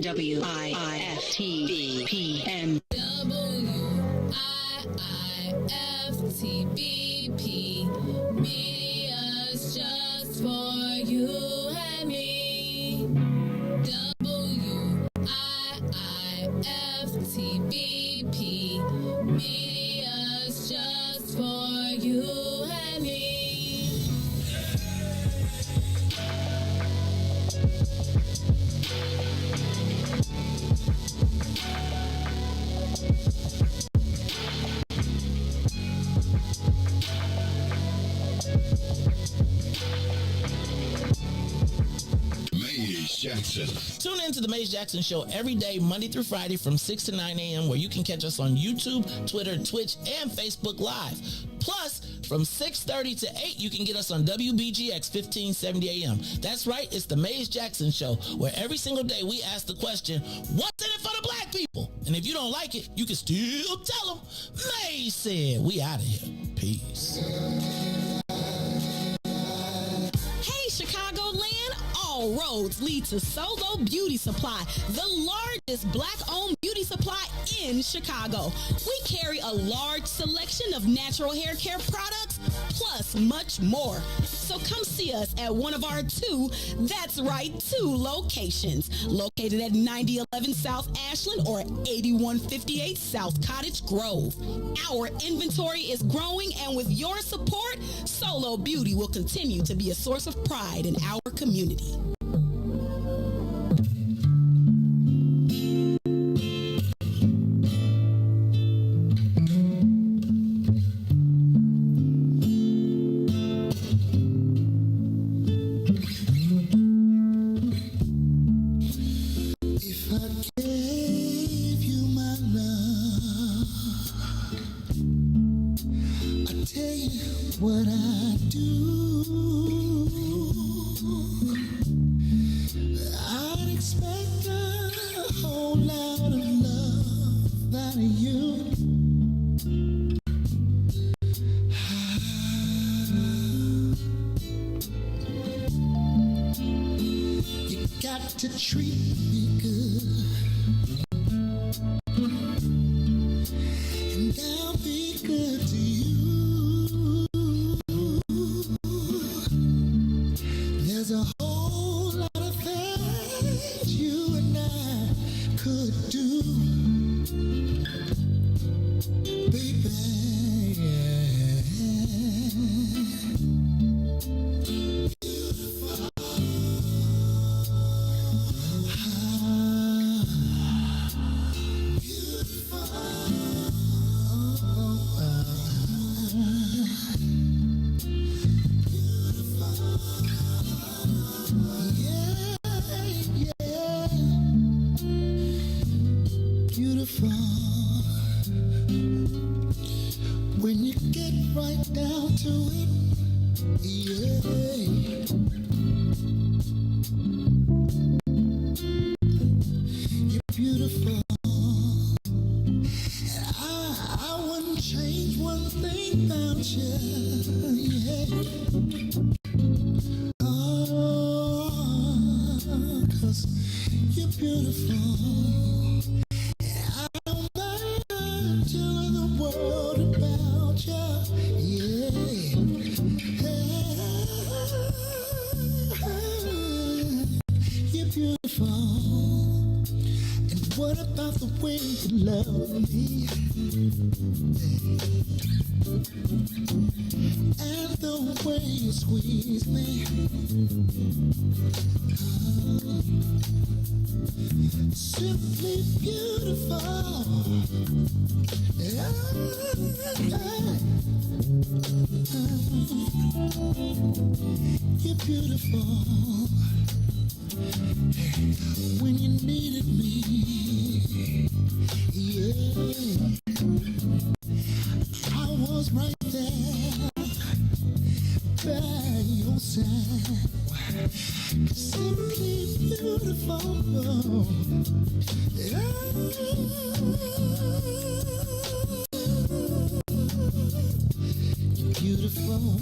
WIIFTV PM. WIIFTVP. Media's just for you and me. WIIFTVP. Media's just for you and me. Jackson. Tune in to the Maze Jackson Show every day, Monday through Friday from 6 to 9 a.m. where you can catch us on YouTube, Twitter, Twitch, and Facebook Live. Plus, from 6:30 to 8, you can get us on WBGX 1570 a.m. That's right, it's the Maze Jackson Show, where every single day we ask the question, what's in it for the black people? And if you don't like it, you can still tell them, Maze said. We out of here. Peace. Hey, Chicagoland. All roads lead to Solo Beauty Supply, the largest black-owned beauty supply in Chicago. We carry a large selection of natural hair care products, plus much more. So come see us at one of our two locations, located at 9011 South Ashland or 8158 South Cottage Grove. Our inventory is growing, and with your support, Solo Beauty will continue to be a source of pride in our community. What I do, I'd expect a whole lot of love out of you. You got to treat me good, and I'll be good to you. There's a whole lot of things you and I could do, baby. Beautiful. When you get right down to it, yeah. You're beautiful. I wouldn't change one thing about you, yeah. Oh, 'cause you're beautiful. What about the way you love me? And the way you squeeze me. Simply beautiful. You're beautiful. When you needed me, yeah, I was right there by your side. Simply beautiful, yeah. You're beautiful.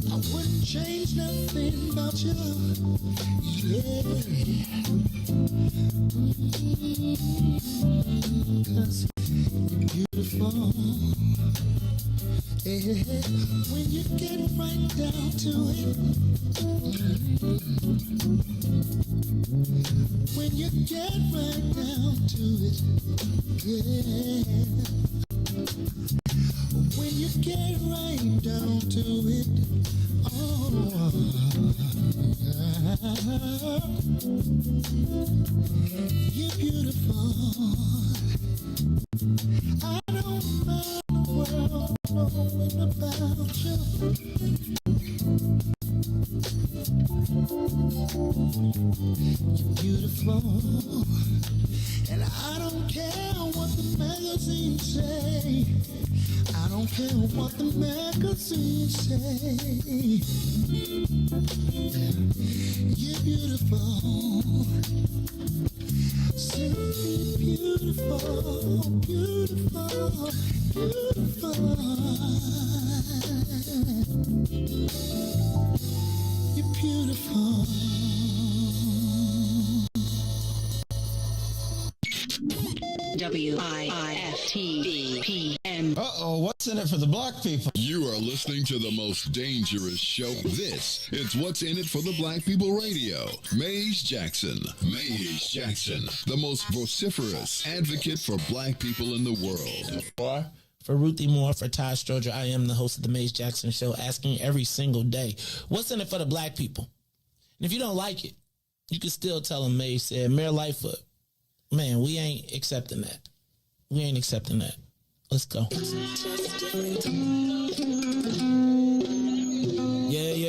I wouldn't change nothing about you. Yeah. 'Cause you're beautiful. Yeah. When you get right down to it. When you get right down to it. Yeah. When you get right down to it, oh, you're beautiful. I don't mind the world knowing about you. You're beautiful, and I don't care what the magazines say. I don't care what the magazines say. You're beautiful, simply beautiful, beautiful, beautiful. You're beautiful. WIFTBPM. Uh-oh, what's in it for the black people? You are listening to the most dangerous show. This is What's in It for the Black People Radio. Maze Jackson. Maze Jackson, the most vociferous advocate for black people in the world. For Ruthie Moore, for Todd Stroger, I am the host of the Maze Jackson Show, asking every single day, what's in it for the black people? And if you don't like it, you can still tell them Maze said, Mayor Lightfoot, man, we ain't accepting that. We ain't accepting that. Let's go. Yeah.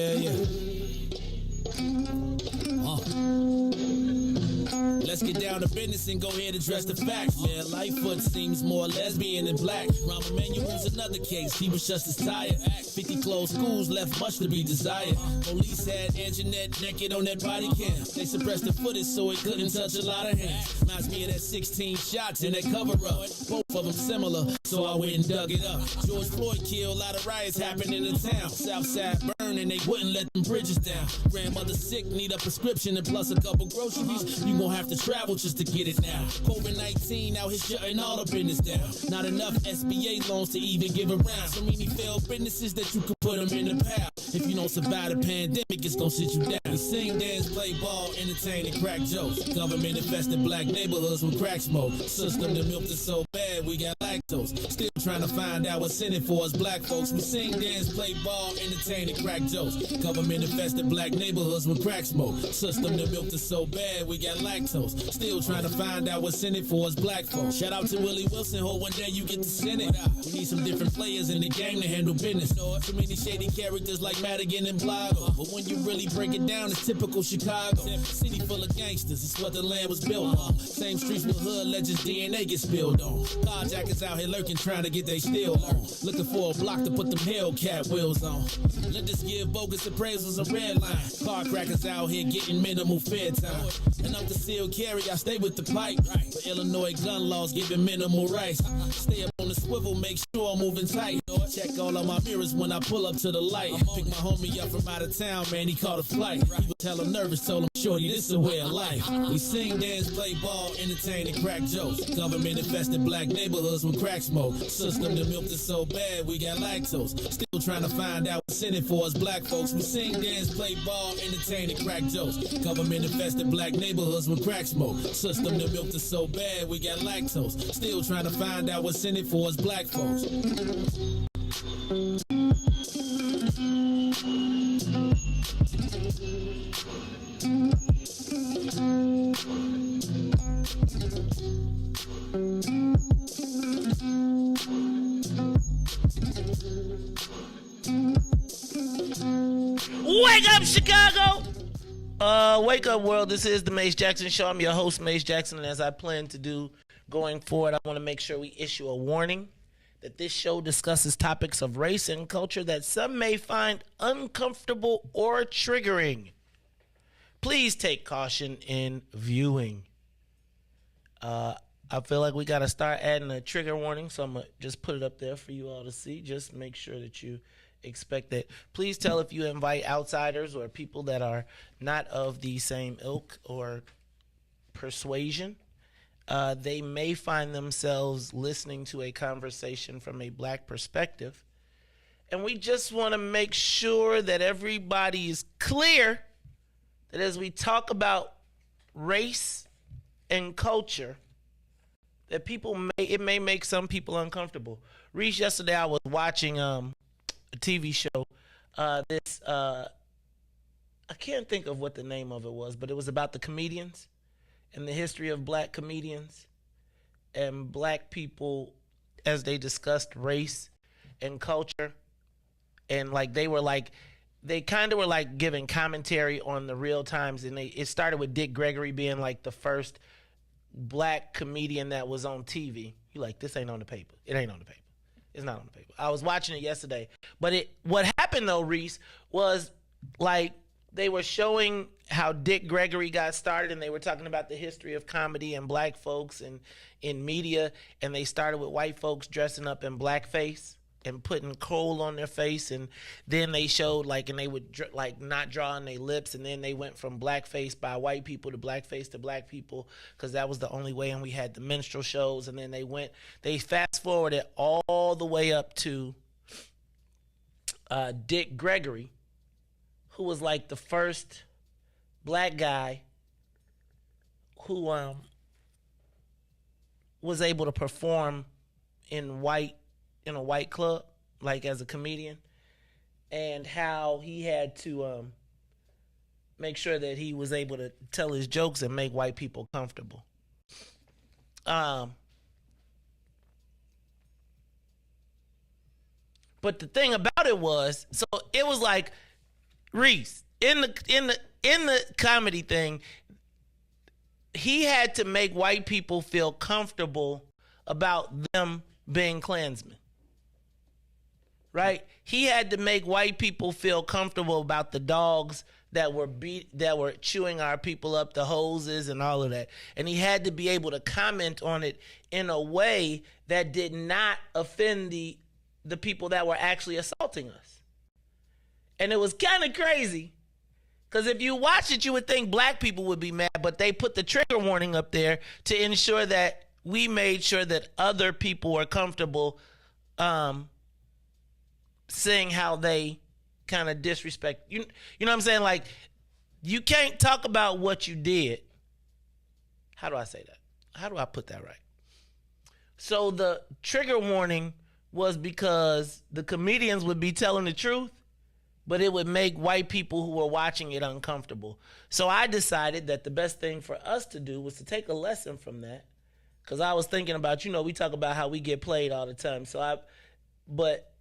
Let's get down to business and go ahead and address the facts. Man, Lightfoot seems more lesbian than black. Rahm Emanuel's another case. He was just as tired. 50 closed schools left much to be desired. Police had Anjanette naked on that body cam. They suppressed the footage so it couldn't touch a lot of hands. Reminds me of that 16 shots in that cover-up. Both of them similar, so I went and dug it up. George Floyd killed, a lot of riots happening in town. Southside burned and they wouldn't let them bridges down. Grandmother sick, need a prescription and plus a couple groceries. You gon' have to travel just to get it now. COVID-19 out here shutting all the business down. Not enough SBA loans to even give around. So many failed businesses that you could put them in the pile. If you don't survive the pandemic, it's gon' sit you down. We sing, dance, play ball, entertain, and crack jokes. Government infested black neighborhoods with crack smoke. System that milked us so bad, we got lactose. Still trying to find out what's in it for us black folks. We sing, dance, play ball, entertain, and crack jokes. Government infested black neighborhoods with crack smoke. System that milked us so bad, we got lactose. Still trying to find out what's in it for us black folks. Shout out to Willie Wilson, hope one day you get to send it. We need some different players in the game to handle business. Too many shady characters like Madigan and Blago. But when you really break it down, it's typical Chicago. City full of gangsters, it's what the land was built on. Same streets with hood legends, DNA get spilled on. Carjackers out here lurking, trying to get they steal on. Looking for a block to put them Hellcat wheels on. Let us give bogus appraisals a red line. Car crackers out here getting minimal fair time. And I'm the seal carry, I stay with the pipe. But Illinois gun laws giving minimal rights. Stay up on the swivel, make sure I'm moving tight. Check all of my mirrors when I pull up to the light. Pick my homie up from out of town, man, he caught a flight. He was hella nervous, told him, shorty, this is a way of life. We sing, dance, play ball, entertain, and crack jokes. Government infested black neighborhoods with crack smoke. System that milked us so bad, we got lactose. Still trying to find out what's in it for us black folks. We sing, dance, play ball, entertain, and crack jokes. Government infested black neighborhoods with crack smoke. System that milked us so bad, we got lactose. Still trying to find out what's in it for us black folks. Wake up, Chicago! Wake up, world. This is the Mace Jackson Show. I'm your host, Mace Jackson, and as I plan to do going forward, I want to make sure we issue a warning that this show discusses topics of race and culture that some may find uncomfortable or triggering. Please take caution in viewing. I feel like we got to start adding a trigger warning, so I'm going to just put it up there for you all to see. Just make sure that you expect that. Please tell if you invite outsiders or people that are not of the same ilk or persuasion. They may find themselves listening to a conversation from a black perspective. And we just want to make sure that everybody is clear that as we talk about race and culture, that it may make some people uncomfortable. Riis, yesterday I was watching a TV show. I can't think of what the name of it was, but it was about the comedians and the history of black comedians and black people as they discussed race and culture. And they kind of were like giving commentary on the real times. And it started with Dick Gregory being like the first black comedian that was on TV. You like, this ain't on the paper. It ain't on the paper. It's not on the paper. I was watching it yesterday. But what happened though, Riis, was like they were showing how Dick Gregory got started, and they were talking about the history of comedy and black folks and in media. And they started with white folks dressing up in blackface and putting coal on their face, and then they showed and they would not draw on their lips, and then they went from blackface by white people to blackface to black people because that was the only way, and we had the minstrel shows, and then they fast forwarded all the way up to Dick Gregory, who was like the first black guy who was able to perform in a white club, like as a comedian, and how he had to make sure that he was able to tell his jokes and make white people comfortable. But the thing about it was, so it was like Riis in the comedy thing, he had to make white people feel comfortable about them being Klansmen. Right? He had to make white people feel comfortable about the dogs that were chewing our people up, the hoses and all of that. And he had to be able to comment on it in a way that did not offend the people that were actually assaulting us. And it was kind of crazy, because if you watch it, you would think black people would be mad, but they put the trigger warning up there to ensure that we made sure that other people were comfortable seeing how they kind of disrespect you. You know what I'm saying? Like, you can't talk about what you did. How do I say that? How do I put that right? So the trigger warning was because the comedians would be telling the truth, but it would make white people who were watching it uncomfortable. So I decided that the best thing for us to do was to take a lesson from that. Because I was thinking about, we talk about how we get played all the time. But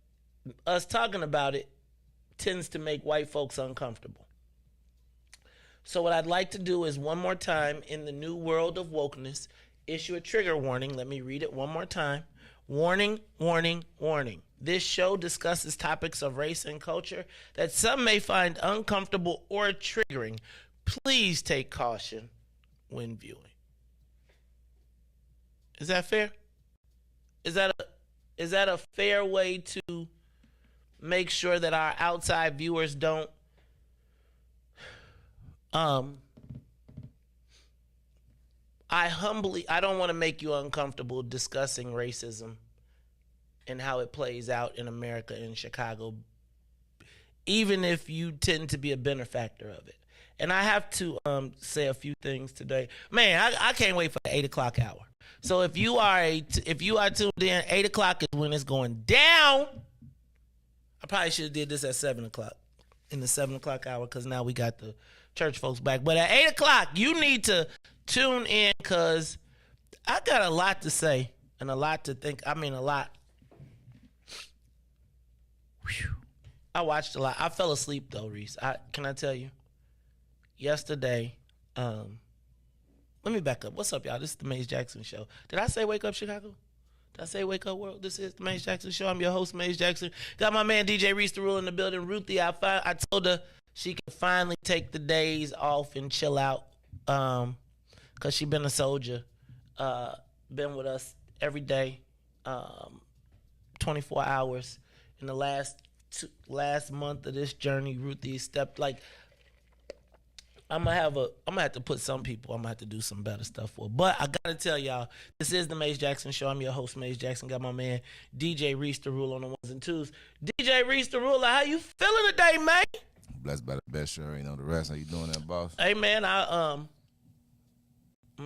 us talking about it tends to make white folks uncomfortable. So what I'd like to do is one more time, in the new world of wokeness, issue a trigger warning. Let me read it one more time. Warning, warning, warning. This show discusses topics of race and culture that some may find uncomfortable or triggering. Please take caution when viewing. Is that fair? Is that a fair way to make sure that our outside viewers don't I don't want to make you uncomfortable discussing racism and how it plays out in America and Chicago, even if you tend to be a benefactor of it. And I have to say a few things today. Man, I can't wait for the 8 o'clock hour. So if you are tuned in, 8 o'clock is when it's going down. I probably should have did this at 7 o'clock, in the 7 o'clock hour, because now we got the church folks back. But at 8 o'clock, you need to tune in, because I got a lot to say and a lot to think. I mean, a lot. Whew. I watched a lot. I fell asleep, though, Riis. Can I tell you? Yesterday, let me back up. What's up, y'all? This is the Maze Jackson Show. Did I say Wake Up Chicago? Did I say Wake Up World? This is the Maze Jackson Show. I'm your host, Maze Jackson. Got my man DJ Riis the Rule in the building. Ruthie, I told her she can finally take the days off and chill out, because she been a soldier, been with us every day, 24 hours. In the last last month of this journey, Ruthie stepped like. I'm gonna have to put some people. I'm gonna have to do some better stuff for. But I gotta tell y'all, this is the Maze Jackson Show. I'm your host, Maze Jackson. Got my man DJ Riis the Rule on the ones and twos. DJ Riis the Ruler, how you feeling today, man? Blessed by the best, sure. You know the rest. How you doing, that boss? Hey, man, I'm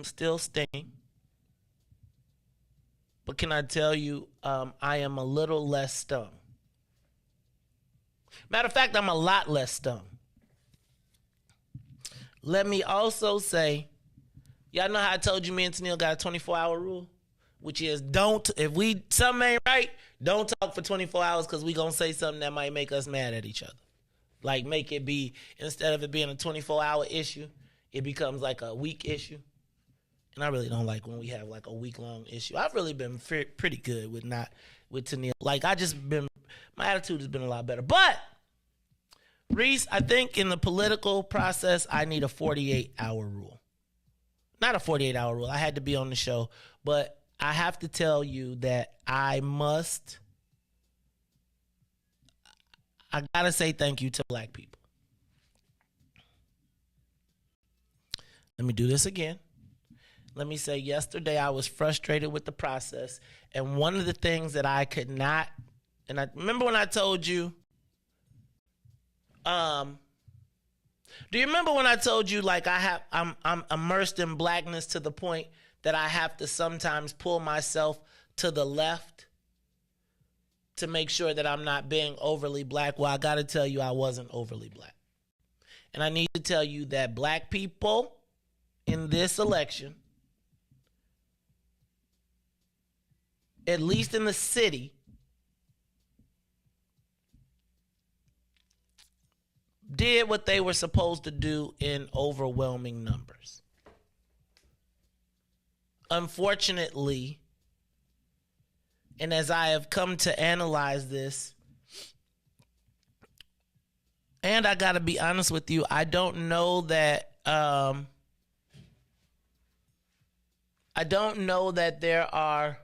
still stinging. But can I tell you, I am a little less stung. Matter of fact, I'm a lot less stung. Let me also say, y'all know how I told you me and Tennille got a 24-hour rule? Which is if something ain't right, don't talk for 24 hours because we going to say something that might make us mad at each other. Like make it be, instead of it being a 24-hour issue, it becomes like a week issue. And I really don't like when we have like a week-long issue. I've really been pretty good with Tennille. Like my attitude has been a lot better. But Riis, I think in the political process, I need a 48-hour rule. Not a 48-hour rule. I had to be on the show. But I have to tell you that I got to say thank you to black people. Let me do this again. Let me say yesterday I was frustrated with the process. And one of the things that I could not, and I remember when I told you, do you remember when I told you like I'm immersed in blackness to the point that I have to sometimes pull myself to the left to make sure that I'm not being overly black? Well, I got to tell you I wasn't overly black. And I need to tell you that black people in this election, at least in the city, did what they were supposed to do in overwhelming numbers. Unfortunately, and as I have come to analyze this, and I got to be honest with you, I don't know that there are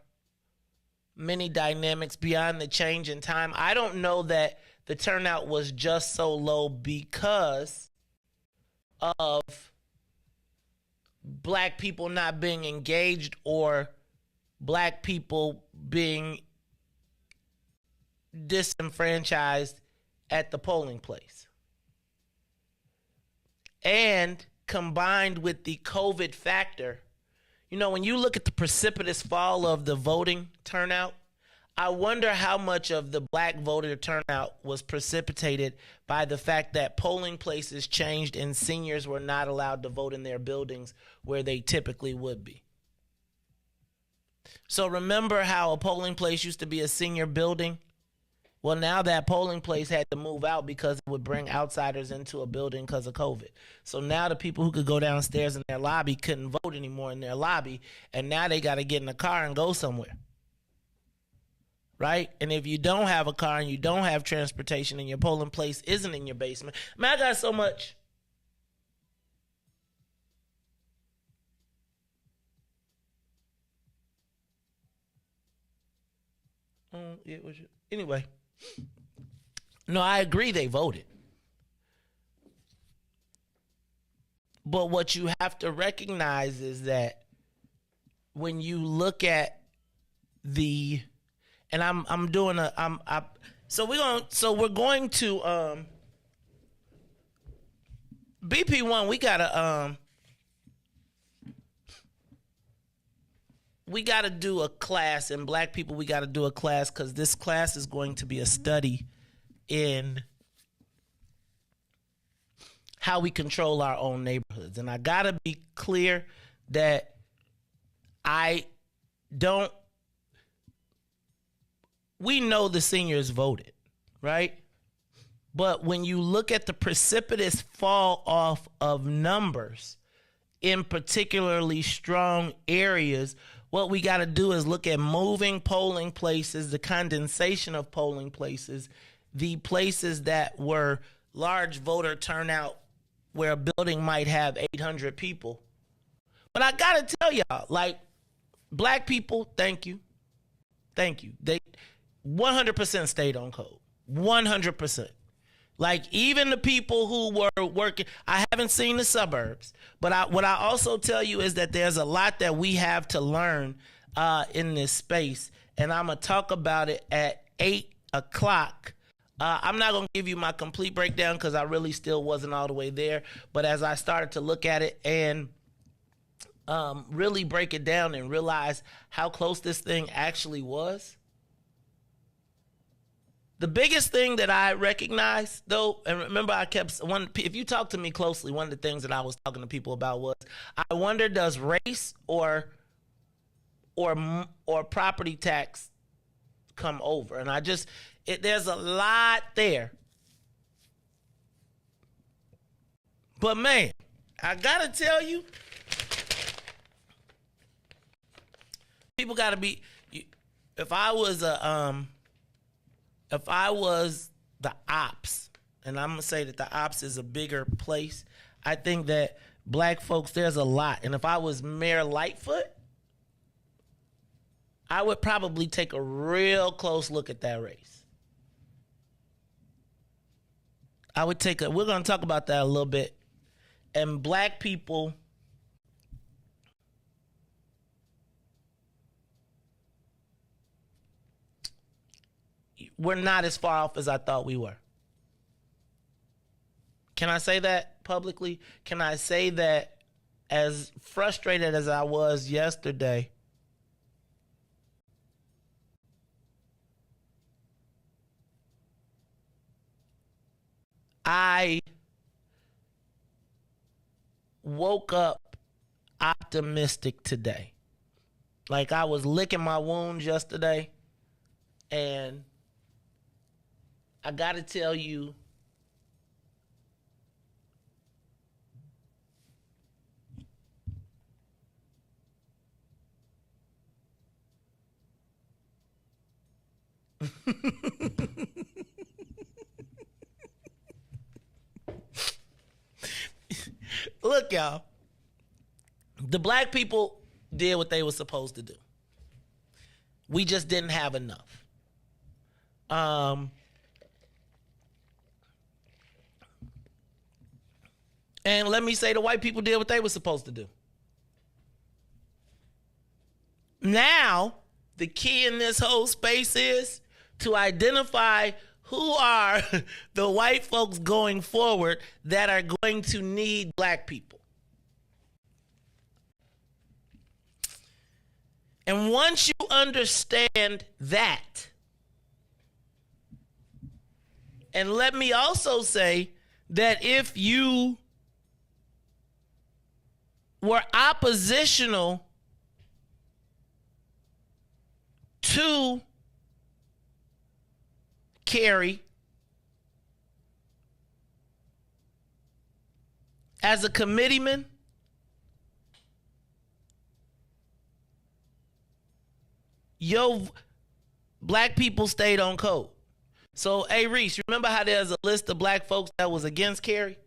many dynamics beyond the change in time. I don't know that the turnout was just so low because of black people not being engaged or black people being disenfranchised at the polling place. And combined with the COVID factor, you know, when you look at the precipitous fall of the voting turnout, I wonder how much of the black voter turnout was precipitated by the fact that polling places changed and seniors were not allowed to vote in their buildings where they typically would be. So remember how a polling place used to be a senior building? Well, now that polling place had to move out because it would bring outsiders into a building because of COVID. So now the people who could go downstairs in their lobby couldn't vote anymore in their lobby, and now they got to get in a car and go somewhere. Right? And if you don't have a car and you don't have transportation and your polling place isn't in your basement, man, I got so much. Anyway, no, I agree they voted. But what you have to recognize is that when you look at the, and we're going to BP1, we gotta do a class, and black people, we gotta do a class because this class is going to be a study in how we control our own neighborhoods. And I gotta be clear that we know the seniors voted, right? But when you look at the precipitous fall off of numbers in particularly strong areas, what we got to do is look at moving polling places, the condensation of polling places, the places that were large voter turnout where a building might have 800 people. But I got to tell y'all, like, black people, thank you. Thank you. They 100% stayed on code. 100%. Like, even the people who were working, I haven't seen the suburbs, but what I also tell you is that there's a lot that we have to learn in this space, and I'm going to talk about it at 8 o'clock. I'm not going to give you my complete breakdown because I really still wasn't all the way there, but as I started to look at it and really break it down and realize how close this thing actually was, the biggest thing that I recognized, though, and remember if you talk to me closely, one of the things that I was talking to people about was, I wonder, does race or property tax come over? And there's a lot there. But man, I gotta tell you, people gotta be, if I was the ops, and I'm going to say that the ops is a bigger place, I think that black folks, there's a lot. And if I was Mayor Lightfoot, I would probably take a real close look at that race. We're going to talk about that a little bit. And black people, we're not as far off as I thought we were. Can I say that publicly? Can I say that as frustrated as I was yesterday, I woke up optimistic today. Like, I was licking my wounds yesterday, and I got to tell you, look, y'all, the black people did what they were supposed to do. We just didn't have enough. And let me say, the white people did what they were supposed to do. Now, the key in this whole space is to identify who are the white folks going forward that are going to need black people. And once you understand that, and let me also say that if you were oppositional to Kerry as a committeeman, black people stayed on code. So, hey, Riis, you remember how there's a list of black folks that was against Kerry?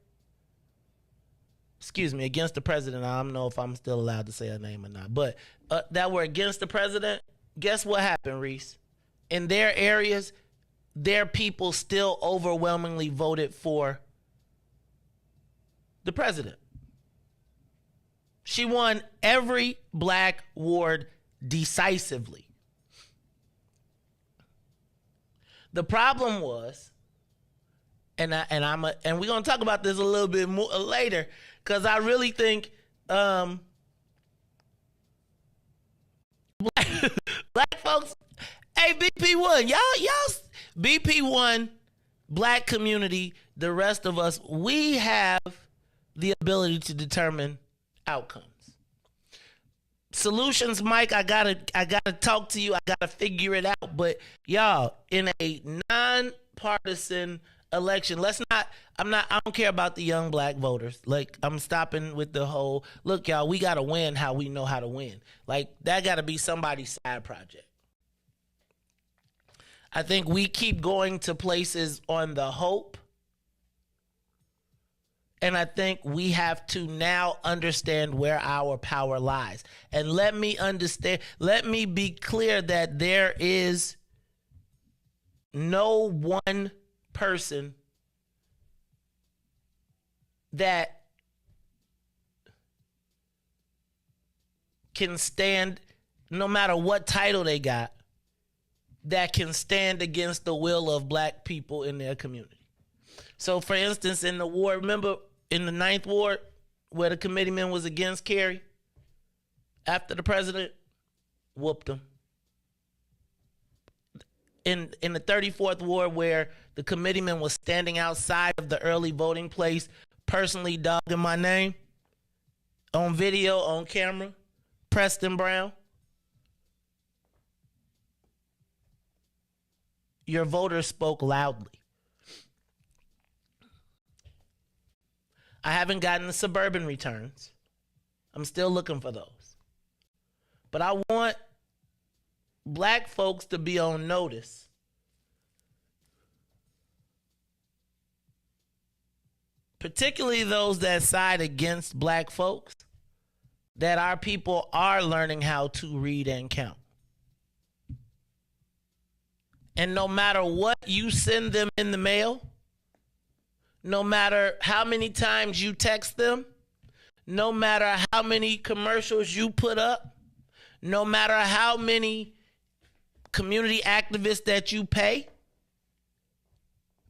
Excuse me, against the president. I don't know if I'm still allowed to say her name or not, but that were against the president. Guess what happened, Riis? In their areas, their people still overwhelmingly voted for the president. She won every black ward decisively. The problem was, and we're gonna talk about this a little bit more later, because I really think black folks, hey, BP1, y'all, BP1, black community, the rest of us, we have the ability to determine outcomes. Solutions, Mike, I gotta talk to you. I gotta figure it out. But y'all, in a nonpartisan election, I don't care about the young black voters. Like, I'm stopping with the whole, look, y'all, we gotta win how we know how to win. Like, that gotta be somebody's side project. I think we keep going to places on the hope. And I think we have to now understand where our power lies. And let me be clear that there is no one person that can stand, no matter what title they got, that can stand against the will of black people in their community. So, for instance, in the ward, remember in the 9th Ward where the committeeman was against Kerry after the president whooped him? In the 34th Ward where the committeeman was standing outside of the early voting place, personally dogging my name on video, on camera, Preston Brown, your voters spoke loudly. I haven't gotten the suburban returns. I'm still looking for those. But I want black folks to be on notice particularly those that side against black folks, that our people are learning how to read and count. And no matter what you send them in the mail, no matter how many times you text them, no matter how many commercials you put up, no matter how many community activists that you pay,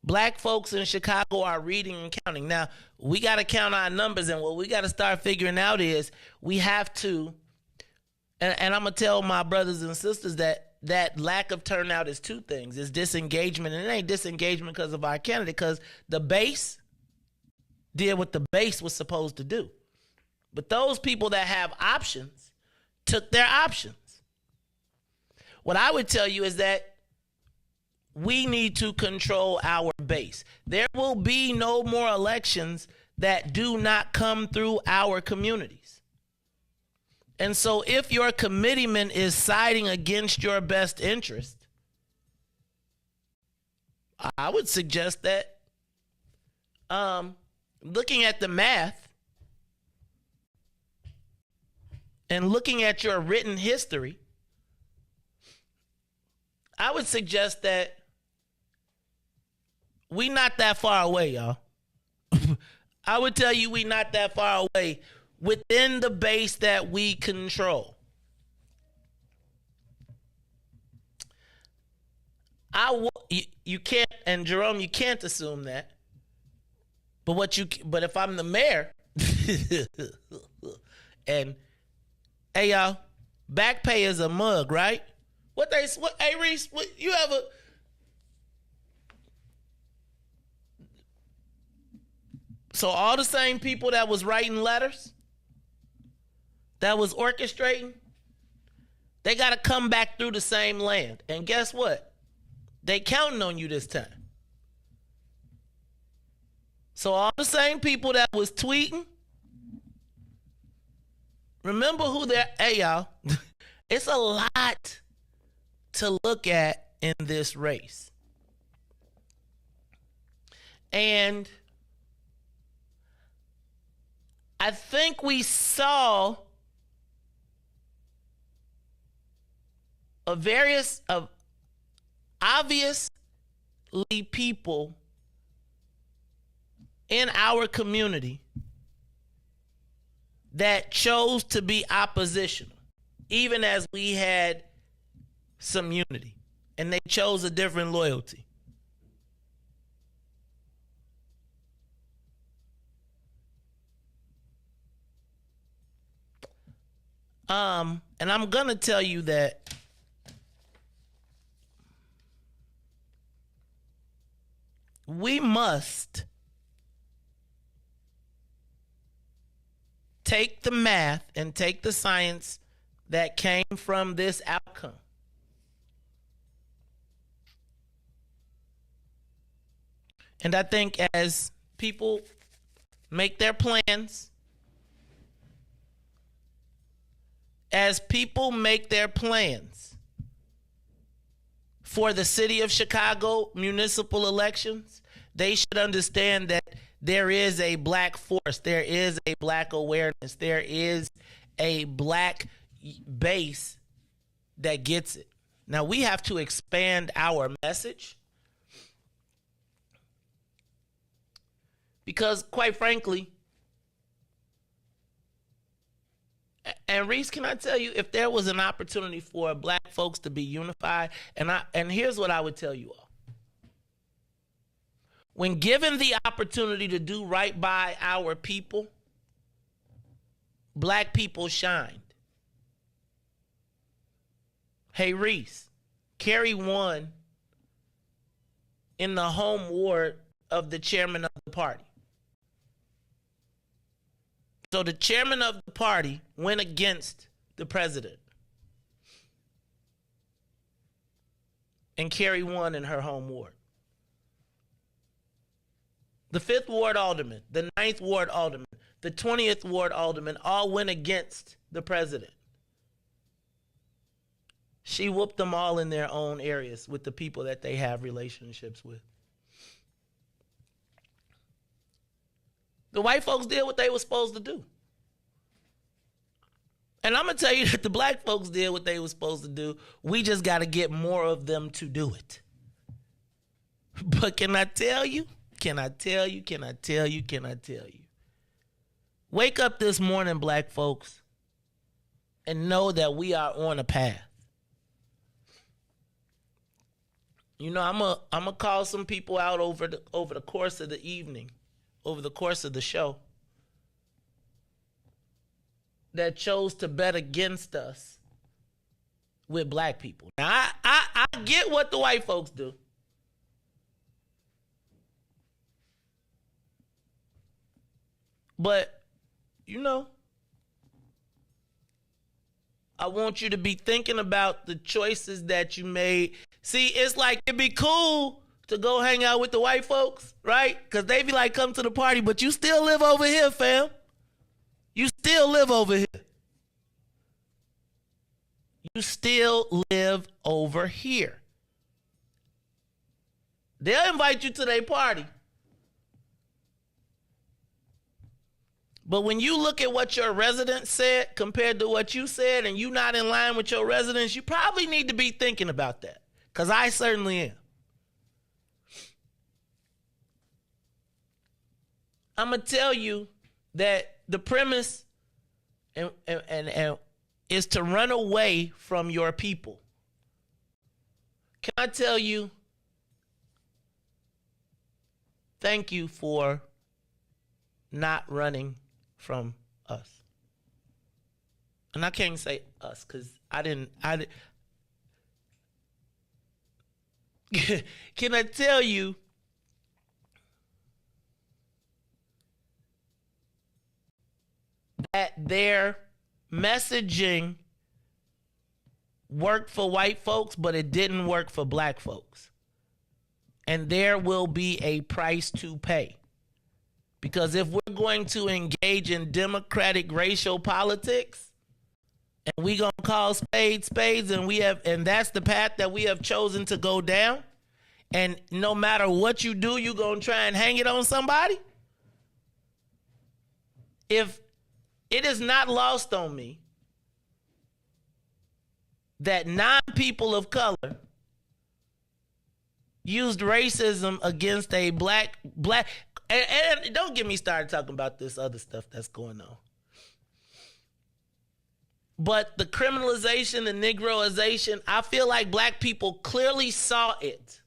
black folks in Chicago are reading and counting. Now, we got to count our numbers, and what we got to start figuring out is we have to, and I'm going to tell my brothers and sisters that lack of turnout is two things. It's disengagement, and it ain't disengagement because of our candidate, because the base did what the base was supposed to do. But those people that have options took their options. What I would tell you is that we need to control our base. There will be no more elections that do not come through our communities. And so if your committeeman is siding against your best interest, I would suggest that looking at the math and looking at your written history, I would suggest that we not that far away, y'all. I would tell you we not that far away within the base that we control. You can't, and Jerome, you can't assume that. But if I'm the mayor, and hey y'all, back pay is a mug, right? Hey Riis, you ever? So all the same people that was writing letters, that was orchestrating, they got to come back through the same land. And guess what? They counting on you this time. So all the same people that was tweeting, remember who they're, hey y'all, it's a lot to look at in this race. And I think we saw of obviously people in our community that chose to be oppositional, even as we had some unity, and they chose a different loyalty. And I'm gonna tell you that we must take the math and take the science that came from this outcome and I think as people make their plans, for the city of Chicago municipal elections, they should understand that there is a black force, there is a black awareness, there is a black base that gets it. Now we have to expand our message Because quite frankly, and Riis, can I tell you, if there was an opportunity for black folks to be unified, and here's what I would tell you all. When given the opportunity to do right by our people, black people shined. Hey, Riis, Kerry won in the home ward of the chairman of the party. So the chairman of the party went against the president. And Kerry won in her home ward. The 5th Ward Alderman, the 9th Ward Alderman, the 20th Ward Alderman all went against the president. She whooped them all in their own areas with the people that they have relationships with. The white folks did what they were supposed to do. And I'm going to tell you that the black folks did what they were supposed to do. We just got to get more of them to do it. But can I tell you? Wake up this morning, black folks, and know that we are on a path. You know, I'm gonna call some people out over the course of the evening, over the course of the show, that chose to bet against us with black people. Now, I get what the white folks do. But, you know, I want you to be thinking about the choices that you made. See, it's like it'd be cool to go hang out with the white folks, right? Because they be like, come to the party, but you still live over here, fam. You still live over here. You still live over here. They'll invite you to their party. But when you look at what your residents said compared to what you said, and you're not in line with your residents, you probably need to be thinking about that. Because I certainly am. I'm going to tell you that the premise and is to run away from your people. Can I tell you, thank you for not running from us. And I can't say us because I didn't. Can I tell you that their messaging worked for white folks, but it didn't work for black folks? And there will be a price to pay. Because if we're going to engage in democratic racial politics, and we gonna call spades spades, and that's the path that we have chosen to go down, and no matter what you do, you gonna try and hang it on somebody. If it is not lost on me that 9 people of color used racism against a black. And don't get me started talking about this other stuff that's going on. But the criminalization, the Negroization, I feel like black people clearly saw it.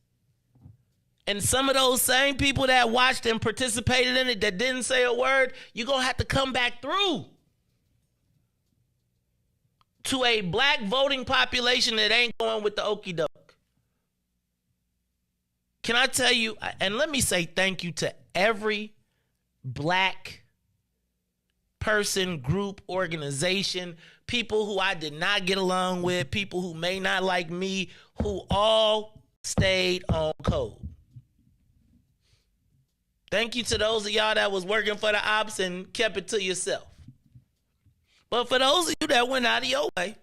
And some of those same people that watched and participated in it that didn't say a word, you're going to have to come back through to a black voting population that ain't going with the okie doke. Can I tell you, and let me say thank you to every black person, group, organization, people who I did not get along with, people who may not like me, who all stayed on code. Thank you to those of y'all that was working for the ops and kept it to yourself. But for those of you that went out of your way,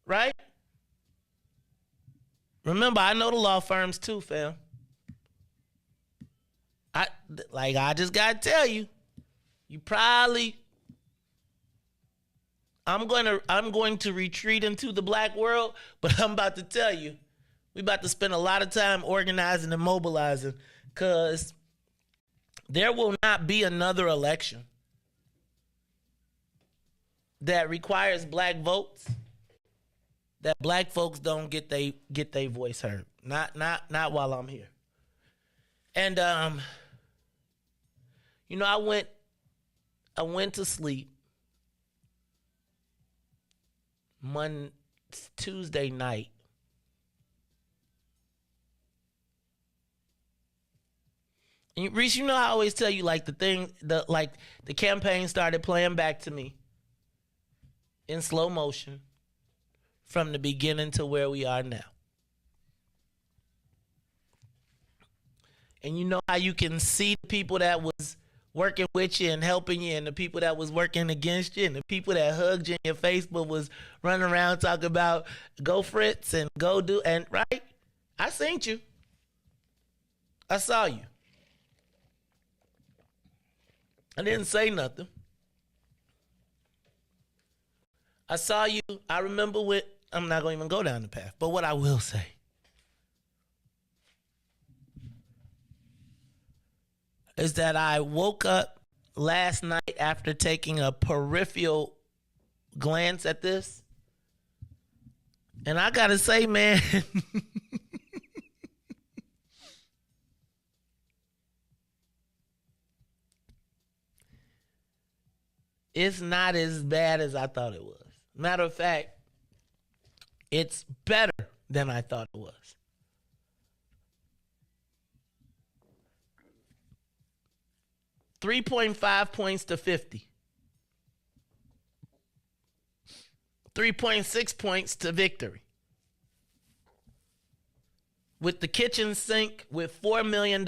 right? Remember, I know the law firms too, fam. I just gotta tell you, you probably. I'm going to retreat into the black world, but I'm about to tell you, we about to spend a lot of time organizing and mobilizing, Because there will not be another election that requires black votes that black folks don't get they voice heard. Not while I'm here. And I went to sleep Tuesday night. And Riis, you know I always tell you the campaign started playing back to me in slow motion from the beginning to where we are now. And you know how you can see the people that was working with you and helping you and the people that was working against you and the people that hugged you in your face but was running around talking about go Fritz and go do, and right? I seen you. I saw you. I didn't say nothing. I saw you. I remember I'm not going to even go down the path, but what I will say. Is that I woke up last night after taking a peripheral glance at this. And I got to say, man, it's not as bad as I thought it was. Matter of fact, it's better than I thought it was. 3.5 points to 50. 3.6 points to victory. With the kitchen sink, with $4 million,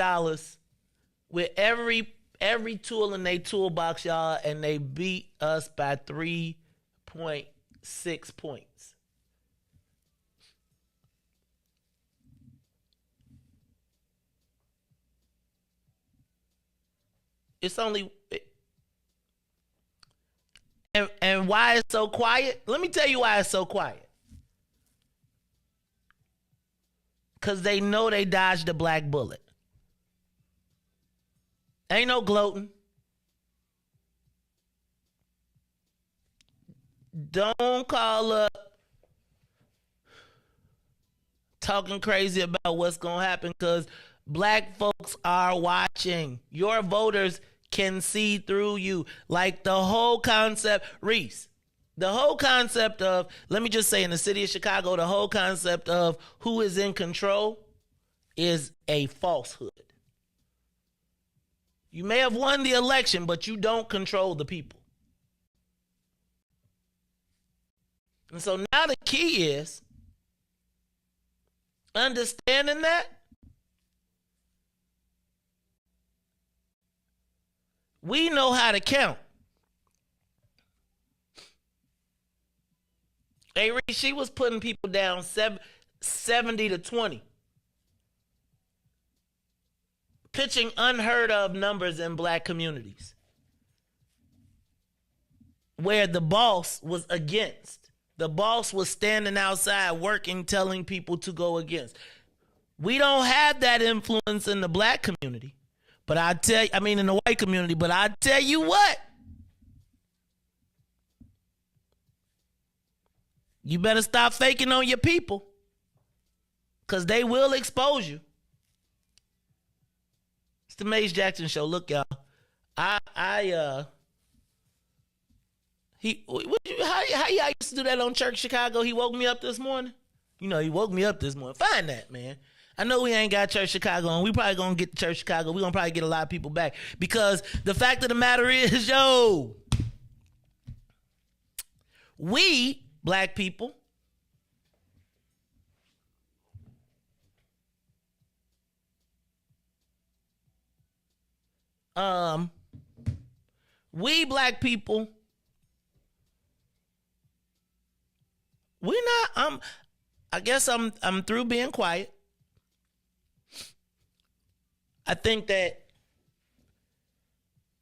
with every tool in their toolbox, y'all, and they beat us by 3.6 points. It's only, and why it's so quiet? Let me tell you why it's so quiet. Because they know they dodged a black bullet. Ain't no gloating. Don't call up talking crazy about what's going to happen, because black folks are watching. Your voters can see through you. Like the whole concept, Riis, the whole concept of, let me just say, in the city of Chicago, the whole concept of who is in control is a falsehood. You may have won the election, but you don't control the people. And so now the key is understanding that. We know how to count. Hey, Riis, she was putting people down 70 to 20. Pitching unheard of numbers in black communities. Where the boss was against. The boss was standing outside working, telling people to go against. We don't have that influence in the black community. But in the white community, but I tell you what, you better stop faking on your people, because they will expose you. It's the Mace Jackson Show. Look, y'all, how y'all used to do that on Church Chicago? He woke me up this morning. He woke me up this morning. Find that, man. I know we ain't got Church Chicago, and we probably gonna get to Church Chicago. We gonna probably get a lot of people back, because the fact of the matter is, we black people we're not. I guess I'm through being quiet. I think that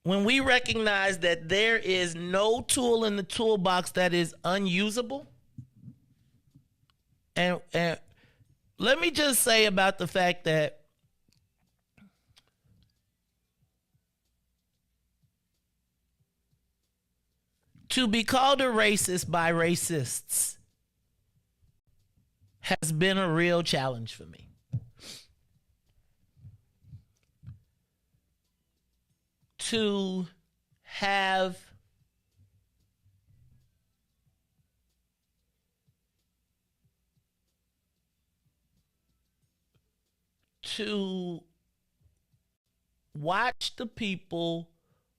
when we recognize that there is no tool in the toolbox that is unusable, and let me just say about the fact that To be called a racist by racists has been a real challenge for me. To have to watch the people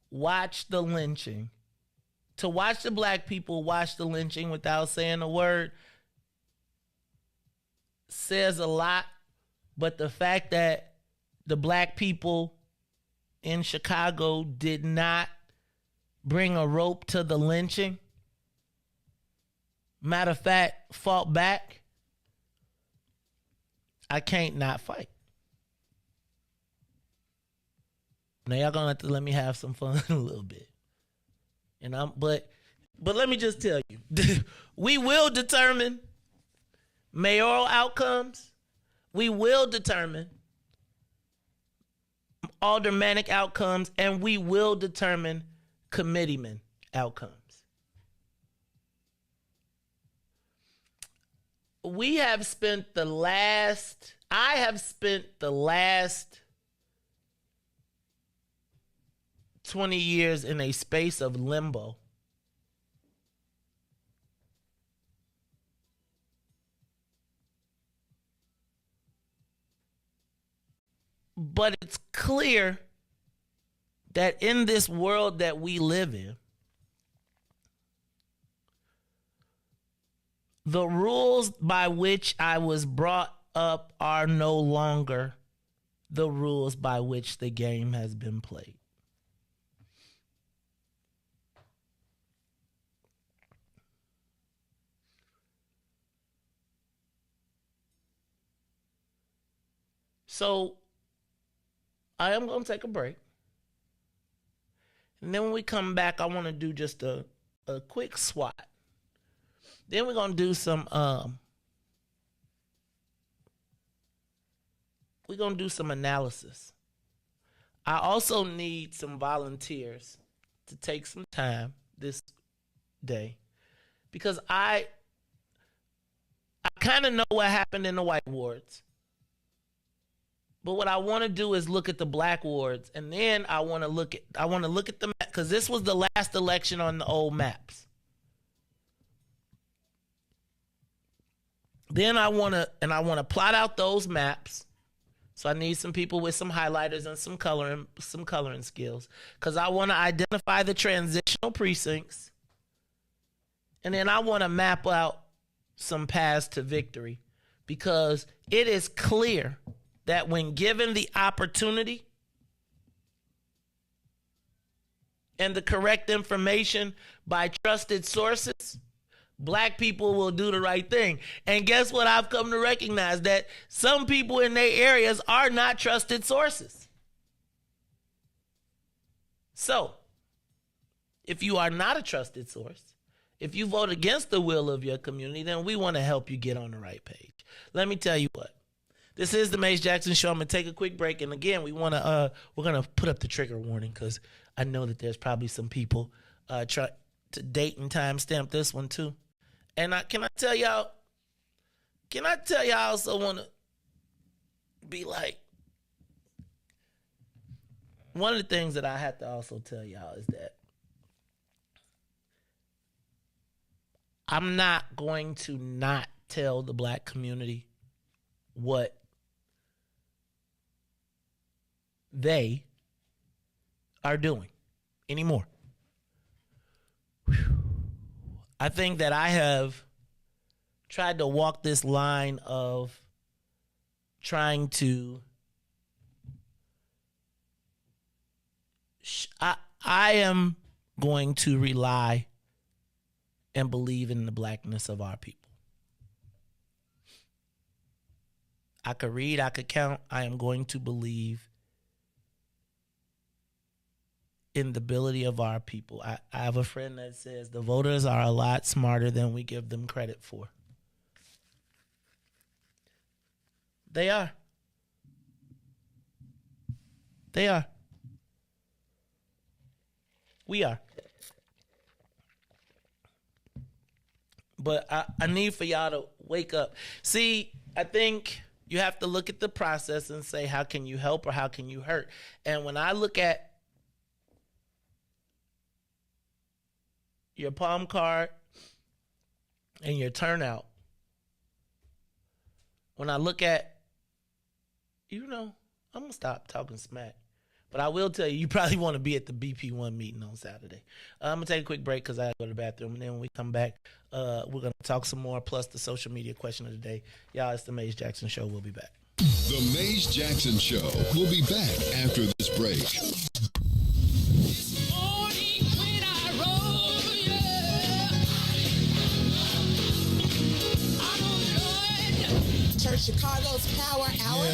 watch the lynching, to watch the black people watch the lynching without saying a word says a lot. But the fact that the black people in Chicago did not bring a rope to the lynching, matter of fact, fought back, I can't not fight. Now y'all gonna have to let me have some fun a little bit. And but let me just tell you, we will determine mayoral outcomes. We will determine aldermanic outcomes, and we will determine committeeman outcomes. I have spent the last 20 years in a space of limbo. But it's clear that in this world that we live in, the rules by which I was brought up are no longer the rules by which the game has been played. So I am going to take a break. And then when we come back, I want to do just a quick SWOT. Then we're going to do some analysis. I also need some volunteers to take some time this day, because I kind of know what happened in the white wards. But what I want to do is look at the black wards, and then I want to look at the map, because this was the last election on the old maps. Then I want to plot out those maps. So I need some people with some highlighters and some coloring skills, because I want to identify the transitional precincts, and then I want to map out some paths to victory, because it is clear that when given the opportunity and the correct information by trusted sources, black people will do the right thing. And guess what? I've come to recognize that some people in their areas are not trusted sources. So, if you are not a trusted source, if you vote against the will of your community, then we want to help you get on the right page. Let me tell you what. This is the Mace Jackson Show. I'm going to take a quick break. And again, we're going to put up the trigger warning, because I know that there's probably some people try to date and timestamp this one too. And can I tell y'all, I also want to be like, one of the things that I have to also tell y'all is that I'm not going to not tell the black community what they are doing anymore. I think that I have tried to walk this line of trying to I am going to rely and believe in the blackness of our people. I could read, I could count. I am going to believe in the ability of our people. I have a friend that says the voters are a lot smarter than we give them credit for. They are. They are. We are. But I need for y'all to wake up. See, I think you have to look at the process and say, how can you help or how can you hurt? And when I look at your palm card and your turnout, when I look at, I'm going to stop talking smack. But I will tell you, you probably want to be at the BP1 meeting on Saturday. I'm going to take a quick break because I got to go to the bathroom. And then when we come back, we're going to talk some more, plus the social media question of the day. Y'all, it's the Maze Jackson Show. We'll be back. The Maze Jackson Show will be back after this break. This morning when I rose, I'm on Lord. Church Chicago's Power Hour.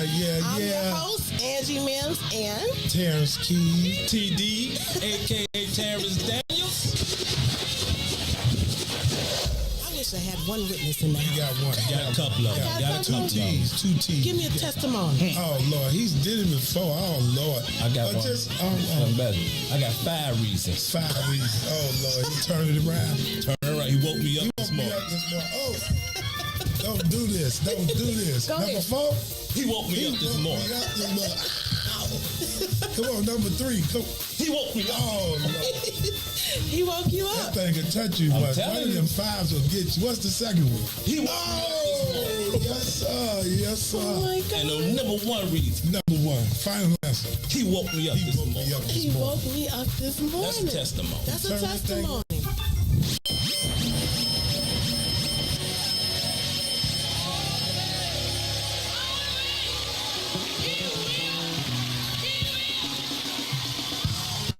I'm your host, Angie Mims, and Terrence Key. TD, a.k.a. Terrence Daniels. I wish I had one witness in the house. You got one. Got a couple of them. Got a couple of them. Two T's. Give me a testimony. Oh, Lord. He's did it before. Oh, Lord. I got one. I'm better. I got 5 reasons. 5 reasons. Oh, Lord. He turned it around. Turn it around. He woke me up this morning. Oh. Don't do this. Don't do this. Go Number ahead. 4. He woke me up this morning. Come on, number 3. Come. He woke me up. Oh, Lord. He woke you up. That thing can touch you, I'm but telling one of you. them 5s will get you. What's the second one? He woke Oh, yes, sir. Yes, sir. Oh my God. And the number 1 reason, Number 1. Final answer. he woke me up He this woke morning. me up He this morning. woke me up this morning. That's a testimony. That's a Turn that thing- testimony.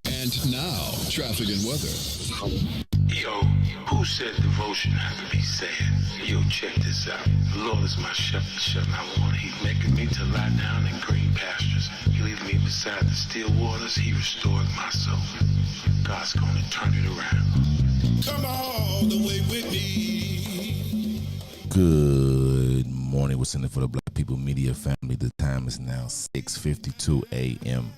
And now, traffic and weather. Yo, who said devotion had to be sad? Yo, check this out. The Lord is my shepherd, I want. He's making me to lie down in green pastures. He leads me beside the still waters. He restored my soul. God's gonna turn it around. Come all the way with me. Good morning. What's in it for the Black People Media family? The time is now 6:52 a.m.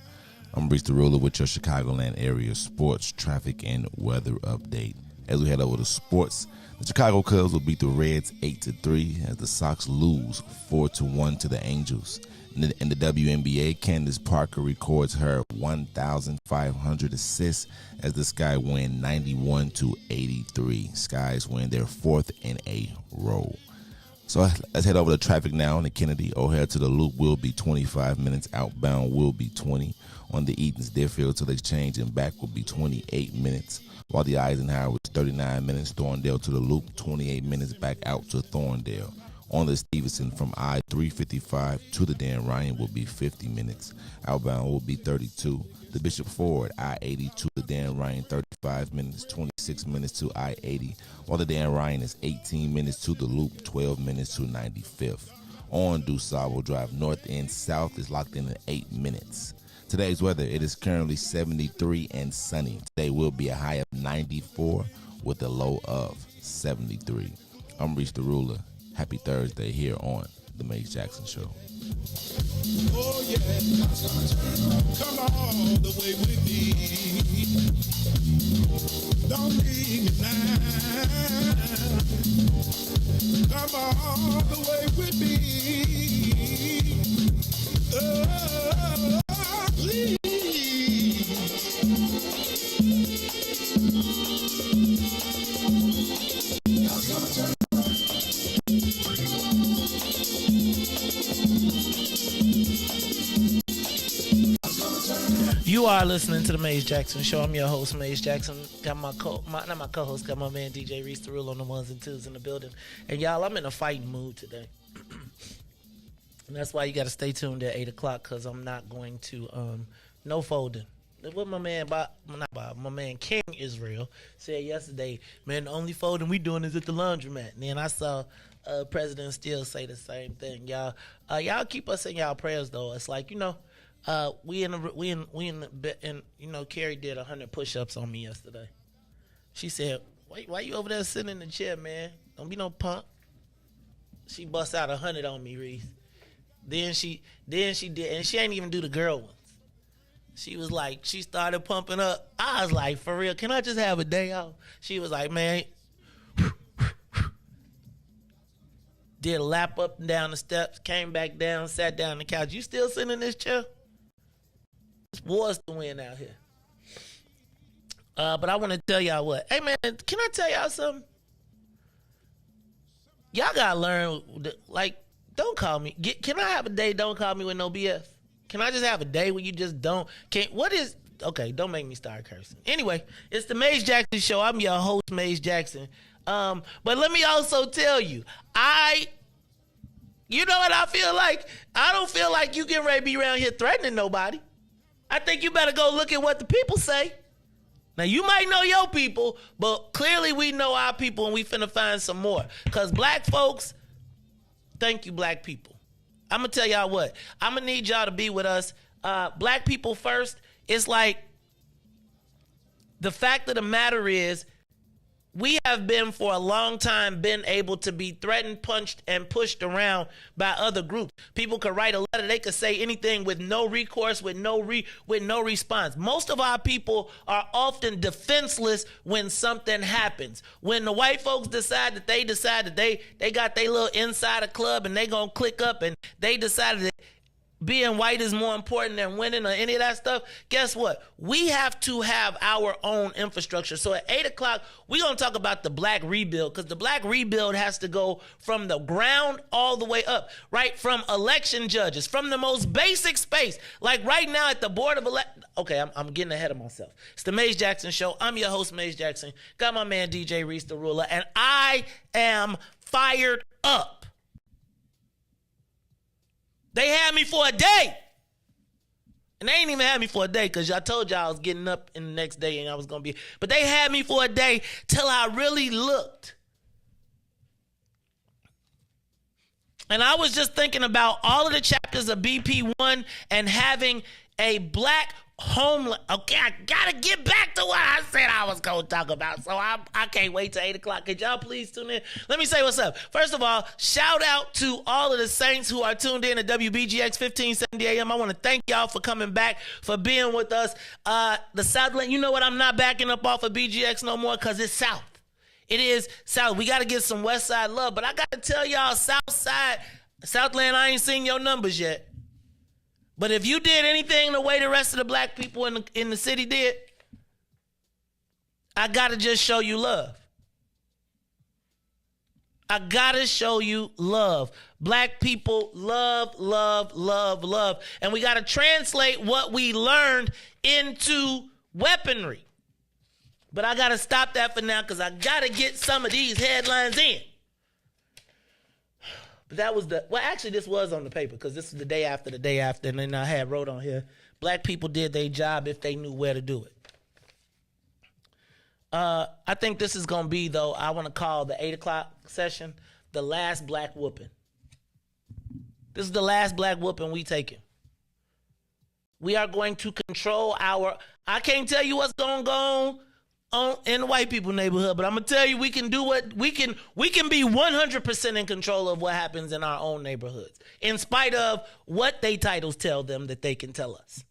I'm Riis the Ruler with your Chicagoland area sports, traffic, and weather update. As we head over to sports, the Chicago Cubs will beat the Reds 8-3 as the Sox lose 4-1 to the Angels. In the WNBA, Candace Parker records her 1,500 assists as the Sky win 91-83. Skies win their 4th in a row. So let's head over to traffic now on the Kennedy. O'Hare to the Loop will be 25 minutes. Outbound will be 20. On the Eaton's Deerfield to the Exchange and back will be 28 minutes. While the Eisenhower is 39 minutes. Thorndale to the Loop, 28 minutes back out to Thorndale. On the Stevenson from I-355 to the Dan Ryan will be 50 minutes. Outbound will be 32. The Bishop Ford, I-80 to the Dan Ryan, 35 minutes, 26 minutes to I-80. While the Dan Ryan is 18 minutes to the Loop, 12 minutes to 95th. On DuSable Drive, north and south is locked in at 8 minutes. Today's weather, it is currently 73 and sunny. Today will be a high of 94 with a low of 73. I'm Riis the Ruler. Happy Thursday here on The Maze Jackson Show. Oh, yeah. Come all the way with me. Don't leave me now. Come all the way with me. Oh, please. You are listening to the Maze Jackson Show. I'm your host, Maze Jackson. Got my co-host, got my man DJ Riis the Rule on the ones and twos in the building. And y'all, I'm in a fighting mood today. And that's why you got to stay tuned at 8 o'clock because I'm not going to, no folding. What my man, my man King Israel said yesterday, man, the only folding we doing is at the laundromat. And then I saw President Steele say the same thing. Y'all keep us in y'all prayers though. It's like, we in Carrie did 100 push-ups on me yesterday. She said, why you over there sitting in the chair, man? Don't be no punk. She bust out 100 on me, Riis. Then she did, and she ain't even do the girl ones. She was like, she started pumping up. I was like, for real, can I just have a day off? She was like, man, did a lap up and down the steps, came back down, sat down on the couch. You still sitting in this chair? This war's to win out here. But I want to tell y'all what. Hey, man, can I tell y'all something? Y'all got to learn, don't call me. Can I have a day don't call me with no BS? Can I just have a day where you just don't? Okay, don't make me start cursing. Anyway, it's the Maze Jackson Show. I'm your host, Maze Jackson. But let me also tell you, you know what I feel like? I don't feel like you getting ready to be around here threatening nobody. I think you better go look at what the people say. Now, you might know your people, but clearly we know our people, and we finna find some more. Because black folks, thank you, black people. I'm going to tell y'all what. I'm going to need y'all to be with us. Black people first. It's like the fact of the matter is we have been for a long time been able to be threatened, punched, and pushed around by other groups. People could write a letter. They could say anything with no recourse, with no response. Most of our people are often defenseless when something happens. When the white folks decide that they got their little insider club and they gonna click up and they decided that being white is more important than winning or any of that stuff, guess what? We have to have our own infrastructure. So at 8 o'clock, we're going to talk about the black rebuild, because the black rebuild has to go from the ground all the way up, right? From election judges, from the most basic space. Like right now at the Board of Okay, I'm getting ahead of myself. It's the Maze Jackson Show. I'm your host, Maze Jackson. Got my man, DJ Riis, the ruler, and I am fired up. They had me for a day. And they ain't even had me for a day because I told y'all I was getting up in the next day and I was going to be. But they had me for a day till I really looked. And I was just thinking about all of the chapters of BP1 and having a black homeland. Okay, I got to get back to what I said I was going to talk about. So I can't wait till 8 o'clock. Could y'all please tune in? Let me say what's up. First of all, shout out to all of the Saints who are tuned in to WBGX 1570 AM. I want to thank y'all for coming back, for being with us. The Southland, you know what? I'm not backing up off of BGX no more because it's South. It is South. We got to get some West Side love. But I got to tell y'all, Southland, I ain't seen your numbers yet. But if you did anything the way the rest of the black people in the city did, I got to just show you love. I got to show you love. Black people love, love, love, love. And we got to translate what we learned into weaponry. But I got to stop that for now because I got to get some of these headlines in. But that was actually this was on the paper because this is the day after, and then I had wrote on here, black people did their job if they knew where to do it. I think this is going to be, though, I want to call the 8 o'clock session the last black whooping. This is the last black whooping we taking. We are going to control I can't tell you what's going to go on in the white people neighborhood, but I'm gonna tell you we can do what we can be 100% in control of what happens in our own neighborhoods, in spite of what they titles tell them that they can tell us.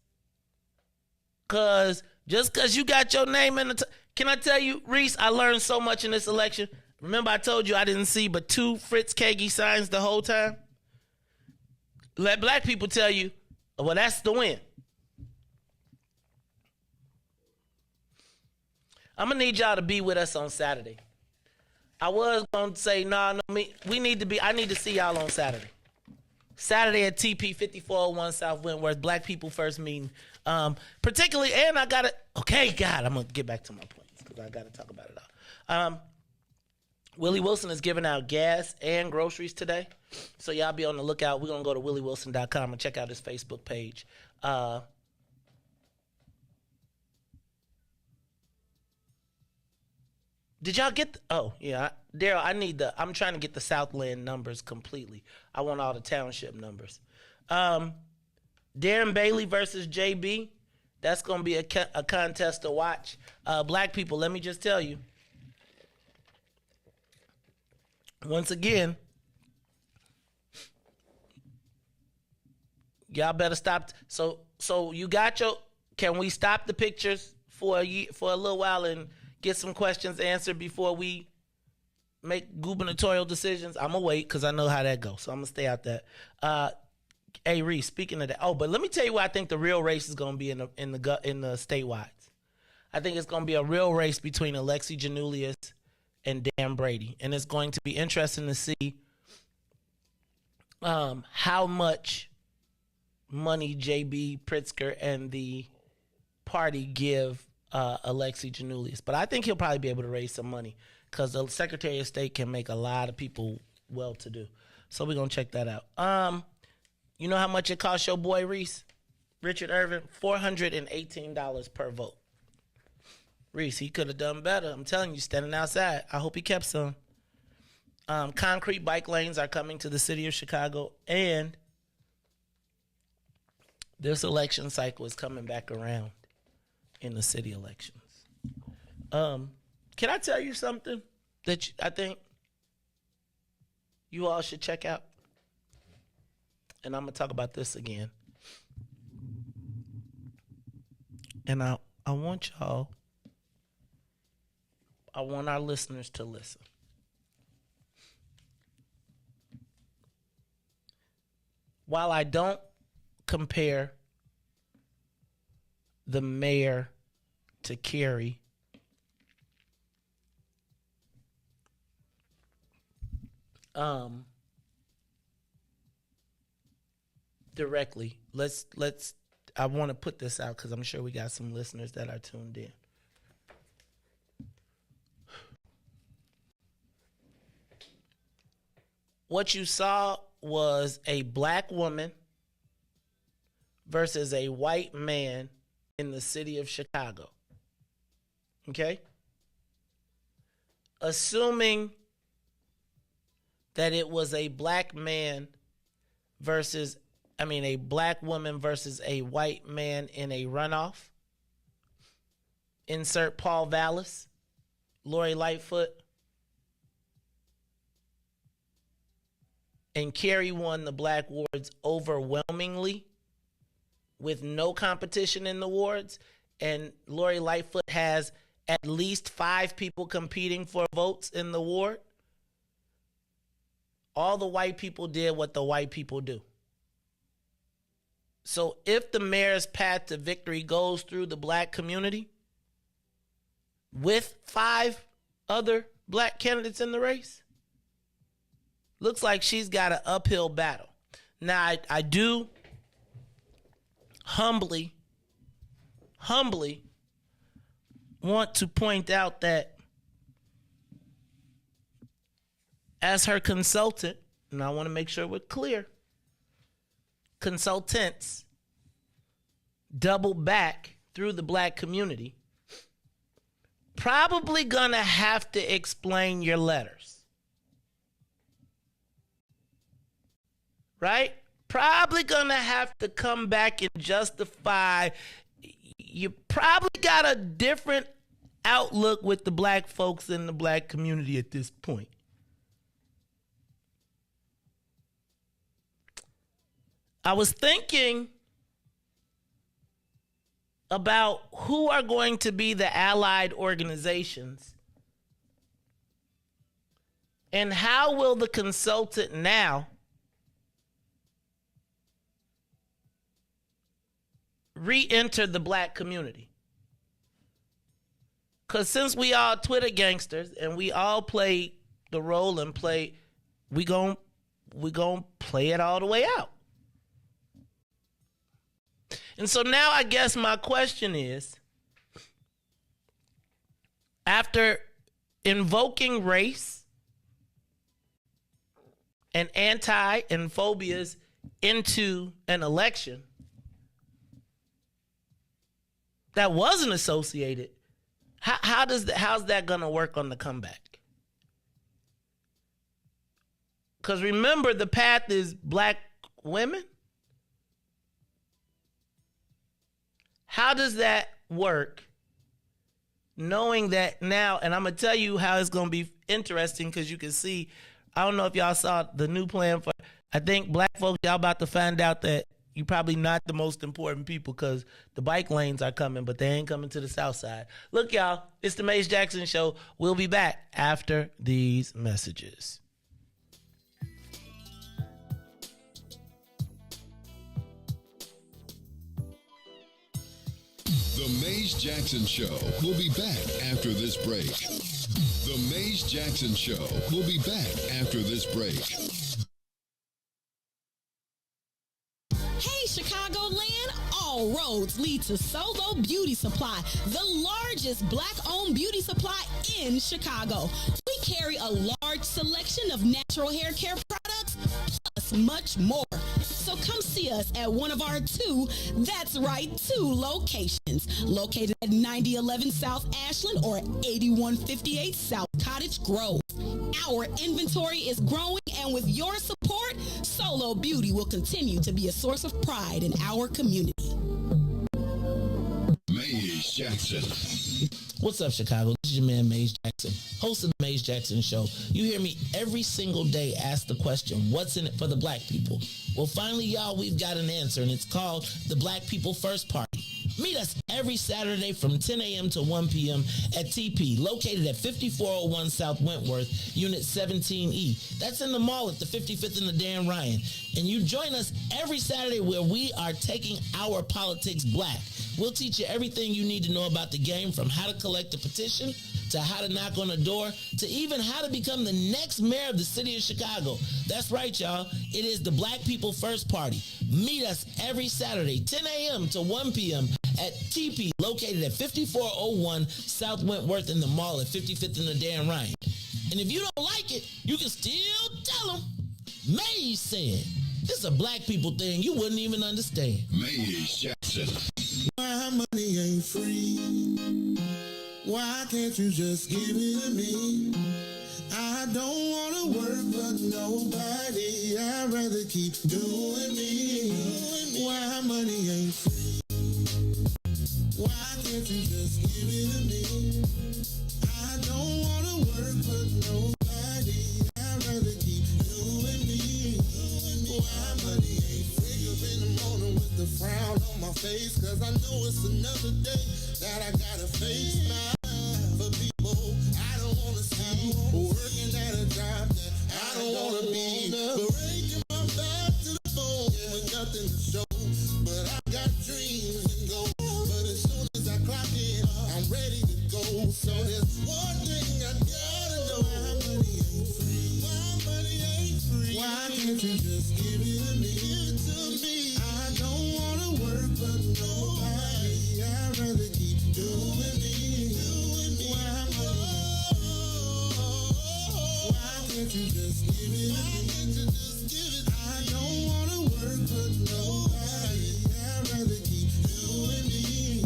Cause just cause you got your name in can I tell you, Riis, I learned so much in this election. Remember I told you I didn't see but 2 Fritz Kagi signs the whole time? Let black people tell you, well, that's the win. I'm going to need y'all to be with us on Saturday. I was going to say, I need to see y'all on Saturday. Saturday at TP 5401 South Wentworth, Black People First meeting. Particularly, and I'm going to get back to my points because I got to talk about it all. Willie Wilson is giving out gas and groceries today. So y'all be on the lookout. We're going to go to williewilson.com and check out his Facebook page. Did y'all get Daryl, I'm trying to get the Southland numbers completely. I want all the township numbers. Darren Bailey versus JB. That's going to be a contest to watch. Black people, let me just tell you. Once again, y'all better stop. So you got can we stop the pictures for a little while and get some questions answered before we make gubernatorial decisions. I'm gonna wait because I know how that goes. So I'm gonna stay out that. Hey Riis, speaking of that, but let me tell you what I think the real race is gonna be in the statewide. I think it's gonna be a real race between Alexi Janulius and Dan Brady, and it's going to be interesting to see how much money J.B. Pritzker and the party give Alexi Janulius. But I think he'll probably be able to raise some money because the Secretary of State can make a lot of people well-to-do. So we're going to check that out. You know how much it costs your boy Riis, Richard Irvin? $418 per vote. Riis, he could have done better. I'm telling you, standing outside. I hope he kept some. Concrete bike lanes are coming to the city of Chicago, and this election cycle is coming back around in the city elections. Can I tell you something that I think you all should check out? And I'm going to talk about this again. And I want y'all, I want our listeners to listen. While I don't compare the mayor to Kerry, directly, I want to put this out because I'm sure we got some listeners that are tuned in. What you saw was a black woman versus a white man in the city of Chicago. Okay? Assuming that it was a black man a black woman versus a white man in a runoff. Insert Paul Vallis, Lori Lightfoot. And Kerry won the black wards overwhelmingly with no competition in the wards. And Lori Lightfoot has at least 5 people competing for votes in the ward. All the white people did what the white people do. So if the mayor's path to victory goes through the black community with 5 other black candidates in the race, looks like she's got an uphill battle. Now, I do humbly want to point out that as her consultant, and I want to make sure we're clear, consultants double back through the black community, probably gonna have to explain your letters. Right? Probably gonna have to come back and justify. You probably got a different outlook with the black folks in the black community at this point. I was thinking about who are going to be the allied organizations and how will the consultant now re-enter the black community. Because since we all Twitter gangsters and we all play the role and we gon' play it all the way out. And so now I guess my question is, after invoking race and anti and phobias into an election that wasn't associated, how's that going to work on the comeback? Because remember, the path is black women. How does that work, knowing that now, and I'm going to tell you how it's going to be interesting because you can see, I don't know if y'all saw the new plan for, I think black folks, y'all about to find out that, you probably not the most important people because the bike lanes are coming, but they ain't coming to the south side. Look, y'all, it's the Mace Jackson Show. We'll be back after these messages. The Mace Jackson Show will be back after this break. The Mace Jackson Show will be back after this break. Hey, Chicagoland, all roads lead to Solo Beauty Supply, the largest Black-owned beauty supply in Chicago. We carry a large selection of natural hair care products, plus much more. So come see us at one of our two locations, located at 9011 South Ashland or 8158 South Cottage Grove. Our inventory is growing, and with your support, Solo Beauty will continue to be a source of pride in our community. Mace Jackson. What's up, Chicago? This is your man, Mace Jackson, host of the Mace Jackson Show. You hear me every single day ask the question, what's in it for the black people? Well, finally, y'all, we've got an answer, and it's called the Black People First Party. Meet us every Saturday from 10 a.m. to 1 p.m. at TP, located at 5401 South Wentworth, Unit 17E. That's in the mall at the 55th and the Dan Ryan. And you join us every Saturday where we are taking our politics black. We'll teach you everything you need to know about the game, from how to collect a petition, to how to knock on a door, to even how to become the next mayor of the city of Chicago. That's right, y'all. It is the Black People First Party. Meet us every Saturday, 10 a.m. to 1 p.m. at TP, located at 5401 South Wentworth in the mall at 55th and the Dan Ryan. And if you don't like it, you can still tell them Maze said. This is a black people thing you wouldn't even understand. Mace Jackson. Why money ain't free? Why can't you just give it to me? I don't want to work for nobody. I'd rather keep doing me. Why money ain't free? Why can't you just give it to me? I don't want to work for nobody. I'd rather keep doing me. Why money ain't free? Wake up in the morning with the frown on my face, 'cause I know it's another day that I gotta face my for people I don't wanna see, working at a job that I don't wanna be, breaking my back to the bone with nothing to show. But I got dreams and goals. But as soon as I clock in, I'm ready to go. So there's one thing I gotta know: why money ain't free? Why money ain't free? Why can't you just give it to me? Give it to me. I don't wanna work for nobody. I'd rather keep doing me. Can't you just give it? Why can't you just give it? I don't wanna work for nobody. I'd rather keep doing me.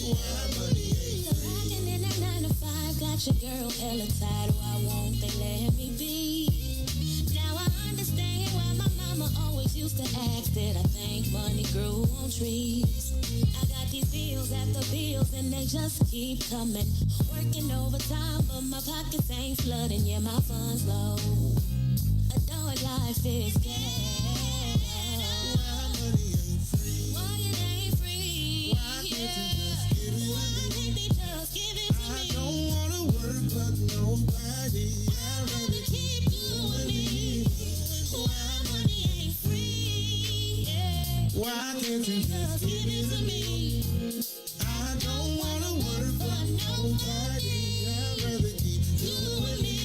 Why money ain't free? Rocking in that 9 to 5, got your girl hella tired. Why won't they let me be? Now I understand why my mama always used to ask, did I think money grew on trees? I got these bills after bills and they just keep coming. Working overtime, but my pockets ain't flooding. Yeah, my funds low. Adult life is scarce. Why money ain't free? Why it ain't free? Why can't you just give it? Why can't they just give it to me? I don't wanna work for nobody. I'd rather keep doing me. Why money ain't free? Yeah. Why can't you just give it to me? I don't wanna work for nobody. I'd rather keep doing me.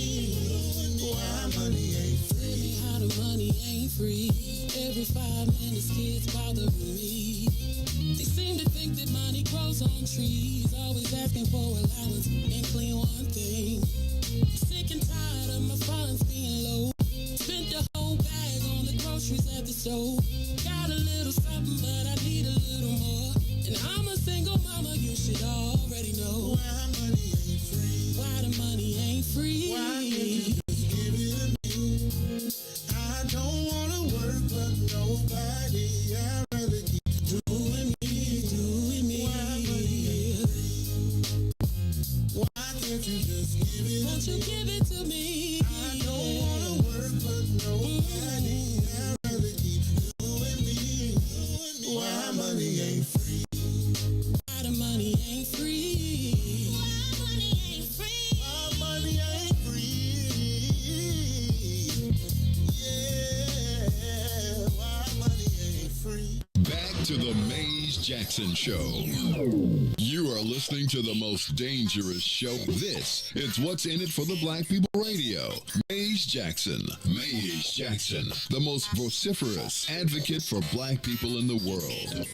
Why money ain't free? How the money ain't free. Every 5 minutes kids bothering me. They seem to think that money grows on trees. Always asking for allowance and clean one thing. Sick and tired of my funds being low. Spent the whole bag on the groceries at the store. Got a little something, but I need a little more. And I'm a single mama, you should already know. Why money ain't free? Why the money ain't free? Why can't you just give it to me? I don't wanna work for nobody. I'd rather keep doing me. Why money ain't free? Why can't you just give it? Won't you give it to me? I don't wanna work for nobody. I'd rather keep doing me. Jackson Show. You are listening to the most dangerous show. This is What's in It for the Black People Radio. Maze Jackson. Maze Jackson, the most vociferous advocate for black people in the world.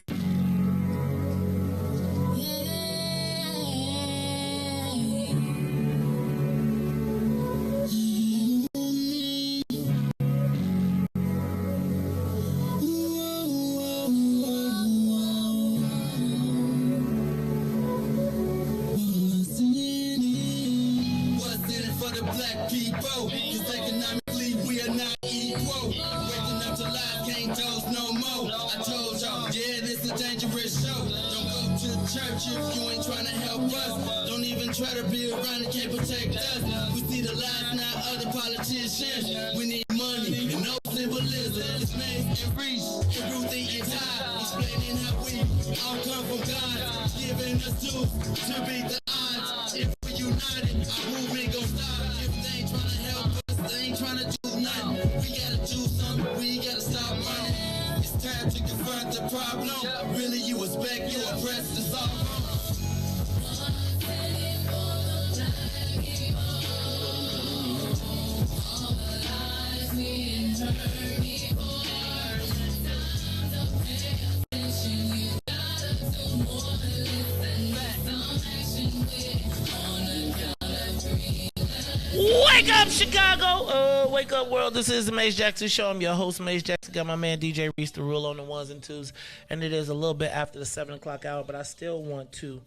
We need money and no symbolism. It's Maze and Riis and Ruthie and Ty, explaining how we all come from God, giving us tools to beat the odds. If we're united, our movement gon' stop. If they ain't trying to help us, they ain't trying to do nothing. We gotta do something, we gotta stop running. It's time to confront the problem. Really, you expect you oppressed to solve wrong. Wake up, Chicago! Wake up, world. This is the Maze Jackson Show. I'm your host, Maze Jackson. Got my man, DJ Riis, the rule on the ones and twos. And it is a little bit after the 7 o'clock hour, but I still want to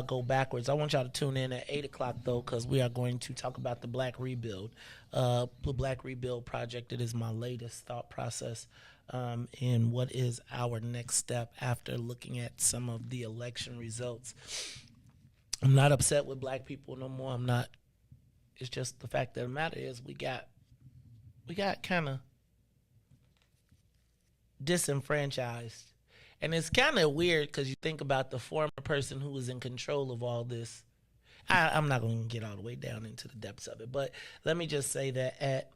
go backwards. I want y'all to tune in at 8 o'clock, though, because we are going to talk about the Black Rebuild. The Black Rebuild project, it is my latest thought process in what is our next step after looking at some of the election results. I'm not upset with black people no more. I'm not. It's just the fact of the matter is we got kind of disenfranchised. And it's kind of weird because you think about the former person who was in control of all this. I'm not going to get all the way down into the depths of it, but let me just say that at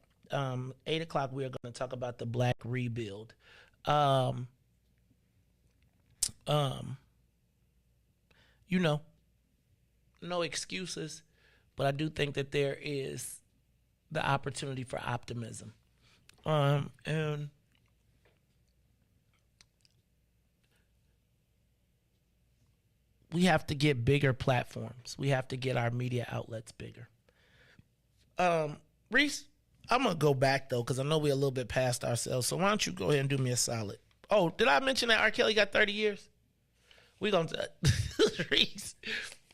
8 o'clock we are going to talk about the Black Rebuild. You know, no excuses. But I do think that there is the opportunity for optimism. And we have to get bigger platforms. We have to get our media outlets bigger. Riis, I'm going to go back, though, because I know we're a little bit past ourselves. So why don't you go ahead and do me a solid? Oh, did I mention that R. Kelly got 30 years? We're going to... Riis...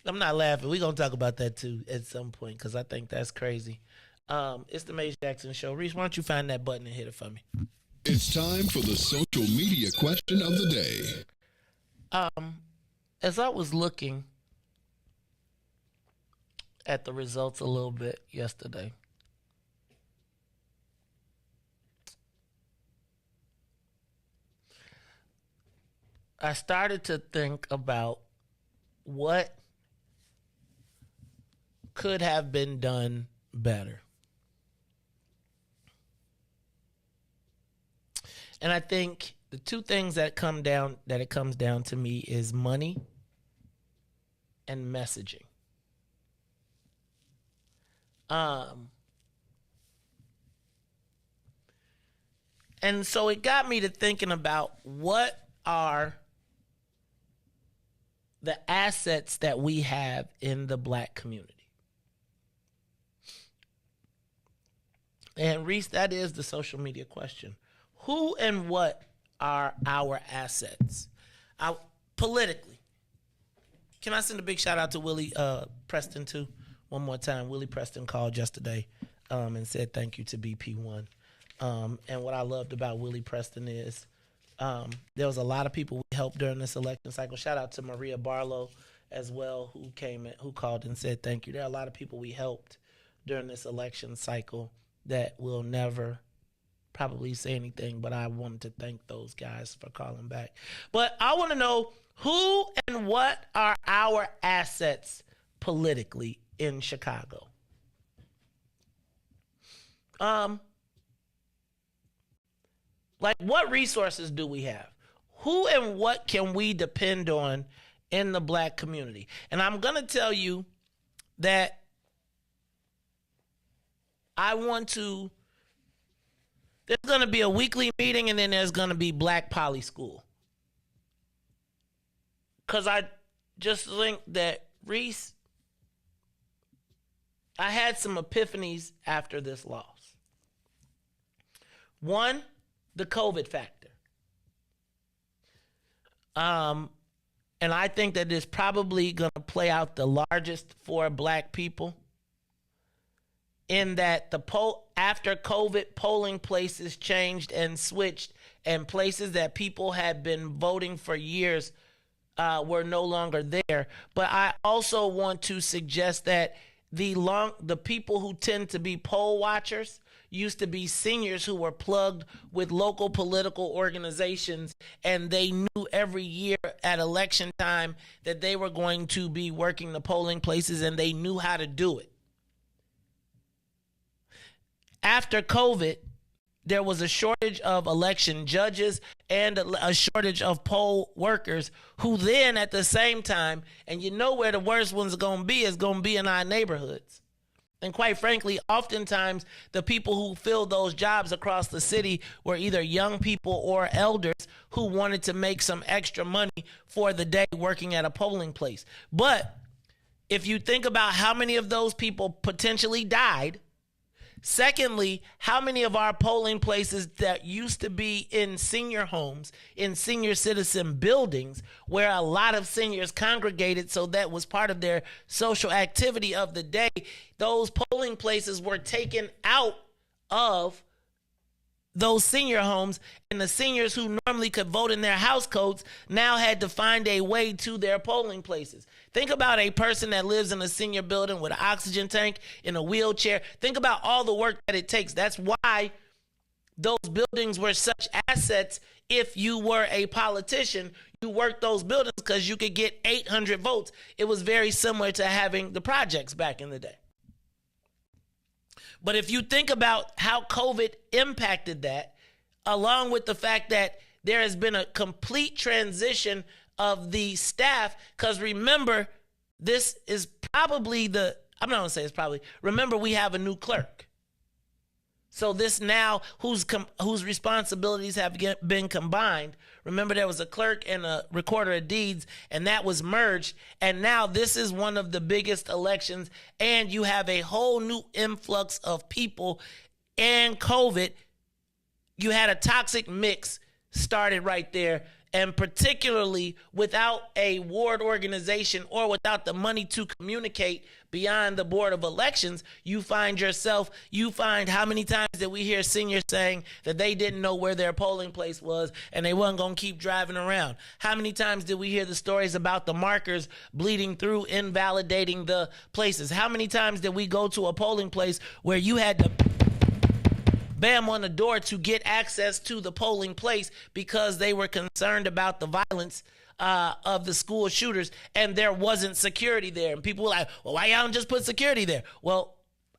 I'm not laughing. We're going to talk about that, too, at some point, because I think that's crazy. It's the Maze Jackson Show. Riis, why don't you find that button and hit it for me? It's time for the social media question of the day. As I was looking at the results a little bit yesterday, I started to think about what could have been done better. And I think the two things that it comes down to me is money and messaging. And so it got me to thinking about what are the assets that we have in the black community. And Riis, that is the social media question. Who and what are our assets? Politically. Can I send a big shout out to Willie Preston too? One more time. Willie Preston called yesterday and said thank you to BP1. And what I loved about Willie Preston is there was a lot of people we helped during this election cycle. Shout out to Maria Barlow as well, who called and said thank you. There are a lot of people we helped during this election cycle that will never probably say anything, but I wanted to thank those guys for calling back. But I want to know who and what are our assets politically in Chicago? Like, what resources do we have? who and what can we depend on in the black community? And I'm going to tell you that there's going to be a weekly meeting, and then there's going to be Black Poly School. Because I just think that Riis, I had some epiphanies after this loss. One, the COVID factor. And I think that it's probably going to play out the largest for black people, in that after COVID, polling places changed and switched, and places that people had been voting for years were no longer there. But I also want to suggest that the people who tend to be poll watchers used to be seniors who were plugged with local political organizations, and they knew every year at election time that they were going to be working the polling places, and they knew how to do it. After COVID, there was a shortage of election judges and a shortage of poll workers, who then at the same time, and you know where the worst ones are going to be, is going to be in our neighborhoods. And quite frankly, oftentimes the people who filled those jobs across the city were either young people or elders who wanted to make some extra money for the day working at a polling place. But if you think about how many of those people potentially died, secondly, how many of our polling places that used to be in senior homes, in senior citizen buildings, where a lot of seniors congregated, so that was part of their social activity of the day, those polling places were taken out of those senior homes, and the seniors who normally could vote in their house codes now had to find a way to their polling places. Think about a person that lives in a senior building with an oxygen tank, in a wheelchair. Think about all the work that it takes. That's why those buildings were such assets. If you were a politician, you worked those buildings because you could get 800 votes. It was very similar to having the projects back in the day. But if you think about how COVID impacted that, along with the fact that there has been a complete transition of the staff, because remember, this is probably I'm not going to say it's probably, remember we have a new clerk. So this now, whose responsibilities have been combined. Remember, there was a clerk and a recorder of deeds, and that was merged. And now this is one of the biggest elections, and you have a whole new influx of people. And COVID, you had a toxic mix started right there. And particularly without a ward organization or without the money to communicate beyond the Board of Elections, you find how many times did we hear seniors saying that they didn't know where their polling place was and they wasn't going to keep driving around? How many times did we hear the stories about the markers bleeding through, invalidating the places? How many times did we go to a polling place where you had to bam on the door to get access to the polling place because they were concerned about the violence of the school shooters, and there wasn't security there? And people were like, well, why y'all don't just put security there? Well,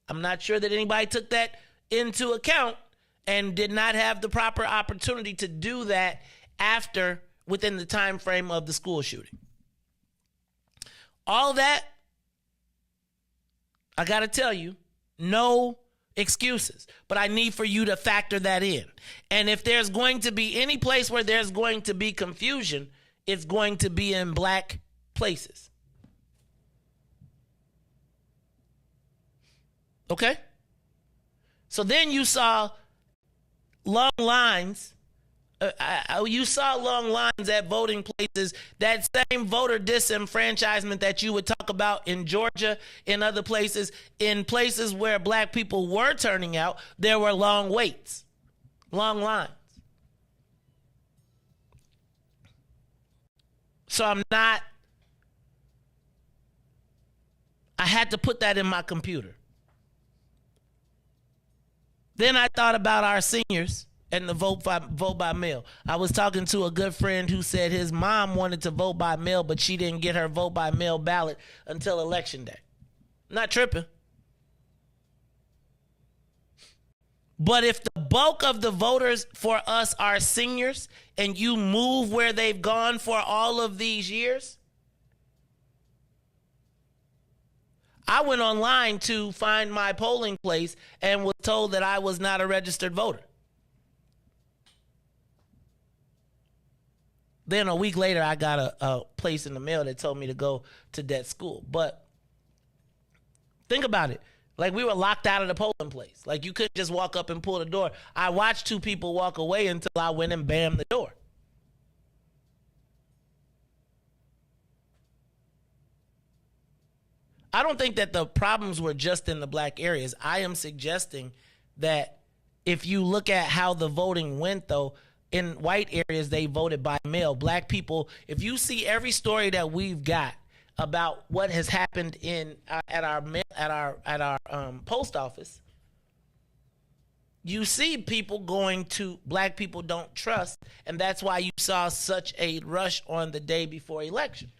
I'm not sure that anybody took that into account and did not have the proper opportunity to do that within the time frame of the school shooting. All that, I got to tell you, no excuses, but I need for you to factor that in. And if there's going to be any place where there's going to be confusion, it's going to be in black places. Okay? So then you saw long lines. You saw long lines at voting places. That same voter disenfranchisement that you would talk about in Georgia, in other places, in places where black people were turning out, there were long waits, long lines. So I had to put that in my computer. Then I thought about our seniors and the vote by mail. I was talking to a good friend who said his mom wanted to vote by mail, but she didn't get her vote by mail ballot until Election Day. Not tripping. But if the bulk of the voters for us are seniors and you move where they've gone for all of these years, I went online to find my polling place and was told that I was not a registered voter. Then a week later, I got a place in the mail that told me to go to that school. But think about it. Like, we were locked out of the polling place. Like, you couldn't just walk up and pull the door. I watched two people walk away until I went and bammed the door. I don't think that the problems were just in the black areas. I am suggesting that if you look at how the voting went, though, in white areas, they voted by mail. Black people, if you see every story that we've got about what has happened in at our post office, you see people going to black people don't trust, and that's why you saw such a rush on the day before election.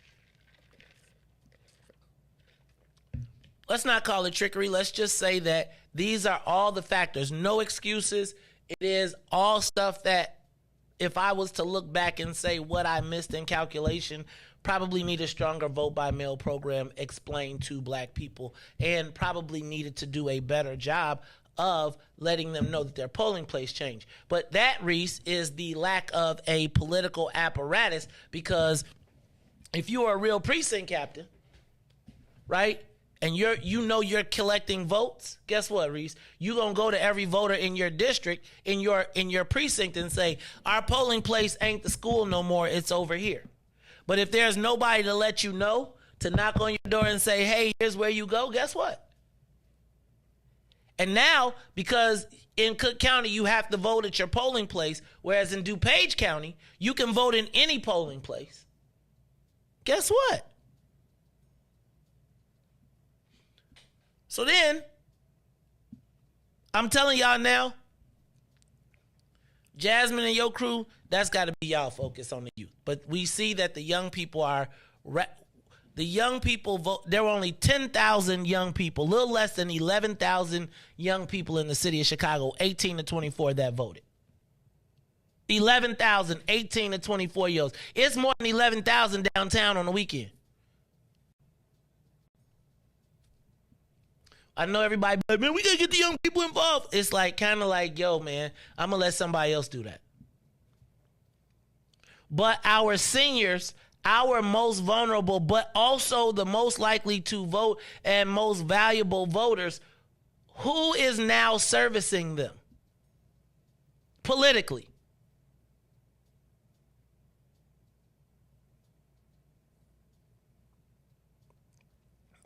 Let's not call it trickery. Let's just say that these are all the factors. No excuses. It is all stuff that if I was to look back and say what I missed in calculation, probably need a stronger vote by mail program explained to black people, and probably needed to do a better job of letting them know that their polling place changed. But that, Riis, is the lack of a political apparatus, because if you are a real precinct captain, right, and you're collecting votes, guess what, Riis? You're gonna go to every voter in your district, in your precinct, and say, our polling place ain't the school no more, it's over here. But if there's nobody to let you know, to knock on your door and say, hey, here's where you go, guess what? And now, because in Cook County you have to vote at your polling place, whereas in DuPage County you can vote in any polling place, guess what? So then, I'm telling y'all now, Jasmine and your crew, that's got to be y'all focus on the youth. But we see that the young people are, the young people vote. There were only 10,000 young people, a little less than 11,000 young people in the city of Chicago, 18 to 24, that voted. 11,000, 18 to 24 year olds. It's more than 11,000 downtown on the weekend. I know everybody, but man, we gotta get the young people involved. It's like, kind of like, yo, man, I'm gonna let somebody else do that. But our seniors, our most vulnerable, but also the most likely to vote and most valuable voters, who is now servicing them politically?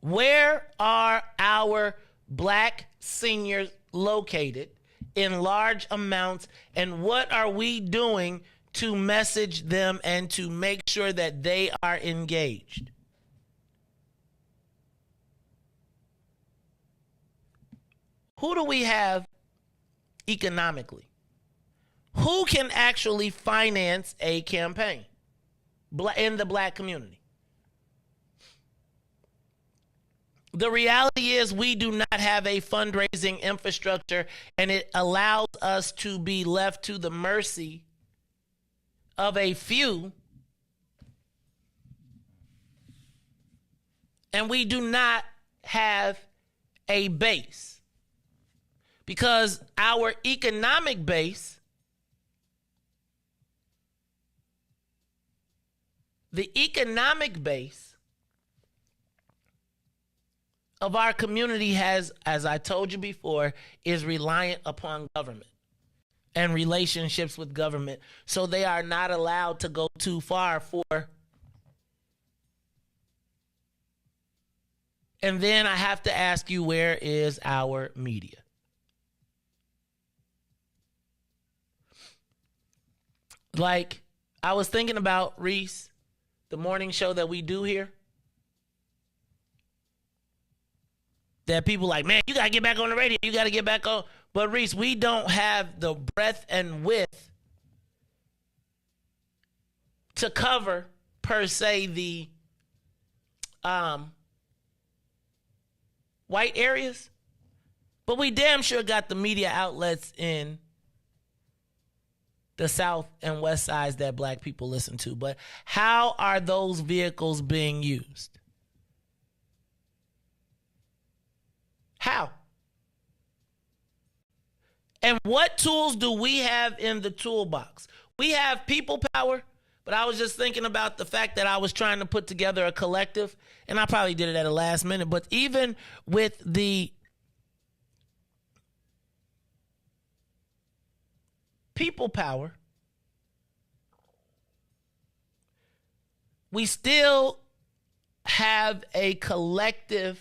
Where are our black seniors located in large amounts, and what are we doing to message them and to make sure that they are engaged? Who do we have economically? Who can actually finance a campaign in the black community? The reality is we do not have a fundraising infrastructure, and it allows us to be left to the mercy of a few, and we do not have a base, because our economic base, the economic base of our community has, as I told you before, is reliant upon government and relationships with government. So they are not allowed to go too far for. And then I have to ask you, where is our media? Like, I was thinking about, Riis, the morning show that we do here. That people like, man, you got to get back on the radio. You got to get back on. But, Riis, we don't have the breadth and width to cover, per se, the white areas. But we damn sure got the media outlets in the South and West sides that black people listen to. But how are those vehicles being used? How? And what tools do we have in the toolbox? We have people power, but I was just thinking about the fact that I was trying to put together a collective, and I probably did it at the last minute, but even with the people power, we still have a collective.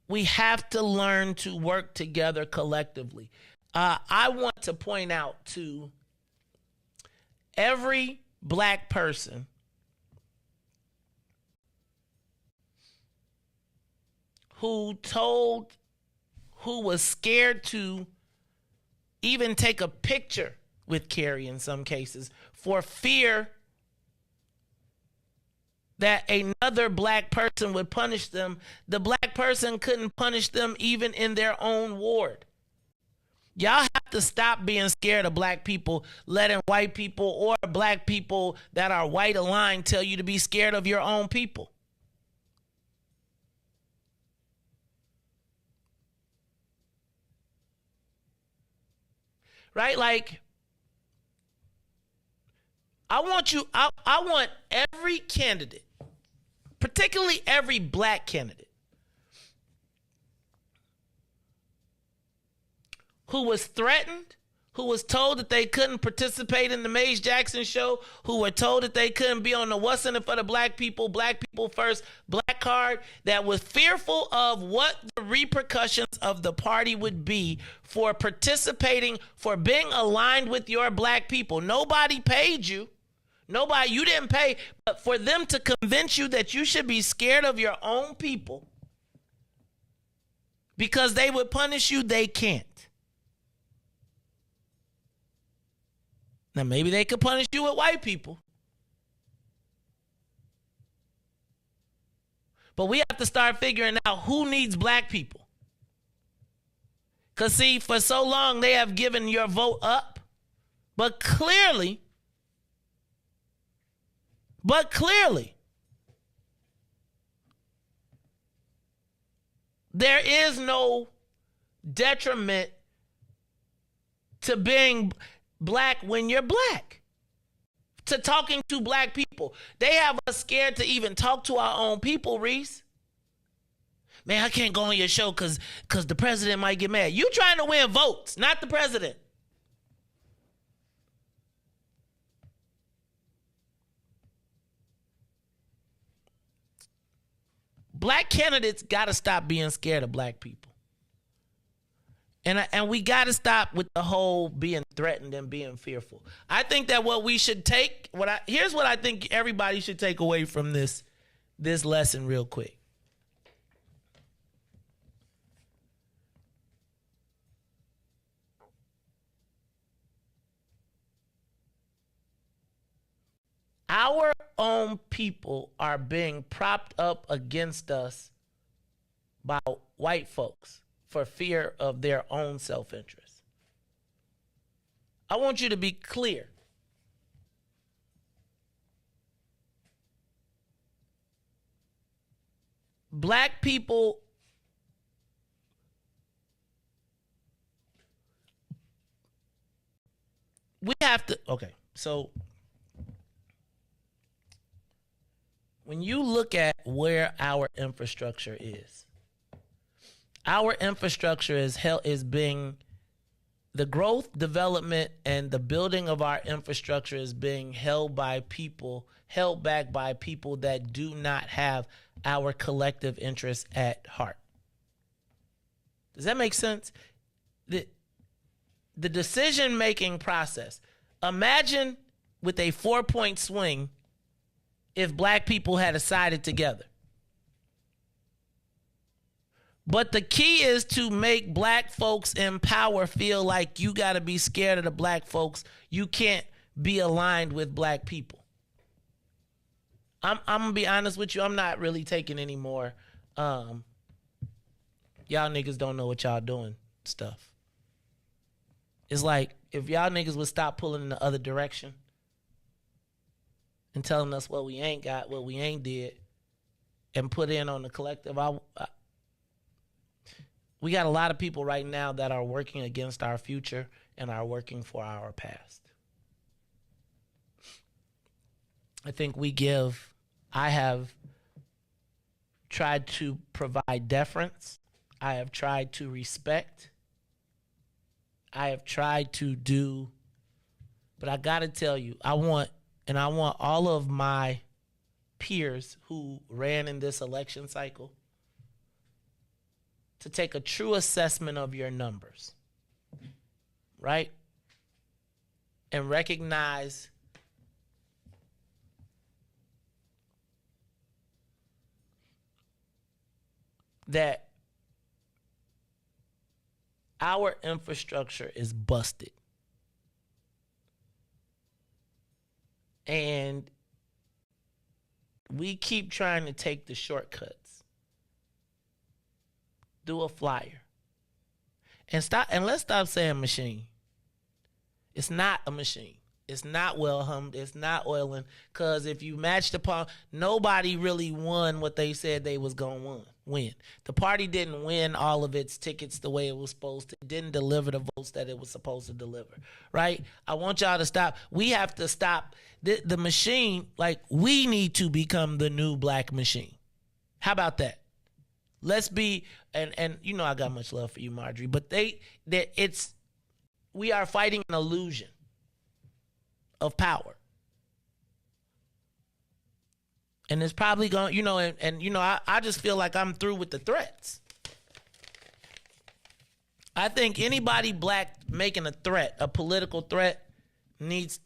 We have to learn to work together collectively. I want to point out to every black person who was scared to even take a picture with Carrie in some cases for fear that another black person would punish them. The black person couldn't punish them even in their own ward. Y'all have to stop being scared of black people, letting white people or black people that are white aligned tell you to be scared of your own people. Right? Like, I want every candidate, particularly every black candidate, who was threatened, who was told that they couldn't participate in the Maze Jackson show, who were told that they couldn't be on the What's in It for the Black People First black card, that was fearful of what the repercussions of the party would be for participating, for being aligned with your black people. Nobody paid you. Nobody, you didn't pay, but for them to convince you that you should be scared of your own people because they would punish you, they can't. Now, maybe they could punish you with white people. But we have to start figuring out who needs black people. Because, see, for so long, they have given your vote up. But clearly, there is no detriment to being black when you're black, to talking to black people. They have us scared to even talk to our own people, Riis. Man, I can't go on your show because the president might get mad. You trying to win votes, not the president. Black candidates got to stop being scared of black people. And we got to stop with the whole being threatened and being fearful. I think that what we should take, here's what I think everybody should take away from this lesson real quick. Our own people are being propped up against us by white folks for fear of their own self-interest. I want you to be clear. Black people so when you look at where our infrastructure is, our infrastructure is being, the growth, development, and the building of our infrastructure is being held back by people that do not have our collective interests at heart. Does that make sense? The decision-making process. Imagine with a 4-point swing if black people had sided together. But the key is to make black folks in power feel like you got to be scared of the black folks. You can't be aligned with black people. I'm going to be honest with you. I'm not really taking any more y'all niggas don't know what y'all doing stuff. It's like if y'all niggas would stop pulling in the other direction and telling us what we ain't got, what we ain't did, and put in on the collective. We got a lot of people right now that are working against our future and are working for our past. I think I have tried to provide deference. I have tried to respect. I have tried to do, but I got to tell you, I want all of my peers who ran in this election cycle to take a true assessment of your numbers, right? And recognize that our infrastructure is busted. And we keep trying to take the shortcuts. Do a flyer. And let's stop saying machine. It's not a machine. It's not well hummed. It's not oiling. Because if you matched upon, nobody really won what they said they was going to win. The party didn't win all of its tickets the way it was supposed to. It didn't deliver the votes that it was supposed to deliver, right? I want y'all to stop. We have to stop the machine. Like, we need to become the new black machine. How about that? Let's be, and you know I got much love for you, Marjorie, but we are fighting an illusion of power. And it's probably going, I just feel like I'm through with the threats. I think anybody black making a threat, a political threat, needs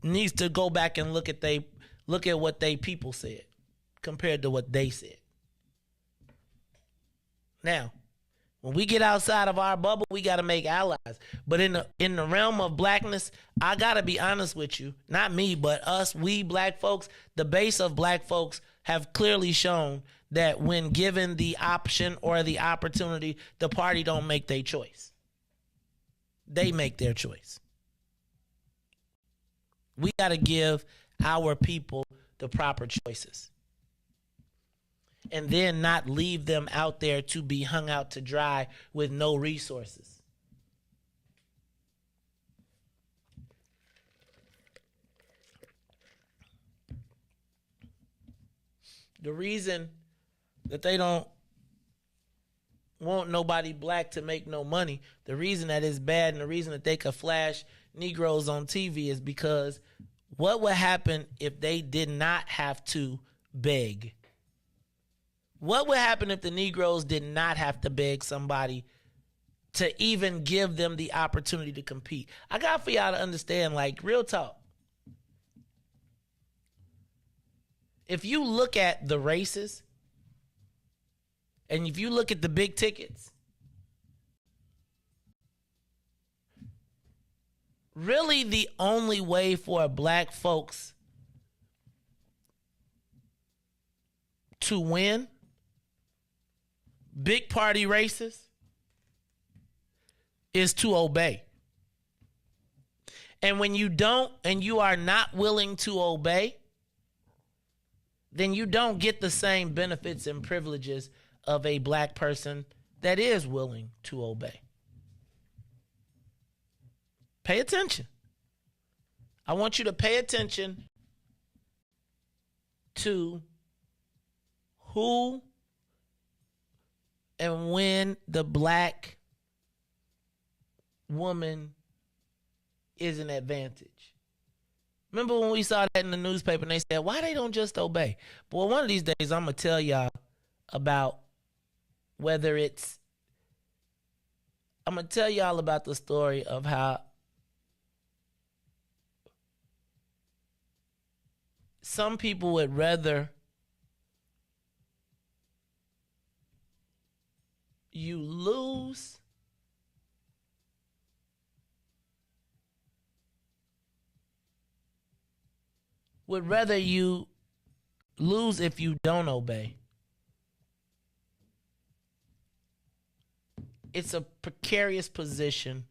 to go back and look at what they people said compared to what they said. Now, when we get outside of our bubble, we got to make allies. But in the realm of blackness, I got to be honest with you. Not me, but us, we black folks, the base of black folks have clearly shown that when given the option or the opportunity, the party don't make their choice. They make their choice. We got to give our people the proper choices. And then not leave them out there to be hung out to dry with no resources. The reason that they don't want nobody black to make no money, the reason that it's bad and the reason that they could flash Negroes on TV is because what would happen if they did not have to beg? What would happen if the Negroes did not have to beg somebody to even give them the opportunity to compete? I got for y'all to understand, like, real talk. If you look at the races, and if you look at the big tickets, really the only way for black folks to win big party races is to obey. And when you don't, and you are not willing to obey, then you don't get the same benefits and privileges of a black person that is willing to obey. Pay attention. I want you to pay attention to who and when the black woman is an advantage. Remember when we saw that in the newspaper and they said, why they don't just obey? Boy, one of these days I'm going to tell y'all about whether it's, I'm going to tell y'all about the story of how some people would rather you lose would rather you lose if you don't obey it's a precarious position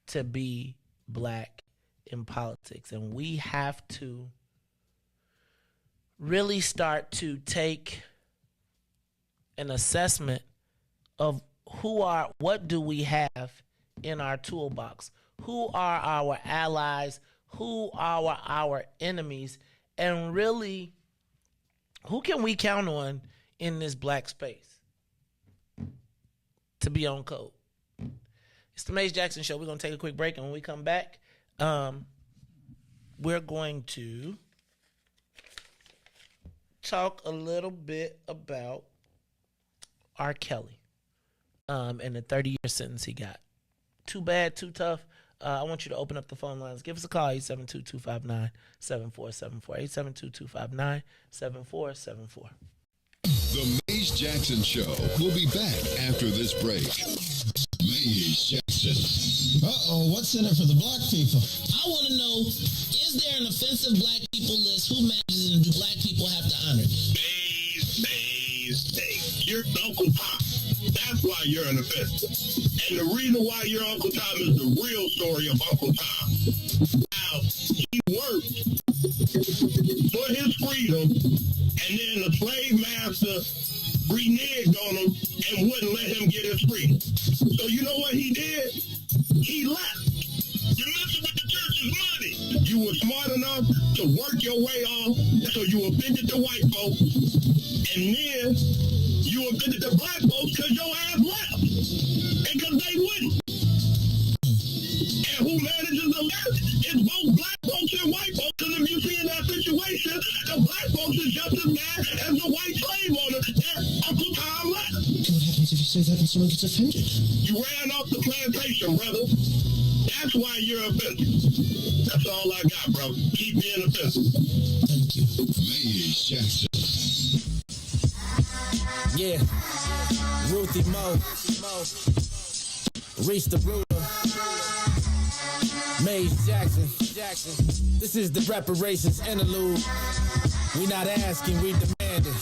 to be black in politics, and we have to really start to take an assessment of what do we have in our toolbox, who are our allies, who are our enemies, and really who can we count on in this black space to be on code. It's the Maze Jackson Show. We're going to take a quick break, and when we come back, we're going to talk a little bit about R. Kelly and the 30-year sentence he got. Too bad, too tough. I want you to open up the phone lines. Give us a call, 872-259-7474. 872-259-7474. The Maze Jackson Show will be back after this break. Maze Jackson. Uh-oh, what's in it for the black people? I want to know, is there an offensive black people list? Who manages and do black people have to honor? Maze. You're Uncle Tom. That's why you're an offensive. And the reason why you're Uncle Tom is the real story of Uncle Tom. Now, he worked for his freedom, and then the slave master reneged on him and wouldn't let him get his freedom. So you know what he did? He left. You're messing with the church's money. You were smart enough to work your way off, so you offended the white folks, and then you offended the black folks because your ass left, and because they wouldn't. And who manages the left is both black folks and white folks, and if you see in that situation, the black folks is just as mad as the white slave owner that Uncle Tom left. What happens if you say that and someone gets offended? You ran off the plantation, brother. That's why you're offended. That's all I got, brother. Keep being offensive. Thank you. Maze Jackson. Yeah. Ruthie Mo. Reach the ruler. Maze Jackson. This is the reparations interlude. We not asking, we demand it.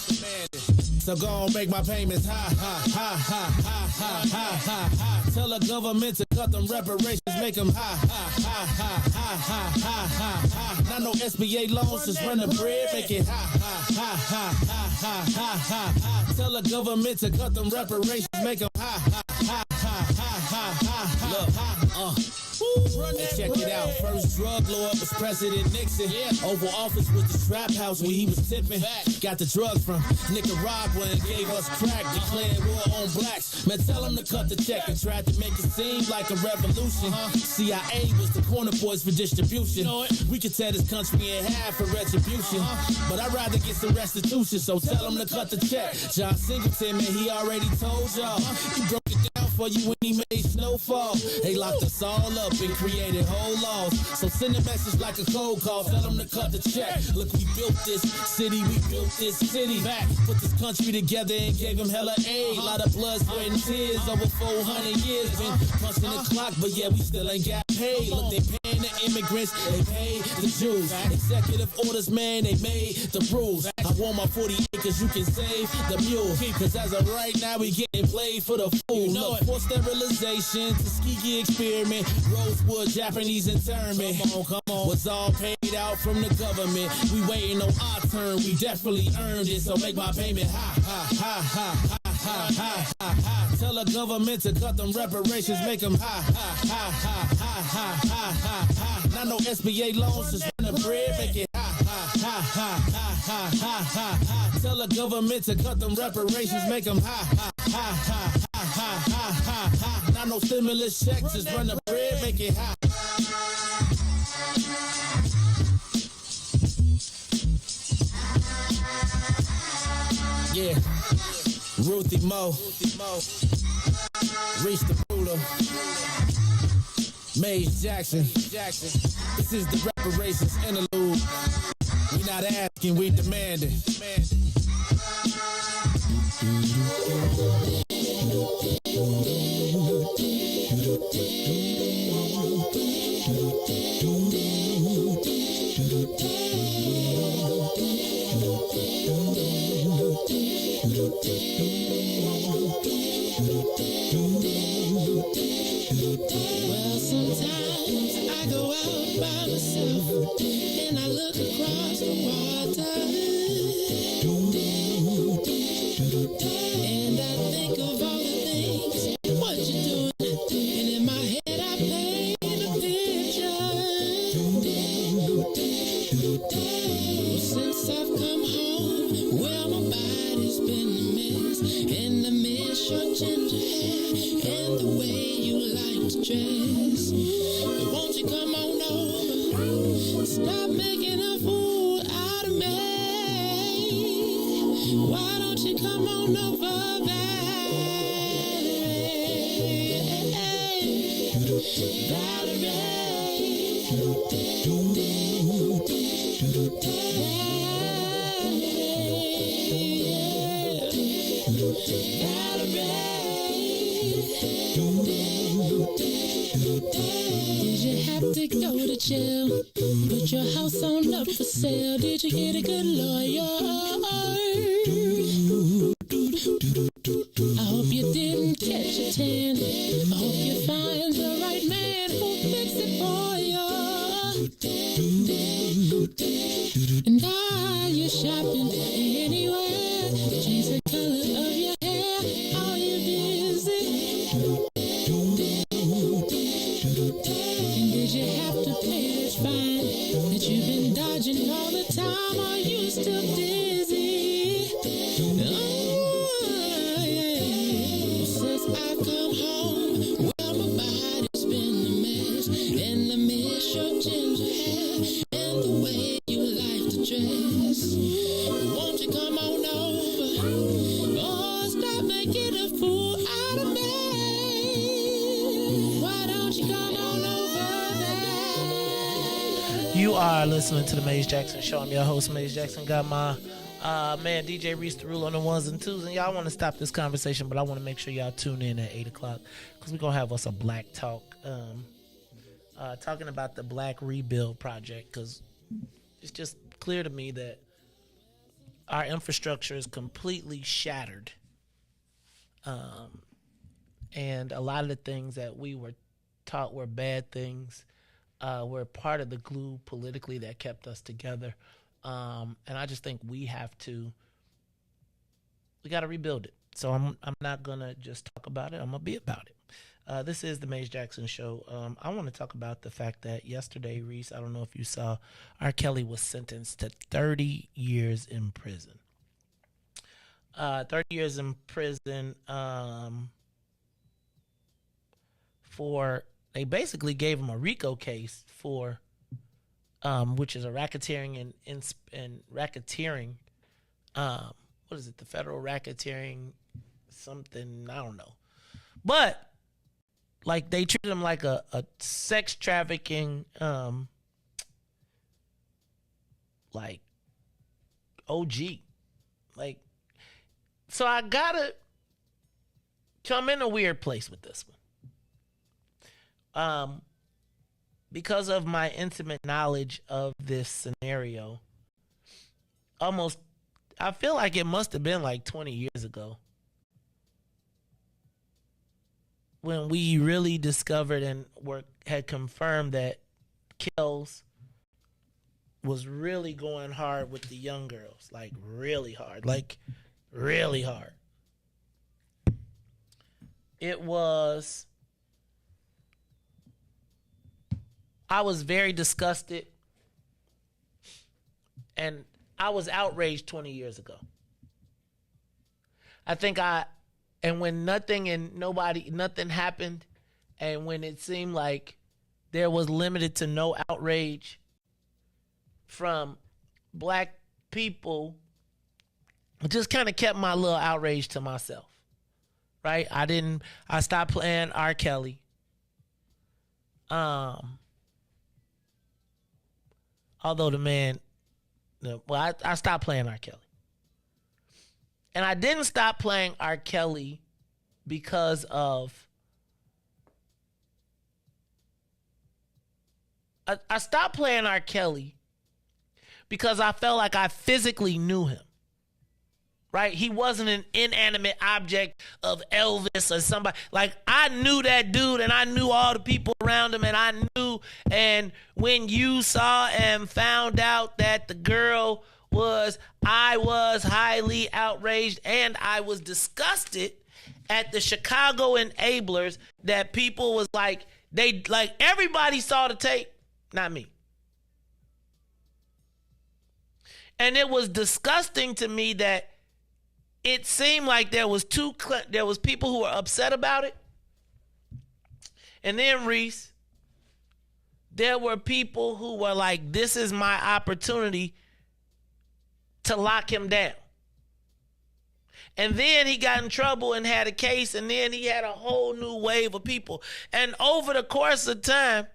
So go on, make my payments. Ha, ha, ha, ha, ha, ha, ha, ha, ha. Tell the government to cut them reparations, make them ha, ha, ha, ha, ha, ha, ha, ha, ha. Not no SBA loans, just run the bread, make it ha, ha, ha, ha, ha, ha, ha, ha, ha. Tell the government to cut them reparations, make them ha, ha, ha, ha, ha, ha, ha. Look, Hey, check it out. First drug lord was President Nixon. Oval Office was the trap house where he was tipping. Got the drugs from Nicaragua and gave us crack. Declared war on blacks. Man, tell him to cut the check and tried to make it seem like a revolution. CIA was the corner boys for distribution. We could tear this country in half for retribution. But I'd rather get some restitution, so tell him to cut the check. John Singleton, man, he already told y'all. He broke it down for you when he made Snowfall. They locked us all up and created whole laws. So send a message like a cold call. Tell them to cut the check. Look, we built this city. We built this city. Back, put this country together and gave him hella aid. A lot of blood, sweat, and tears. Over 400 years. Been punching the clock, but yeah, we still ain't got paid. Look, they paying the immigrants. They paid the Jews. Executive orders, man, they made the rules. I want my 40 acres, you can save the mule. Cause as of right now, we getting played for the fool. Look, for sterilization, Tuskegee experiment, Rosewood, Japanese internment. Come on, was all paid out from the government. We waiting on our turn, we definitely earned it. So make my payment, ha, ha, ha, ha, ha. Ha, ha, ha, ha. Tell the government to cut them reparations, make them ha, ha, ha, ha, ha, ha, ha, ha, ha. Not no SBA loans, just run the bread, make it ha, ha, ha, ha, ha, ha, ha, ha, ha. Tell the government to cut them reparations, make them ha, ha, ha, ha, ha, ha, ha, ha, ha. Not no stimulus checks, just run the bread, make it ha. Yeah. Ruthie Mo. Reach the ruler. Maze Jackson. This is the reparations interlude. We not asking, we demanding. your ginger hair and the way you like to dress. But won't you come on over? Stop making a fool out of me. Why don't you come on over, Did you have to go to jail? Put your house on up for sale. Did you get a good lawyer? I hope you didn't catch a tan. I hope you find the right man who'll fix it for you. And are you shopping anywhere? Change the color of your hair. Are you busy? And did you have to pay this fine that you've been dodging all the time? Are you still dizzy? Since I come home, well, my body's been a mess. And I miss your ginger hair and the way you like to dress. Won't you come on over? Oh, stop making a fool out of me. Why don't you come on over there? You are listening to the Maze Jackson Show. I'm your host, Maze Jackson. Got my man, DJ Riis the Rule on the ones and twos. And y'all want to stop this conversation, but I want to make sure y'all tune in at 8 o'clock because we're going to have us a black talk. Talking about the Black Rebuild Project, because it's just clear to me that our infrastructure is completely shattered. And a lot of the things that we were taught were bad things were part of the glue politically that kept us together. And I just think we got to rebuild it. So I'm not going to just talk about it. I'm going to be about it. This is the Maze Jackson Show. I want to talk about the fact that yesterday, Riis, I don't know if you saw, R. Kelly was sentenced to 30 years in prison. 30 years in prison they basically gave him a RICO case for, which is a racketeering and racketeering, what is it, the federal racketeering something, I don't know. But like they treated him like a sex trafficking like OG. Like, so I'm in a weird place with this one. Because of my intimate knowledge of this scenario, I feel like it must have been like 20 years ago when we really discovered and had confirmed that Kells was really going hard with the young girls, like really hard. I was very disgusted, and I was outraged 20 years ago. And when nothing happened, and when it seemed like there was limited to no outrage from black people, I just kind of kept my little outrage to myself, right? I stopped playing R. Kelly. Although the man, I stopped playing R. Kelly. And I didn't stop playing R. Kelly because of... I stopped playing R. Kelly because I felt like I physically knew him. Right? He wasn't an inanimate object of Elvis or somebody. Like, I knew that dude, and I knew all the people around him, and I knew. And when you saw and found out that the girl I was highly outraged, and I was disgusted at the Chicago enablers that people was like, everybody saw the tape, not me. And it was disgusting to me that it seemed like there was people who were upset about it. And then, Riis, there were people who were like, this is my opportunity to lock him down. And then he got in trouble and had a case, and then he had a whole new wave of people. And over the course of time,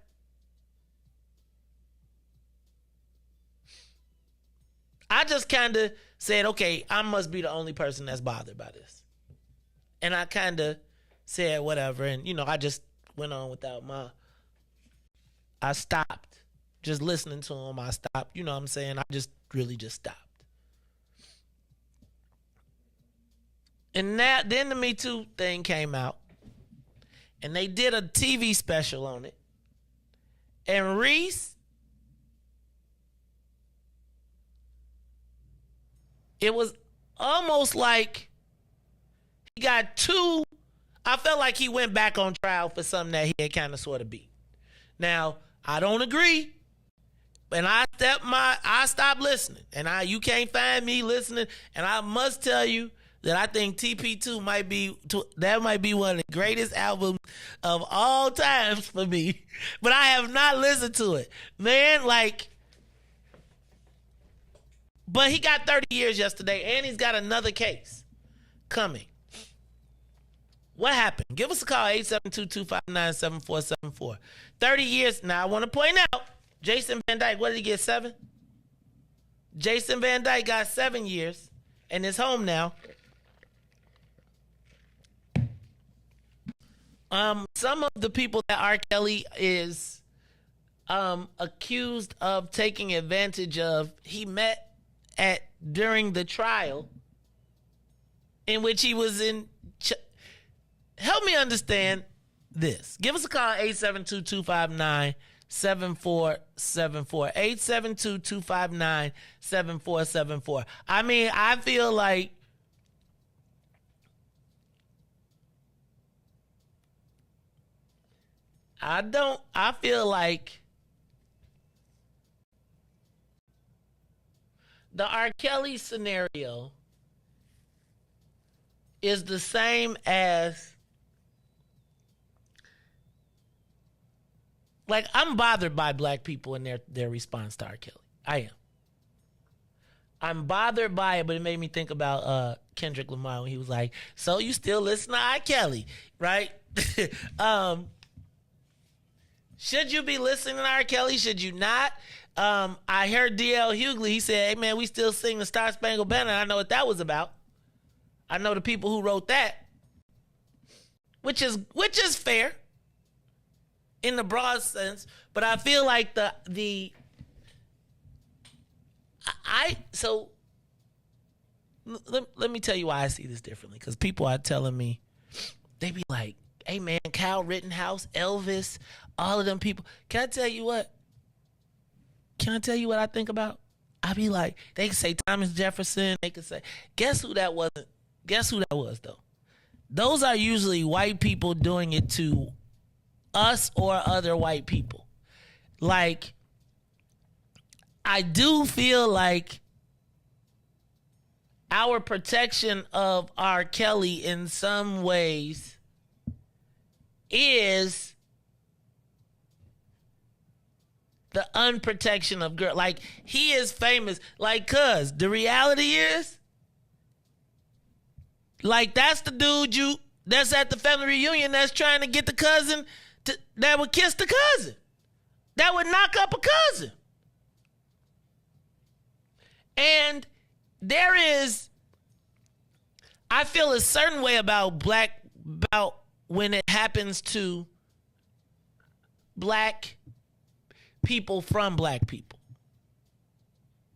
I just kind of said, okay, I must be the only person that's bothered by this. And I kind of said whatever, and, I just went on without I stopped just listening to him. I stopped, you know what I'm saying? I just really just stopped. And then the Me Too thing came out, and they did a TV special on it. And Riis, it was almost like he got I felt like he went back on trial for something that he had kind of sort of beat. Now, I don't agree. And I stopped listening. And you can't find me listening. And I must tell you that I think TP2 might be one of the greatest albums of all times for me. But I have not listened to it. Man, but he got 30 years yesterday, and he's got another case coming. What happened? Give us a call, 872-259-7474. 30 years. Now, I want to point out, Jason Van Dyke, what did he get, 7? Jason Van Dyke got 7 years and is home now. Some of the people that R. Kelly is accused of taking advantage of, he met during the trial in which he was in. Help me understand this. Give us a call, 872-259-7474. 872-259-7474. I mean, I feel like the R. Kelly scenario is the same as, I'm bothered by black people and their response to R. Kelly. I am. I'm bothered by it, but it made me think about Kendrick Lamar when he was like, so you still listen to R. Kelly, right? Should you be listening to R. Kelly? Should you not? I heard D.L. Hughley, he said, hey, man, we still sing the Star Spangled Banner. I know what that was about. I know the people who wrote that, which is fair in the broad sense, but I feel like let me tell you why I see this differently, because people are telling me, they be like, hey man, Kyle Rittenhouse, Elvis, all of them people. Can I tell you what I think about? I be like, they can say Thomas Jefferson, they can say, guess who that was though? Those are usually white people doing it to us or other white people. I do feel like our protection of R. Kelly in some ways is the unprotection of girl. He is famous. Cuz the reality is, that's the dude that's at the family reunion that's trying to get the cousin that would kiss the cousin, that would knock up a cousin. And I feel a certain way about when it happens to black people from black people.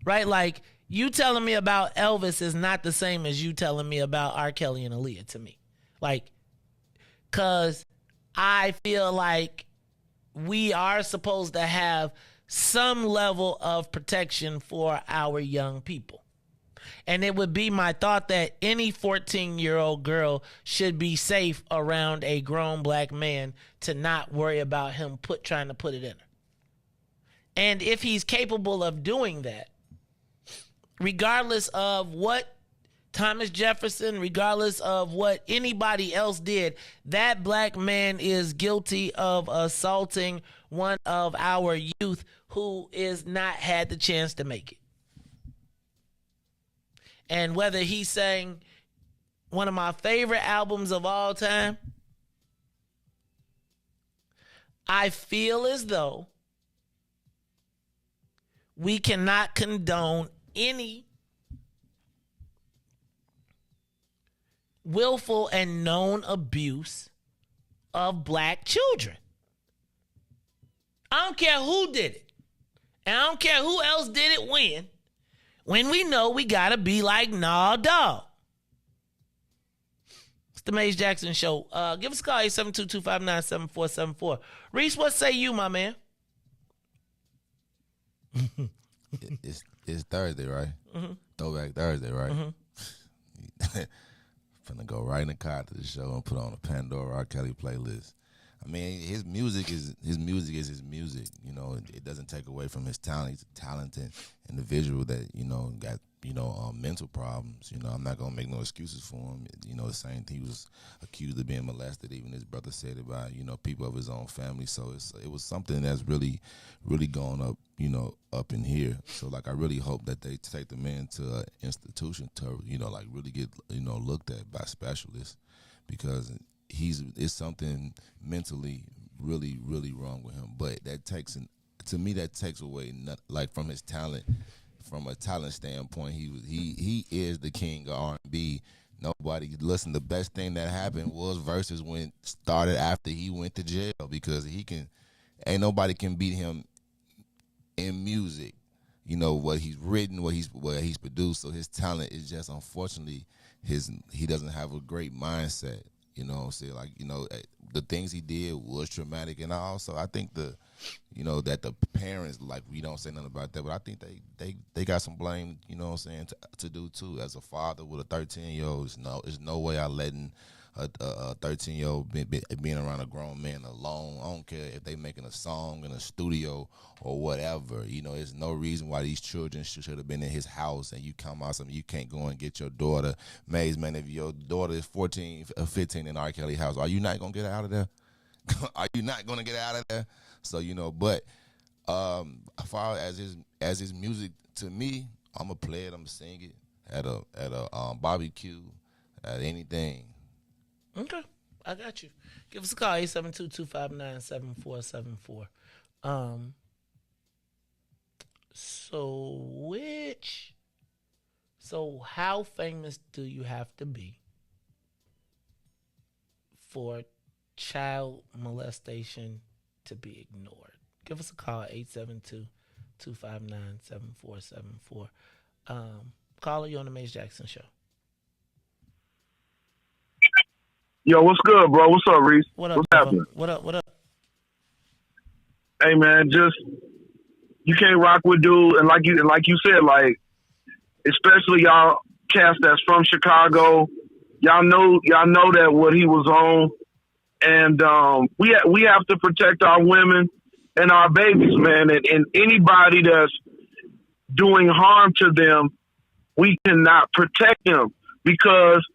Right? You telling me about Elvis is not the same as you telling me about R. Kelly and Aaliyah to me. Because I feel like we are supposed to have some level of protection for our young people. And it would be my thought that any 14-year-old girl should be safe around a grown black man to not worry about him trying to put it in her. And if he's capable of doing that, regardless of what Thomas Jefferson, regardless of what anybody else did, that black man is guilty of assaulting one of our youth who is not had the chance to make it. And whether he sang one of my favorite albums of all time, I feel as though we cannot condone any willful and known abuse of black children. I don't care who did it. And I don't care who else did it when we know we gotta be like, nah, dog. It's the Maze Jackson Show. Give us a call, 872-259-7474. Riis, what say you, my man? It's Thursday, right? Mm-hmm. Throwback Thursday, right? Mm-hmm. Finna go right in the car to the show and put on a Pandora R. Kelly playlist. I mean, his music is his music. You know, it doesn't take away from his talent. He's a talented individual that, you know, got, you know, mental problems. You know, I'm not gonna make no excuses for him. You know, the same thing, he was accused of being molested. Even his brother said it by, you know, people of his own family. So it was something that's really, really going up, you know, up in here. So like, I really hope that they take the man to an institution to, you know, like really get, you know, looked at by specialists, because it's something mentally really, really wrong with him. But that takes away, like, from his talent. From a talent standpoint, he is the king of R&B. Nobody listen. The best thing that happened was Versus when started after he went to jail, because ain't nobody can beat him in music. You know what he's written, what he's produced. So his talent is just, unfortunately, he doesn't have a great mindset. You know what I'm saying? Like, you know, the things he did was traumatic, and also I think that the parents, like, we don't say nothing about that, but I think they got some blame, you know what I'm saying, to do too. As a father with a 13-year-old, there's no way I'm letting a 13-year-old being around a grown man alone. I don't care if they making a song in a studio or whatever. You know, there's no reason why these children should have been in his house, and you come out something, you can't go and get your daughter. Maze, man, if your daughter is 14 or 15 in R. Kelly house, are you not going to get her out of there? Are you not going to get out of there? So, you know, but as far as his music, to me, I'm going to play it, I'm going to sing it at a barbecue, at anything. Okay, I got you. Give us a call, 872-259-7474. So how famous do you have to be for child molestation to be ignored? Give us a call, 872-259-7474. Caller, you on the Maze Jackson Show. Yo, what's good, bro? What's up, Riis? What's happening? What up? Hey, man, just, you can't rock with dude, and like you said, like, especially y'all cats that's from Chicago, y'all know that what he was on, and we have to protect our women and our babies, man, and anybody that's doing harm to them, we cannot protect them, because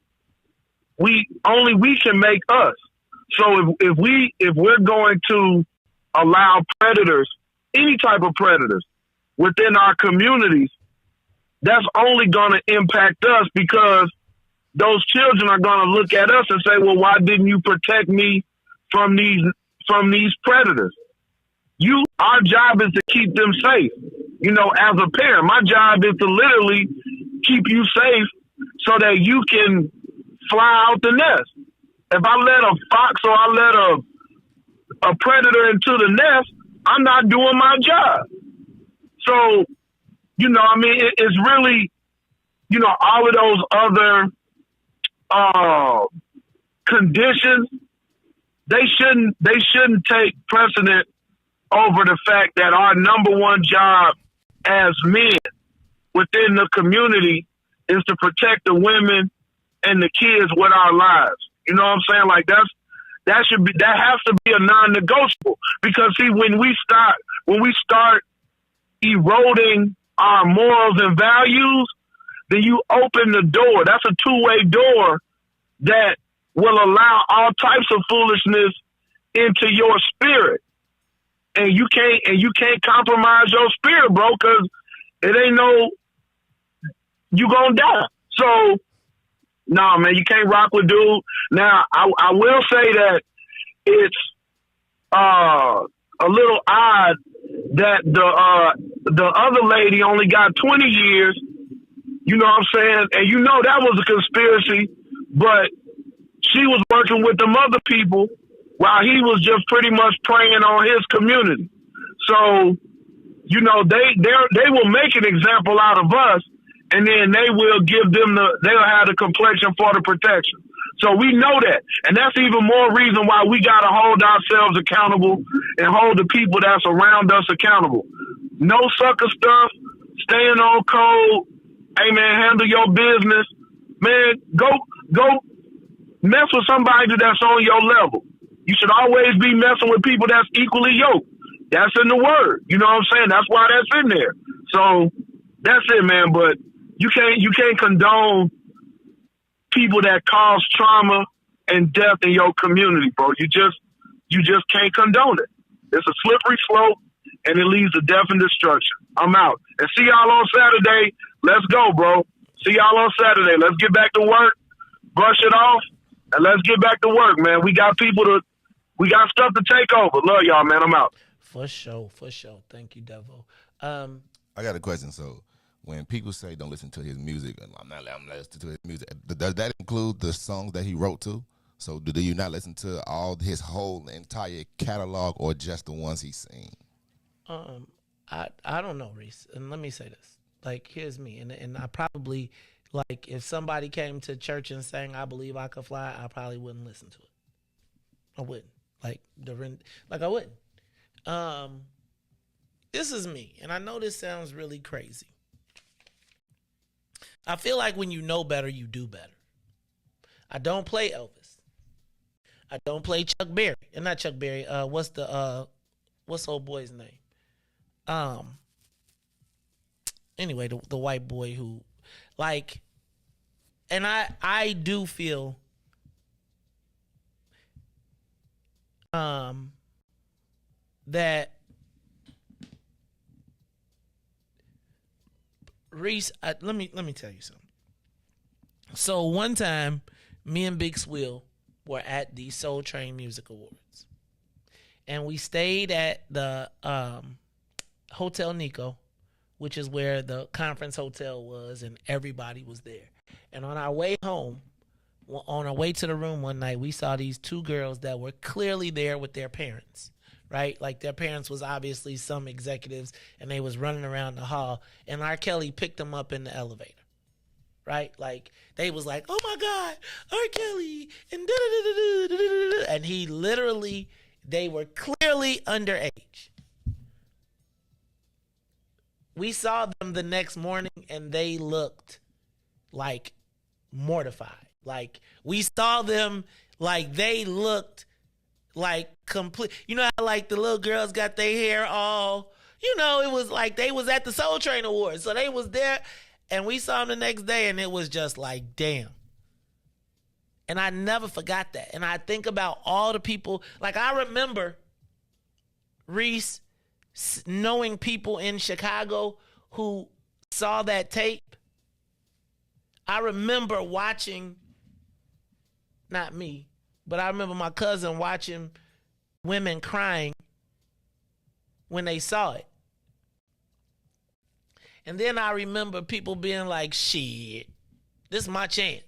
we can make us. So if we're going to allow predators, any type of predators, within our communities, that's only going to impact us, because those children are going to look at us and say, well, why didn't you protect me from these predators? Our job is to keep them safe. You know, as a parent, my job is to literally keep you safe so that you can fly out the nest. If I let a fox or I let a predator into the nest, I'm not doing my job. So, you know, I mean, it's really, you know, all of those other conditions, they shouldn't take precedent over the fact that our number one job as men within the community is to protect the women and the kids with our lives. You know what I'm saying? Like, that has to be a non-negotiable, because see, when we start eroding our morals and values, then you open the door. That's a two-way door that will allow all types of foolishness into your spirit. And you can't compromise your spirit, bro, because it ain't no, you gonna die. So, nah, man, you can't rock with dude. Now, I will say that it's a little odd that the other lady only got 20 years. You know what I'm saying? And you know that was a conspiracy, but she was working with them other people while he was just pretty much preying on his community. So, you know, they will make an example out of us, and then they will give them they'll have the complexion for the protection. So we know that. And that's even more reason why we got to hold ourselves accountable and hold the people that's around us accountable. No sucker stuff, staying on code. Hey, man, handle your business. Man, go mess with somebody that's on your level. You should always be messing with people that's equally yoked. That's in the word. You know what I'm saying? That's why that's in there. So that's it, man. But you can't condone people that cause trauma and death in your community, bro. You just can't condone it. It's a slippery slope, and it leads to death and destruction. I'm out. And see y'all on Saturday. Let's go, bro. See y'all on Saturday. Let's get back to work, brush it off, and let's get back to work, man. We got stuff to take over. Love y'all, man. I'm out. For sure. Thank you, Devo. I got a question. So when people say don't listen to his music, I'm not listening to his music. Does that include the songs that he wrote to? So do you not listen to all his whole entire catalog or just the ones he's sing? I don't know, Riis. And let me say this. Like, here's me. And I probably, like, if somebody came to church and sang I Believe I Could Fly, I probably wouldn't listen to it. I wouldn't. I wouldn't. This is me, and I know this sounds really crazy. I feel like when you know better, you do better. I don't play Elvis. I don't play Chuck Berry. And not Chuck Berry. What's old boy's name? Anyway, the white boy who, like, and I do feel that Riis, let me tell you something. So one time, me and Big Swill were at the Soul Train Music Awards, and we stayed at the Hotel Nico, which is where the conference hotel was, and everybody was there. And on our way home, on our way to the room one night, we saw these two girls that were clearly there with their parents, right? Like, their parents was obviously some executives, and they was running around the hall, and R. Kelly picked them up in the elevator, right? Like, they was like, oh my God, R. Kelly, and da-da-da-da-da-da-da-da. And he literally, they were clearly underage. We saw them the next morning, and they looked like mortified. Like, we saw them, like, they looked like complete. You know how, like, the little girls got their hair all, you know, it was like they was at the Soul Train Awards. So they was there, and we saw them the next day, and it was just like, damn. And I never forgot that. And I think about all the people. Like, I remember, Riis, knowing people in Chicago who saw that tape. I remember watching, not me, but I remember my cousin watching women crying when they saw it. And then I remember people being like, shit, this is my chance.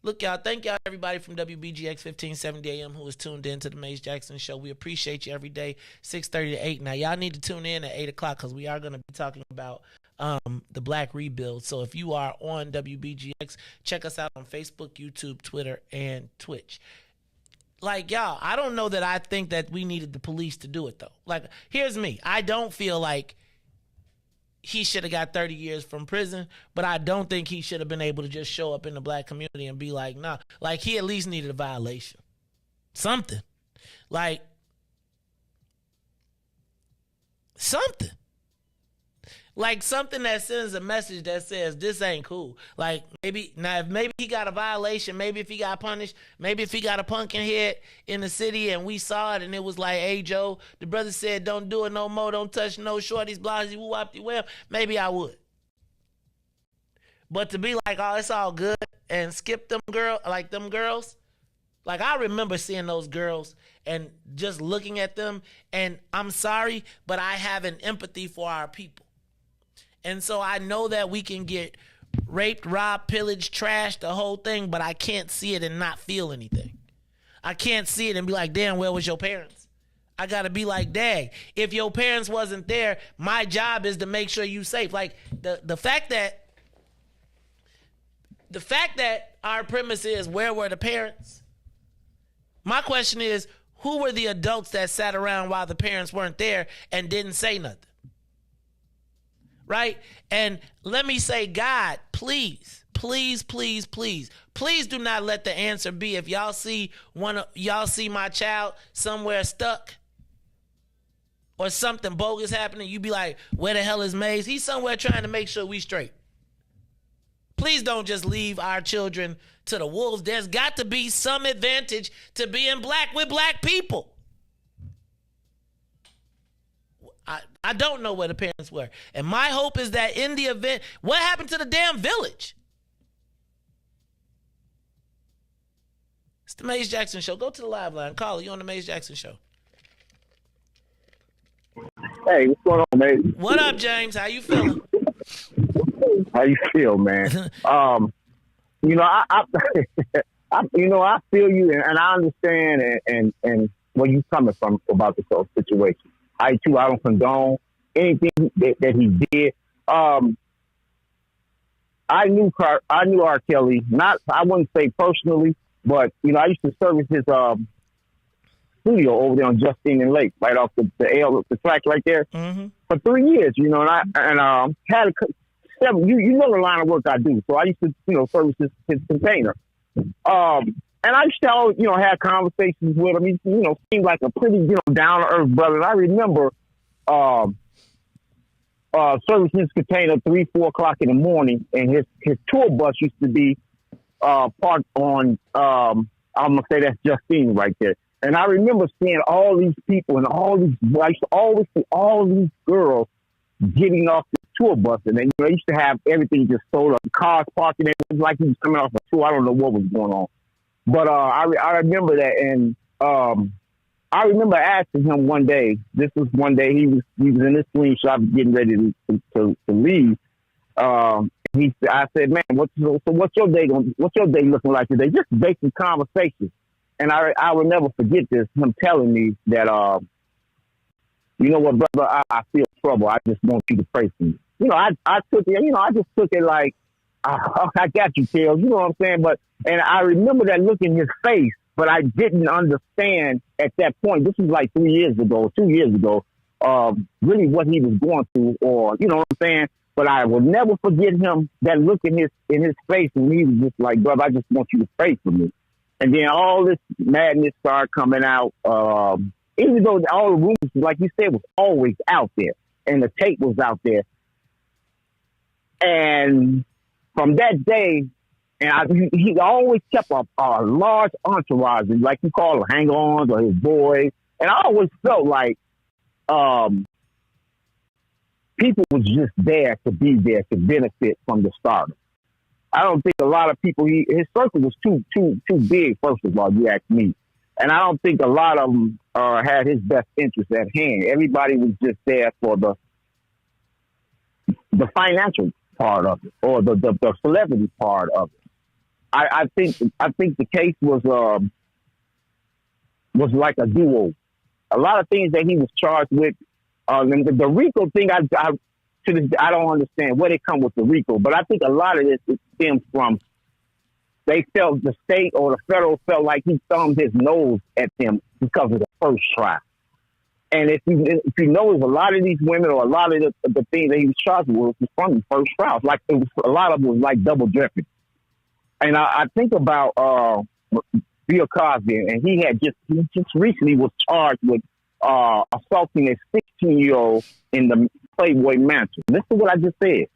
Look, y'all, thank y'all, everybody from WBGX 1570 AM who is tuned in to the Maze Jackson Show. We appreciate you every day, 6:30 to 8. Now, y'all need to tune in at 8 o'clock because we are going to be talking about the Black Rebuild. So if you are on WBGX, check us out on Facebook, YouTube, Twitter, and Twitch. Like, y'all, I don't know that I think that we needed the police to do it, though. Like, here's me. I don't feel like he should have got 30 years from prison, but I don't think he should have been able to just show up in the black community and be like, nah. Like, he at least needed a violation. Something. Like, something. Like something that sends a message that says this ain't cool. Like maybe he got a violation, maybe if he got punished, maybe if he got a pumpkin head in the city and we saw it and it was like, hey Joe, the brother said don't do it no more, don't touch no shorties, blasey, woo wop well, maybe I would. But to be like, oh, it's all good and skip them girls. Like I remember seeing those girls and just looking at them, and I'm sorry, but I have an empathy for our people. And so I know that we can get raped, robbed, pillaged, trashed, the whole thing, but I can't see it and not feel anything. I can't see it and be like, damn, where was your parents? I got to be like, dang, if your parents wasn't there, my job is to make sure you safe. Like the fact that our premise is, where were the parents? My question is, who were the adults that sat around while the parents weren't there and didn't say nothing? Right? And let me say, God, please, please, please, please, please do not let the answer be if y'all see my child somewhere stuck or something bogus happening, you be like, where the hell is Maze? He's somewhere trying to make sure we straight. Please don't just leave our children to the wolves. There's got to be some advantage to being black with black people. I don't know where the parents were. And my hope is that in the event, what happened to the damn village? It's the Maze Jackson Show. Go to the live line. Caller, you on the Maze Jackson Show. Hey, what's going on, man? What up, James? How you feeling? How you feel, man? I feel you, and I understand and where you coming from about this whole situation. I don't condone anything that he did. I knew R. Kelly, I wouldn't say personally, but I used to service his studio over there on Justine and Lake, right off the track right there, for 3 years. And I had seven. You know the line of work I do, so I used to service his container. And I used to always, have conversations with him. He, seemed like a pretty, down to earth brother. And I remember servicing his container 3-4 o'clock in the morning, and his tour bus used to be parked on. I'm gonna say that's Justine right there. And I remember seeing all these people and I used to always see all these girls getting off the tour bus, and then I used to have everything just sold up, cars parking. It was like he was coming off a tour. I don't know what was going on. But I remember that, and I remember asking him one day. This was one day he was in his swing shop getting ready to leave. I said, "Man, what's your day looking like today?" Just basic conversation, and I will never forget this. Him telling me that, you know what, brother, I feel trouble. I just want you to pray for me. I took it. I just took it like, I got you, Tails. You know what I'm saying? And I remember that look in his face, but I didn't understand at that point. This was like 2 years ago, really what he was going through, or you know what I'm saying. But I will never forget him, that look in his face, and he was just like, brother, I just want you to pray for me. And then all this madness started coming out. Even though all the rumors, like you said, was always out there, and the tape was out there. And from that day, he always kept a large entourage, like you call them, hang-ons or his boys. And I always felt like people was just there to be there to benefit from the stardom. I don't think a lot of people, his circle was too big, first of all, you ask me. And I don't think a lot of them had his best interest at hand. Everybody was just there for the financial part of it, or the celebrity part of it. I think the case was like a duo. A lot of things that he was charged with. The RICO thing, I don't understand where they come with the RICO, but I think a lot of this stems from they felt the state or the federal felt like he thumbed his nose at them because of the first trial. And if you notice, a lot of these women or a lot of the things that he was charged with was from the first trials. Like a lot of it was like double jeopardy. And I think about Bill Cosby, and he just recently was charged with assaulting a 16-year-old in the Playboy Mansion. Listen to what I just said.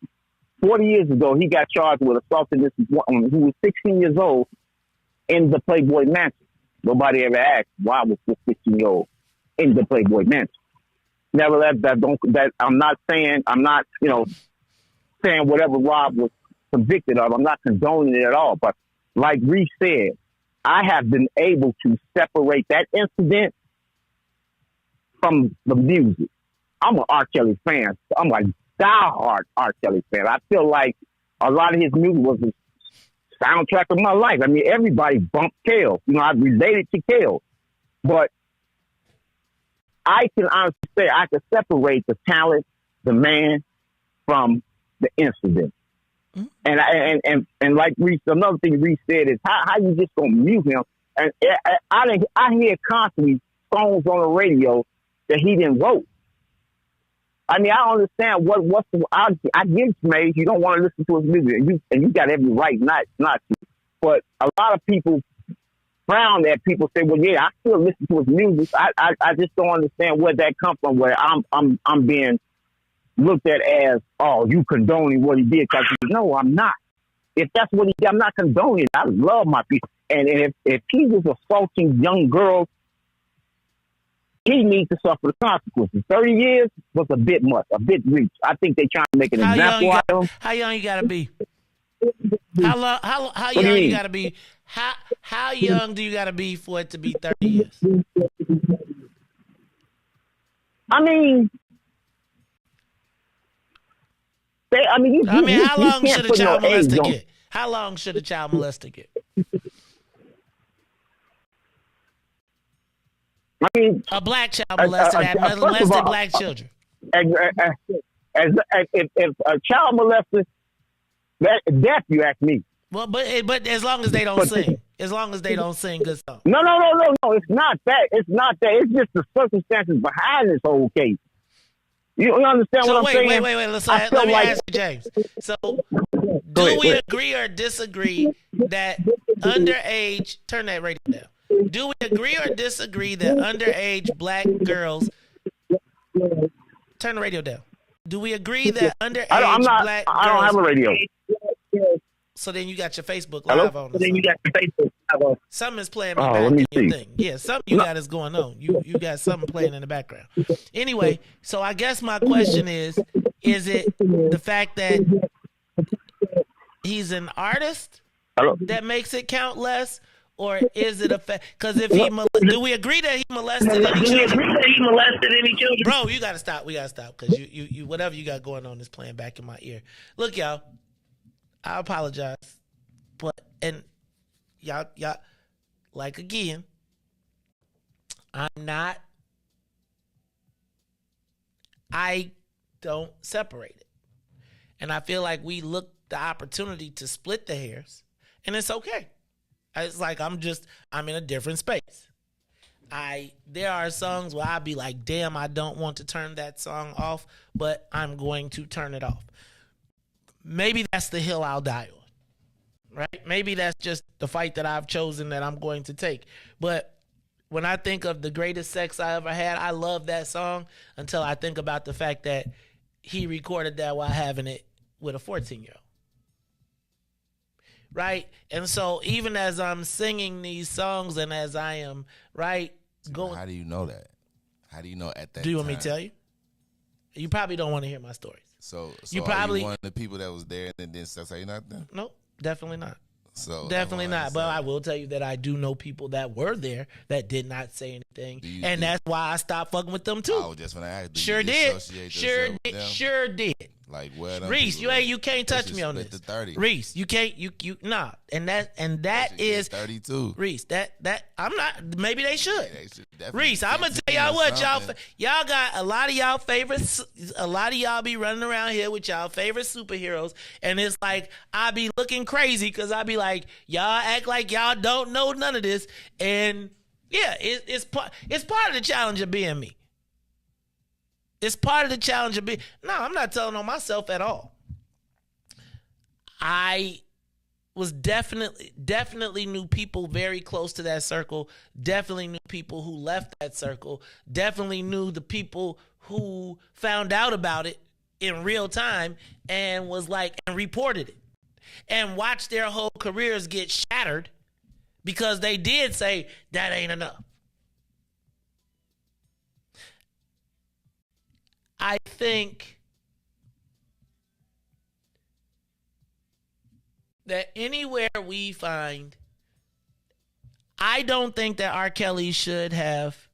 40 years ago, he got charged with assaulting this woman who was 16 years old in the Playboy Mansion. Nobody ever asked why was this 16-year-old in the Playboy Mansion. Nevertheless, I'm not saying whatever Rob was convicted of. I'm not condoning it at all. But like Riis said, I have been able to separate that incident from the music. I'm an R. Kelly fan. I'm a diehard R. Kelly fan. I feel like a lot of his music was the soundtrack of my life. I mean, everybody bumped Kel. I related to Kel. But I can honestly say I can separate the talent, the man, from the incident. Mm-hmm. And like Riis, another thing Riis said is how you just gonna mute him? And I hear constantly songs on the radio that he didn't wrote. I mean, I understand what's the. I give Mays. You don't want to listen to his music, and you got every right not to. But a lot of people frown at people say, "Well, yeah, I still listen to his music." I just don't understand where that comes from. Where I'm being looked at as, "Oh, you condoning what he did?" Because no, I'm not. If that's what he did, I'm not condoning it. I love my people, and if he was assaulting young girls, he needs to suffer the consequences. 30 years was a bit much, a bit reach. I think they're trying to make an example out of him. How young you gotta be? How young you gotta be? How young do you gotta be for it to be 30 years? I mean, how long should a child molester get? How long should a child molester get? I mean, a black child molested had molested black children. If a child molested, death, you ask me. Well, but as long as they don't sing, good songs. No. It's not that. It's just the circumstances behind this whole case. You understand what I'm saying? Wait. Let me ask you, James. So, do we agree or disagree that underage? Turn that radio down. Do we agree or disagree that underage black girls... Turn the radio down. Do we agree that underage black girls... I don't have a radio. So then you got your Facebook Live on. Something is playing on the back of your thing. Yeah, something you got is going on. You got something playing in the background. Anyway, so I guess my question is it the fact that he's an artist that makes it count less? Or is it a fact? Because if do we agree that he molested any children? Bro, you gotta stop. We gotta stop because you whatever you got going on is playing back in my ear. Look, y'all, I apologize, but y'all like again, I don't separate it, and I feel like we look the opportunity to split the hairs, and it's okay. It's like I'm in a different space. There are songs where I'll be like, damn, I don't want to turn that song off, but I'm going to turn it off. Maybe that's the hill I'll die on, right? Maybe that's just the fight that I've chosen that I'm going to take. But when I think of the greatest sex I ever had, I love that song until I think about the fact that he recorded that while having it with a 14-year-old. Right? And so even as I'm singing these songs and as I am, right, going... How do you know that? How do you know at that time? Do you want me to tell you? You probably don't want to hear my stories. So you probably... are you one of the people that was there and then say nothing? Nope, definitely not. So definitely not. But I will tell you that I do know people that were there that did not say anything. And that's why I stopped fucking with them too. I was just when I asked. Sure did. Like what? Riis, you can't touch me on this. Riis, you can't nah. And that is 32. Riis, that I'm not. Maybe they should. Riis, I'm gonna tell y'all what y'all got a lot of y'all favorites. A lot of y'all be running around here with y'all favorite superheroes, and it's like I be looking crazy because I be like y'all act like y'all don't know none of this, and yeah, it's part of the challenge of being me. It's part of the challenge of being... No, I'm not telling on myself at all. I was definitely knew people very close to that circle, definitely knew people who left that circle, definitely knew the people who found out about it in real time and was like, and reported it and watched their whole careers get shattered because they did say that ain't enough. I think that anywhere we find, I don't think that R. Kelly should have.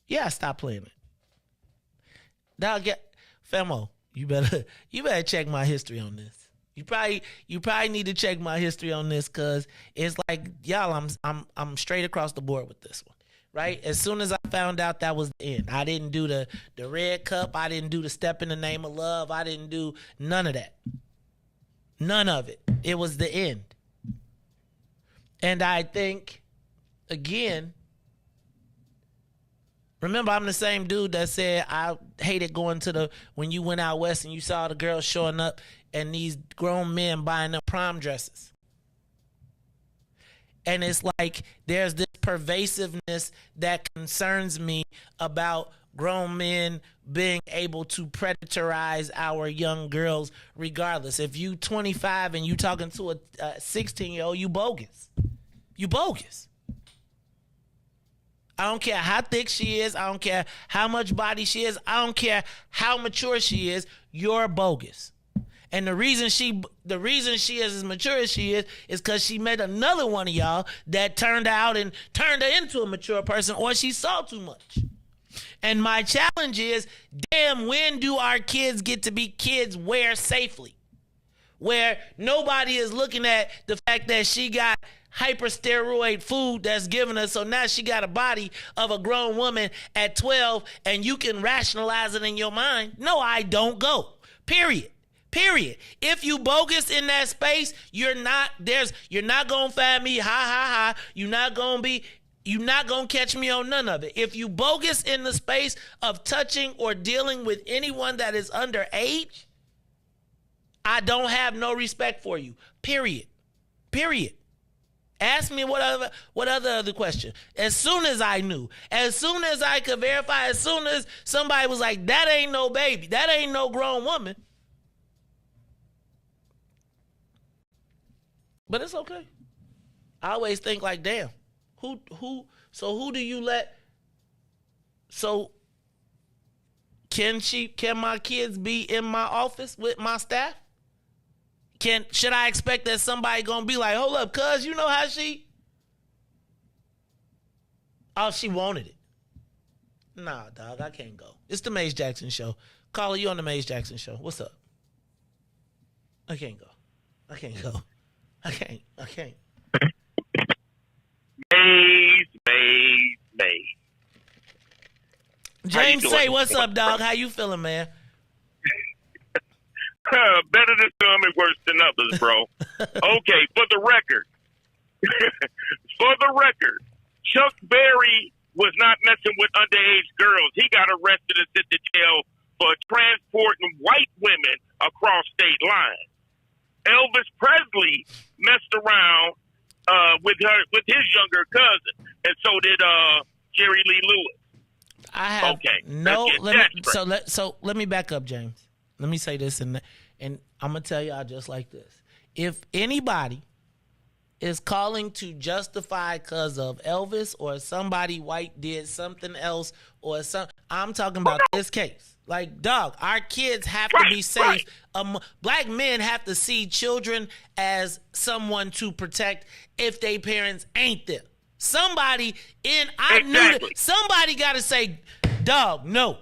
Yeah, stop playing it. Now get Femo. You better check my history on this. You probably need to check my history on this because it's like, y'all, I'm straight across the board with this one. Right? As soon as I found out that was the end, I didn't do the red cup. I didn't do the step in the name of love. I didn't do none of that. None of it. It was the end. And I think, again, remember, I'm the same dude that said I hated going to when you went out west and you saw the girls showing up and these grown men buying them prom dresses. And it's like there's this pervasiveness that concerns me about grown men being able to predatorize our young girls regardless. If you 25 and you talking to a 16-year-old, you bogus. You bogus. I don't care how thick she is. I don't care how much body she is. I don't care how mature she is. You're bogus. And the reason she is as mature as she is because she met another one of y'all that turned out and turned her into a mature person, or she saw too much. And my challenge is, damn, when do our kids get to be kids where safely? Where nobody is looking at the fact that she got hypersteroid food that's given her, so now she got a body of a grown woman at 12 and you can rationalize it in your mind. No, I don't go. Period. If you bogus in that space, you're not gonna find me, ha ha ha. You're not gonna catch me on none of it. If you bogus in the space of touching or dealing with anyone that is underage, I don't have no respect for you. Period. Ask me what other question. As soon as I knew, as soon as I could verify, as soon as somebody was like, that ain't no baby, that ain't no grown woman. But it's okay. I always think like, damn, who do you let? So can my kids be in my office with my staff? Should I expect that somebody gonna be like, hold up, cuz you know how she wanted it. Nah, dog, I can't go. It's the Maze Jackson Show. Caller, you on the Maze Jackson Show. What's up? I can't go. I can't. Maze. James, say what's up, dog? How you feeling, man? Better than some and worse than others, bro. Okay, for the record, Chuck Berry was not messing with underage girls. He got arrested and sent to jail for transporting white women across state lines. Elvis Presley messed around with his younger cousin, and so did Jerry Lee Lewis. I have okay. So let me back up, James. Let me say this, and I'm gonna tell y'all just like this: if anybody is calling to justify because of Elvis or somebody white did something else or I'm talking about this case. Like, dog, our kids have to be safe. Black men have to see children as someone to protect if they parents ain't there. Somebody somebody got to say, dog, no.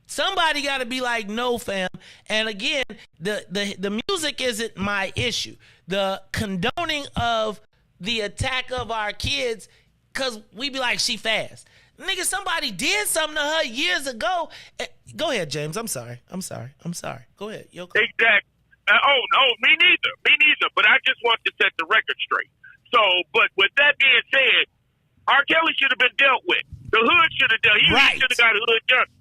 Somebody got to be like, no, fam. And again, the music isn't my issue. The condoning of the attack of our kids, because we be like, she fast. Nigga, somebody did something to her years ago. Go ahead, James. I'm sorry. Go ahead. Exactly. Me neither. But I just want to set the record straight. So, but with that being said, R. Kelly should have been dealt with. The hood should have dealt. He should have got hood justice.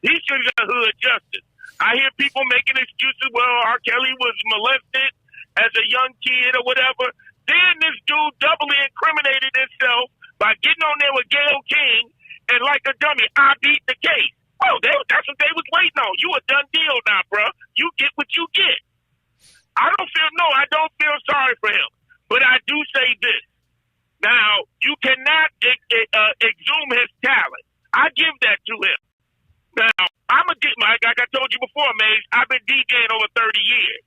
He should have got hood justice. I hear people making excuses. Well, R. Kelly was molested as a young kid or whatever. Then this dude doubly incriminated himself by getting on there with Gayle King, and like a dummy, I beat the case. Oh, that's what they was waiting on. You a done deal now, bro. You get what you get. I don't feel sorry for him. But I do say this. Now, you cannot exhume his talent. I give that to him. Now, like I told you before, Maze, I've been DJing over 30 years.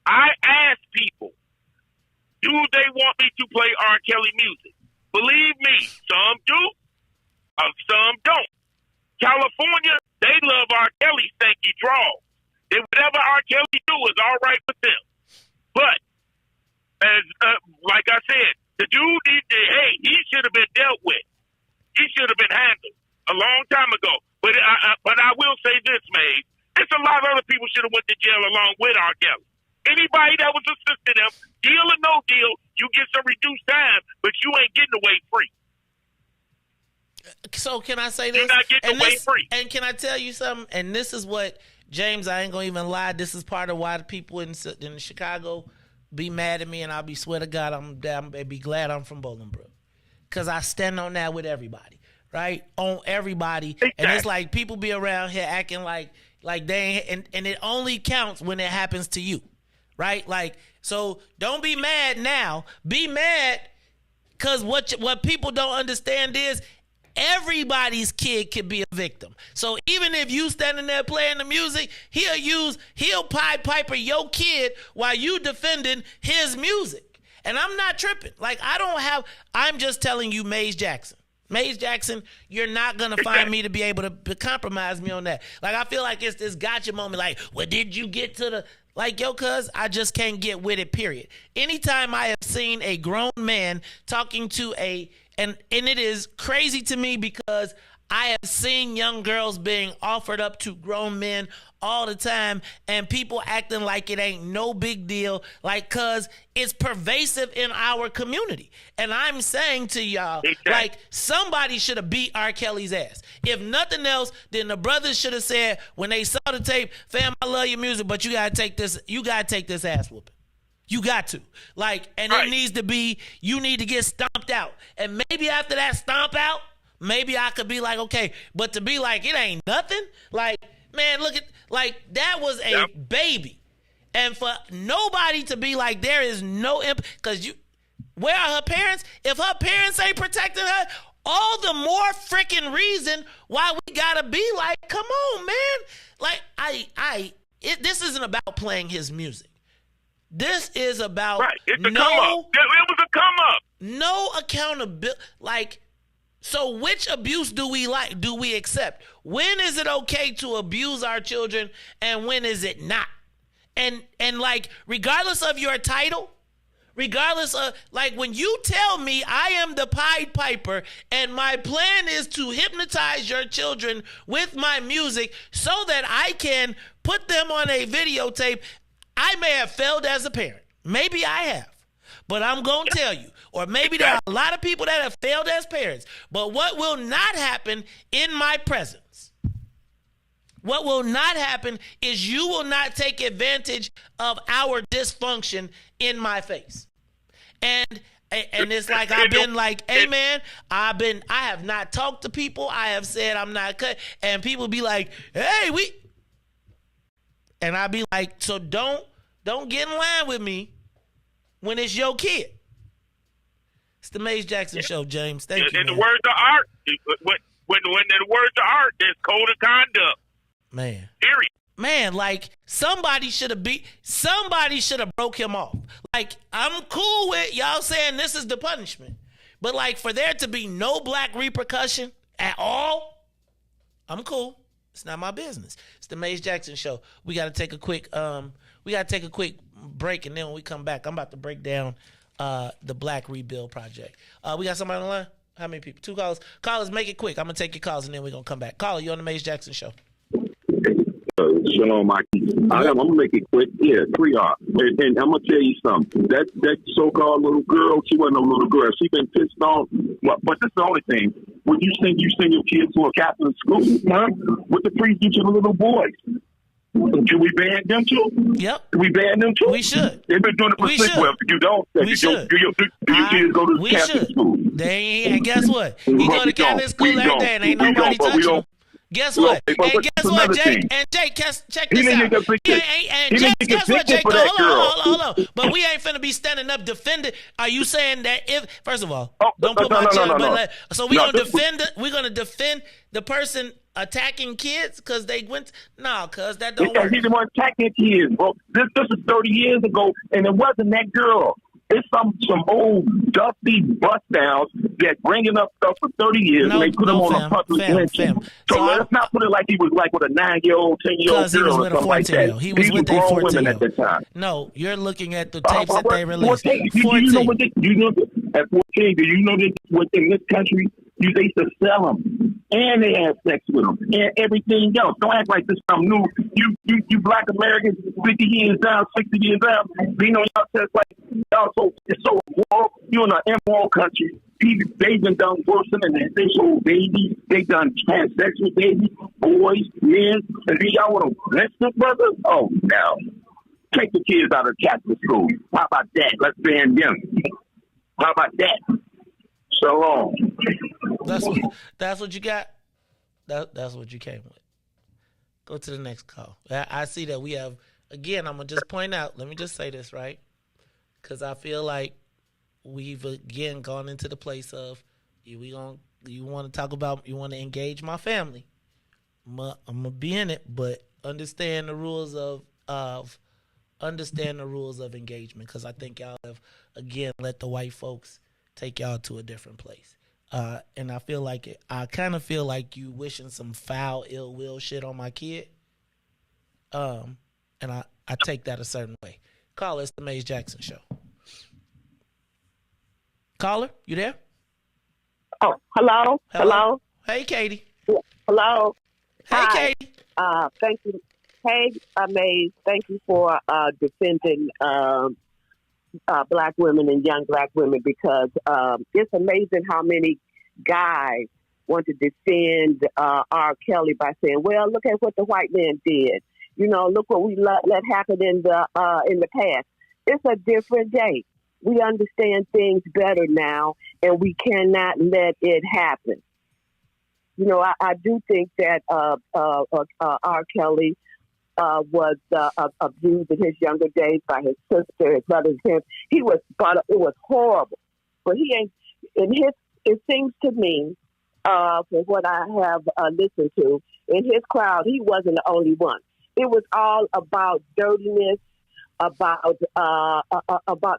I ask people, do they want me to play R. Kelly music? Believe me, some do, some don't. California, they love R. Kelly stanky draw. And whatever R. Kelly do is all right with them. But, as like I said, the dude, he should have been dealt with. He should have been handled a long time ago. But I will say this, Maze. It's a lot of other people should have went to jail along with R. Kelly. Anybody that was assisting him, deal or no deal, you get some reduced time, but you ain't getting away free. So can I say this? You're not getting away free. And can I tell you something? And this is what, James, I ain't going to even lie. This is part of why the people in Chicago be mad at me, and I'll be, swear to God, I'm be glad I'm from Bolingbrook. Because I stand on that with everybody, right? On everybody. Exactly. And it's like people be around here acting like they ain't, and it only counts when it happens to you, right? Like, so don't be mad now. Be mad because what people don't understand is everybody's kid can be a victim. So even if you standing there playing the music, he'll Pied Piper your kid while you defending his music. And I'm not tripping. Like, I'm just telling you, Maze Jackson, you're not going to find me to be able to compromise me on that. Like, I feel like it's this gotcha moment. Like, well, did you get to the, like, yo, cuz I just can't get with it, period. Anytime I have seen a grown man talking to and it is crazy to me because I have seen young girls being offered up to grown men all the time and people acting like it ain't no big deal, like, cuz it's pervasive in our community. And I'm saying to y'all, like, somebody should have beat R. Kelly's ass. If nothing else, then the brothers should have said when they saw the tape, fam, I love your music, but you gotta take this ass whooping. You got to. Like, and right. It needs to be, you need to get stomped out. And maybe after that stomp out, maybe I could be like, okay, but to be like, it ain't nothing. Like, man, look at, like, that was a baby. And for nobody to be like, there is no, because where are her parents? If her parents ain't protecting her, all the more freaking reason why we gotta be like, come on, man. Like, this isn't about playing his music. This is about right. It's a come up. It was a come up. No accountability. Like, so which abuse do we like? Do we accept? When is it okay to abuse our children, and when is it not? And like, regardless of your title, regardless of, like, when you tell me I am the Pied Piper and my plan is to hypnotize your children with my music so that I can put them on a videotape. I may have failed as a parent. Maybe I have. But I'm going to tell you, or maybe there are a lot of people that have failed as parents. But what will not happen in my presence, what will not happen is you will not take advantage of our dysfunction in my face. And it's like, I've been like, hey, man, I have not talked to people. I have said I'm not cut. And people be like, hey, and I be like, so don't get in line with me when it's your kid. It's the Maze Jackson Show, James. Thank you, in the words of art, when the words of art, there's code of conduct. Man. Period. Man, like, somebody should have broke him off. Like, I'm cool with y'all saying this is the punishment. But, like, for there to be no black repercussion at all, I'm cool. It's not my business. It's the Maze Jackson Show. We got to take a quick break, and then when we come back, I'm about to break down the Black Rebuild Project. We got somebody on the line? How many people? 2 callers. Callers, make it quick. I'm going to take your calls, and then we're going to come back. Caller, you're on the Maze Jackson Show. Shalom, Mikey. I'm going to make it quick. Yeah, 3R. And I'm going to tell you something. That so-called little girl, she wasn't no little girl. She been pissed off. But that's the only thing. When you send your kids to a Catholic school, huh? With the priest teaching the little boys. Can we ban them too? Yep. Can we ban them too? We should. They've been doing it for 6 months. You don't. We should. Do your kids go to Catholic school? And guess what? He go to Catholic school every day and ain't nobody touching him. Guess what? Okay, And guess what, another Jake? thing. And Jake, check He this didn't out. get the picture. And He Jake, didn't get guess what, picture Jake? for No, that hold girl. on. But we ain't finna be standing up defending. Are you saying that if, first of all, Oh, don't put no, my no, child, no, but no. like, so we No, gonna this was- defend we're gonna defend the person attacking kids because they went. No, cause that don't Because work. he the one attacking kids, bro. This is 30 years ago, and it wasn't that girl. It's some old dusty bust downs that bringing up stuff for 30 years, and they put him on a public lynching. So let's not put it like he was like with a 9-year-old, 10-year-old Because he was girl or with a something like 14-year-old. that. He was These with were a grown women 14-year-old. at the time. No, you're looking at the tapes that they released. 14. Do you know what at 14, do you know that within this country, they used to sell them, and they had sex with them, and everything else. Don't act like this is something new. You black Americans, 50 years down, 60 years down, you know, y'all just like, y'all it's so moral. You're in an immoral country. They've been done worse than this. They sold babies. They done had sex with babies, boys, men. And then y'all want to bless them, brother? Oh, no. Take the kids out of Catholic school. How about that? Let's ban them. How about that? So long. That's what you got? That's what you came with. Go to the next call. I see that we have, again, I'm going to just point out, let me just say this, right? Because I feel like we've, again, gone into the place of, you want to talk about, you want to engage my family. I'm going to be in it, but understand the rules of engagement, because I think y'all have, again, let the white folks take y'all to a different place. And I feel like I kind of feel like you wishing some foul, ill will shit on my kid. And I take that a certain way. Caller, it's the Maze Jackson Show. Caller, you there? Oh, hello. Hey, Katie. Hello. Hey, Hi. Katie. Thank you. Hey, Maze. Thank you for defending black women and young black women, because it's amazing how many guys want to defend R. Kelly by saying, "Well, look at what the white man did. You know, look what we let happen in the past." It's a different day. We understand things better now, and we cannot let it happen. You know, I do think that R. Kelly was abused in his younger days by his sister, his brother, his parents. It was horrible. But he ain't, it seems to me, for what I have listened to, in his crowd, he wasn't the only one. It was all about dirtiness, about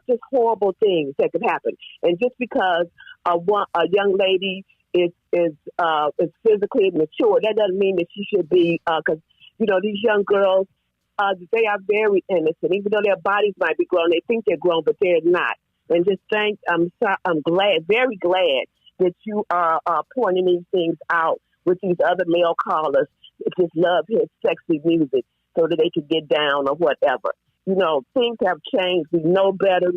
just horrible things that could happen. And just because a young lady is physically mature, that doesn't mean that she should be, because you know, these young girls, they are very innocent. Even though their bodies might be grown, they think they're grown, but they're not. And just I'm glad, very glad that you are pointing these things out with these other male callers that just love his sexy music so that they can get down or whatever. You know, things have changed. We know better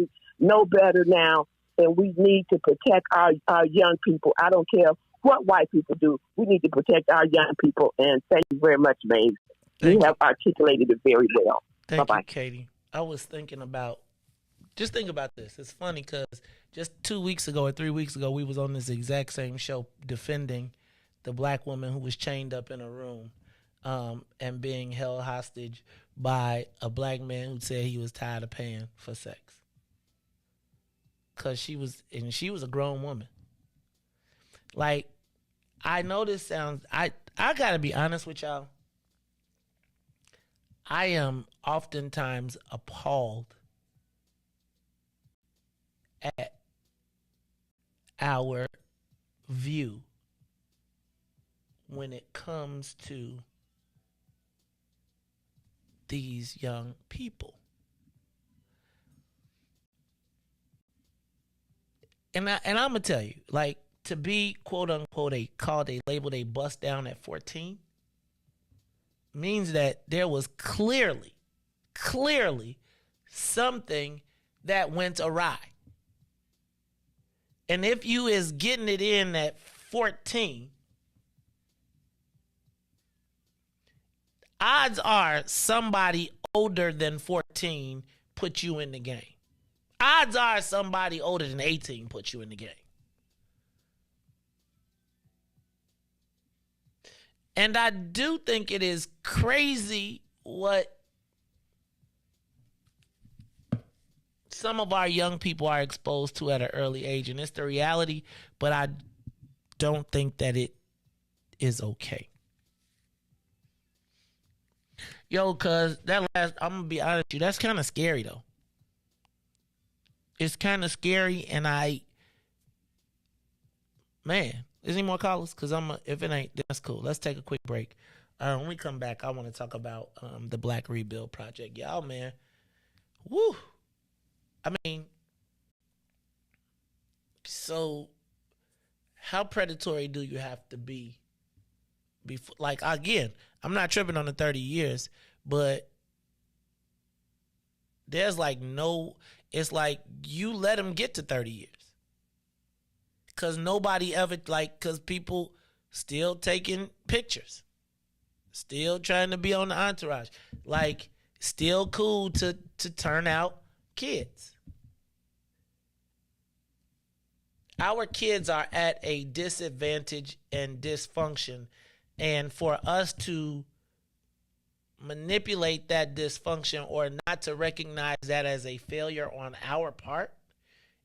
now, and we need to protect our young people. I don't care what white people do. We need to protect our young people. And thank you very much, Maze. You have articulated it very well. Thank Bye-bye. you, Katie. I was thinking about, just think about this. It's funny because just 2 weeks ago or 3 weeks ago, we was on this exact same show defending the black woman who was chained up in a room and being held hostage by a black man who said he was tired of paying for sex. Because she was a grown woman. Like, I know this sounds, I got to be honest with y'all. I am oftentimes appalled at our view when it comes to these young people. And I'm gonna tell you, like, to be quote unquote labeled a bust down at 14 means that there was clearly something that went awry. And if you is getting it in at 14, odds are somebody older than 14 put you in the game. Odds are somebody older than 18 put you in the game. And I do think it is crazy what some of our young people are exposed to at an early age. And it's the reality, but I don't think that it is okay. Yo, cuz I'm going to be honest with you, that's kind of scary, though. It's kind of scary, and man, is any more callers? Because if it ain't, that's cool. Let's take a quick break. When we come back, I want to talk about the Black Rebuild Project. Y'all, man, woo. I mean, so how predatory do you have to be? Before, like, again, I'm not tripping on the 30 years, but there's like it's like you let them get to 30 years. Because nobody ever, because people still taking pictures. Still trying to be on the entourage. Like, still cool to turn out kids. Our kids are at a disadvantage and dysfunction. And for us to manipulate that dysfunction or not to recognize that as a failure on our part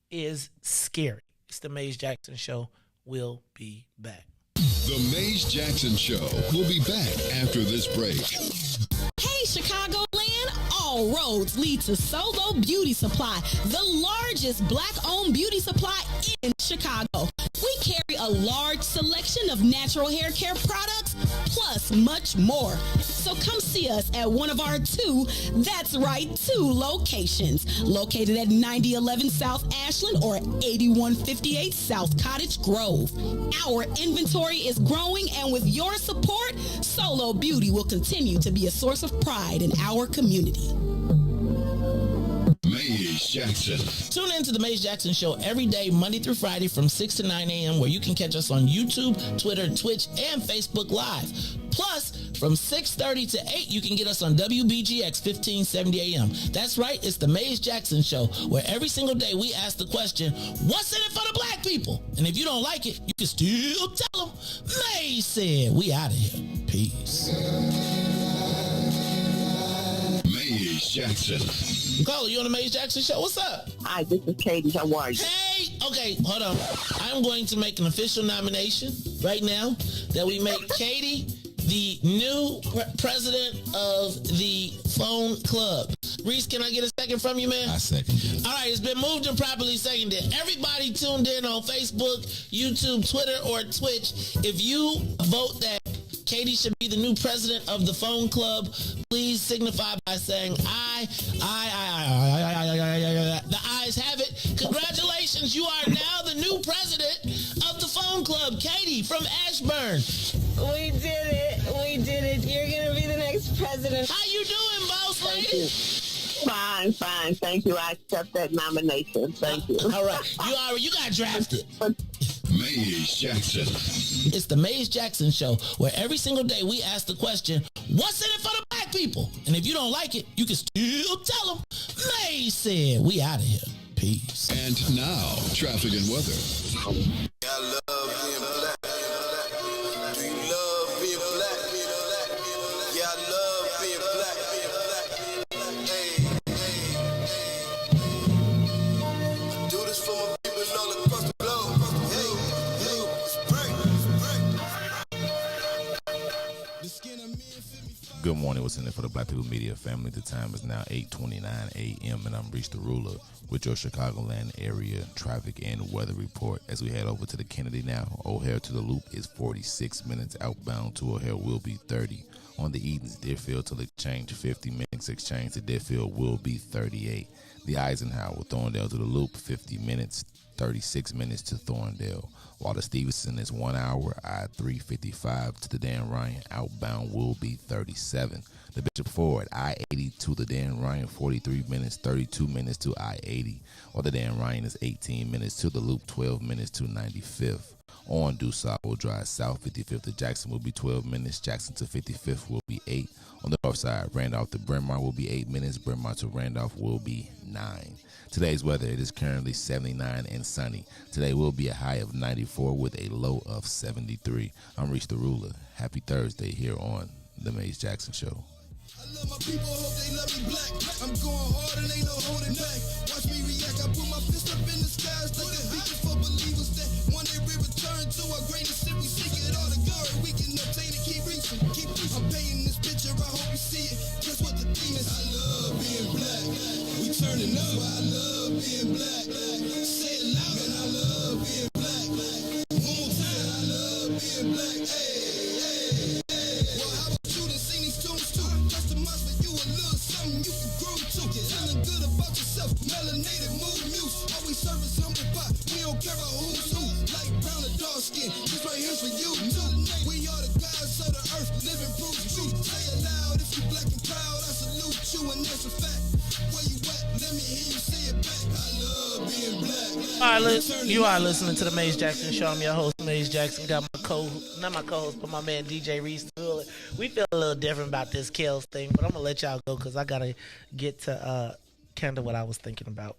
is scary. It's the Maze Jackson Show. We'll be back. The Maze Jackson Show will be back after this break. Hey, Chicagoland, all roads lead to Solo Beauty Supply, the largest Black-owned beauty supply in Chicago. We carry a large selection of natural hair care products, plus much more. So come see us at one of our two locations, located at 9011 South Ashland or 8158 South Cottage Grove. Our inventory is growing, and with your support, Solo Beauty will continue to be a source of pride in our community. Maze Jackson. Tune in to the Maze Jackson Show every day, Monday through Friday from 6 to 9 a.m., where you can catch us on YouTube, Twitter, Twitch, and Facebook Live. Plus, from 6:30 to 8, you can get us on WBGX 1570 a.m. That's right, it's the Maze Jackson Show, where every single day we ask the question, what's in it for the black people? And if you don't like it, you can still tell them, Maze said, we out of here. Peace. Maze Jackson. Caller, you on the Maze Jackson Show? What's up? Hi, this is Katie. How are you? Hey! Okay, hold on. I'm going to make an official nomination right now that we make Katie the new president of the phone club. Riis, can I get a second from you, man? I second it. All right, it's been moved and properly seconded. Everybody tuned in on Facebook, YouTube, Twitter, or Twitch. If you vote that Katie should be the new president of the phone club, please signify by saying aye. The ayes have it. Congratulations, you are now the new president of the phone club. Katie from Ashburn. We did it. You're going to be the next president. How you doing, boss lady? Thank you. Fine. Thank you. I accept that nomination. Thank you. All right. You got drafted. Maze Jackson. It's the Maze Jackson Show, where every single day we ask the question, what's in it for the black people? And if you don't like it, you can still tell them, Maze said, we out of here. Peace. And now, traffic and weather. I love being black. Do you love being black? Yeah, I love being black. Hey. Do this for my people all across the globe. Good morning. What's in it for the Black People Media family? The time is now 8:29 a.m. and I'm Riis the Ruler with your Chicagoland area traffic and weather report. As we head over to the Kennedy now, O'Hare to the Loop is 46 minutes. Outbound to O'Hare will be 30. On the Edens, Deerfield to Exchange, 50 minutes. Exchange to Deerfield will be 38. The Eisenhower, Thorndale to the Loop, 50 minutes. 36 minutes to Thorndale. While the Stevenson is 1 hour, I-355 to the Dan Ryan. Outbound will be 37. The Bishop Ford, I-80 to the Dan Ryan, 43 minutes, 32 minutes to I-80. While the Dan Ryan is 18 minutes to the Loop, 12 minutes to 95th. On DuSable Drive South, 55th to Jackson will be 12 minutes. Jackson to 55th will be 8. On the north side, Randolph to Bryn Mawr will be 8 minutes. Bryn Mawr to Randolph will be 9. Today's weather, it is currently 79 and sunny. Today will be a high of 94 with a low of 73. I'm Riis the Ruler. Happy Thursday here on The Maze Jackson Show. I love my people, hope they love me black. I'm going hard and ain't no holding back. Watch me react, I put my fist up in the skies like a beacon for believers that one day we return to our greatest if we seek it all the glory we can obtain and keep reaching. I'm painting this picture, I hope you see it. Guess what the theme is? I love being black. We turning up, I love being black. Say it loud, and I love being black. One more time, I love being black. Hey, well, how about you to sing these tunes too? Customize for you a little something you can grow to. Feeling good about yourself, melanated, mood muse. Always service humble pie, we don't care about who's who. Light brown or dark skin, this right here's for you too. We are the gods of the earth, living proof truth. Say it loud if you black and proud, I salute you and that's a fact. Where you at? Let me hear you say it back. I love being black. You are listening to the Maze Jackson Show. I'm your host, Maze Jackson. Got my not my co-host, but my man DJ Riis. We feel a little different about this Kels thing, but I'm gonna let y'all go because I gotta get to kind of what I was thinking about.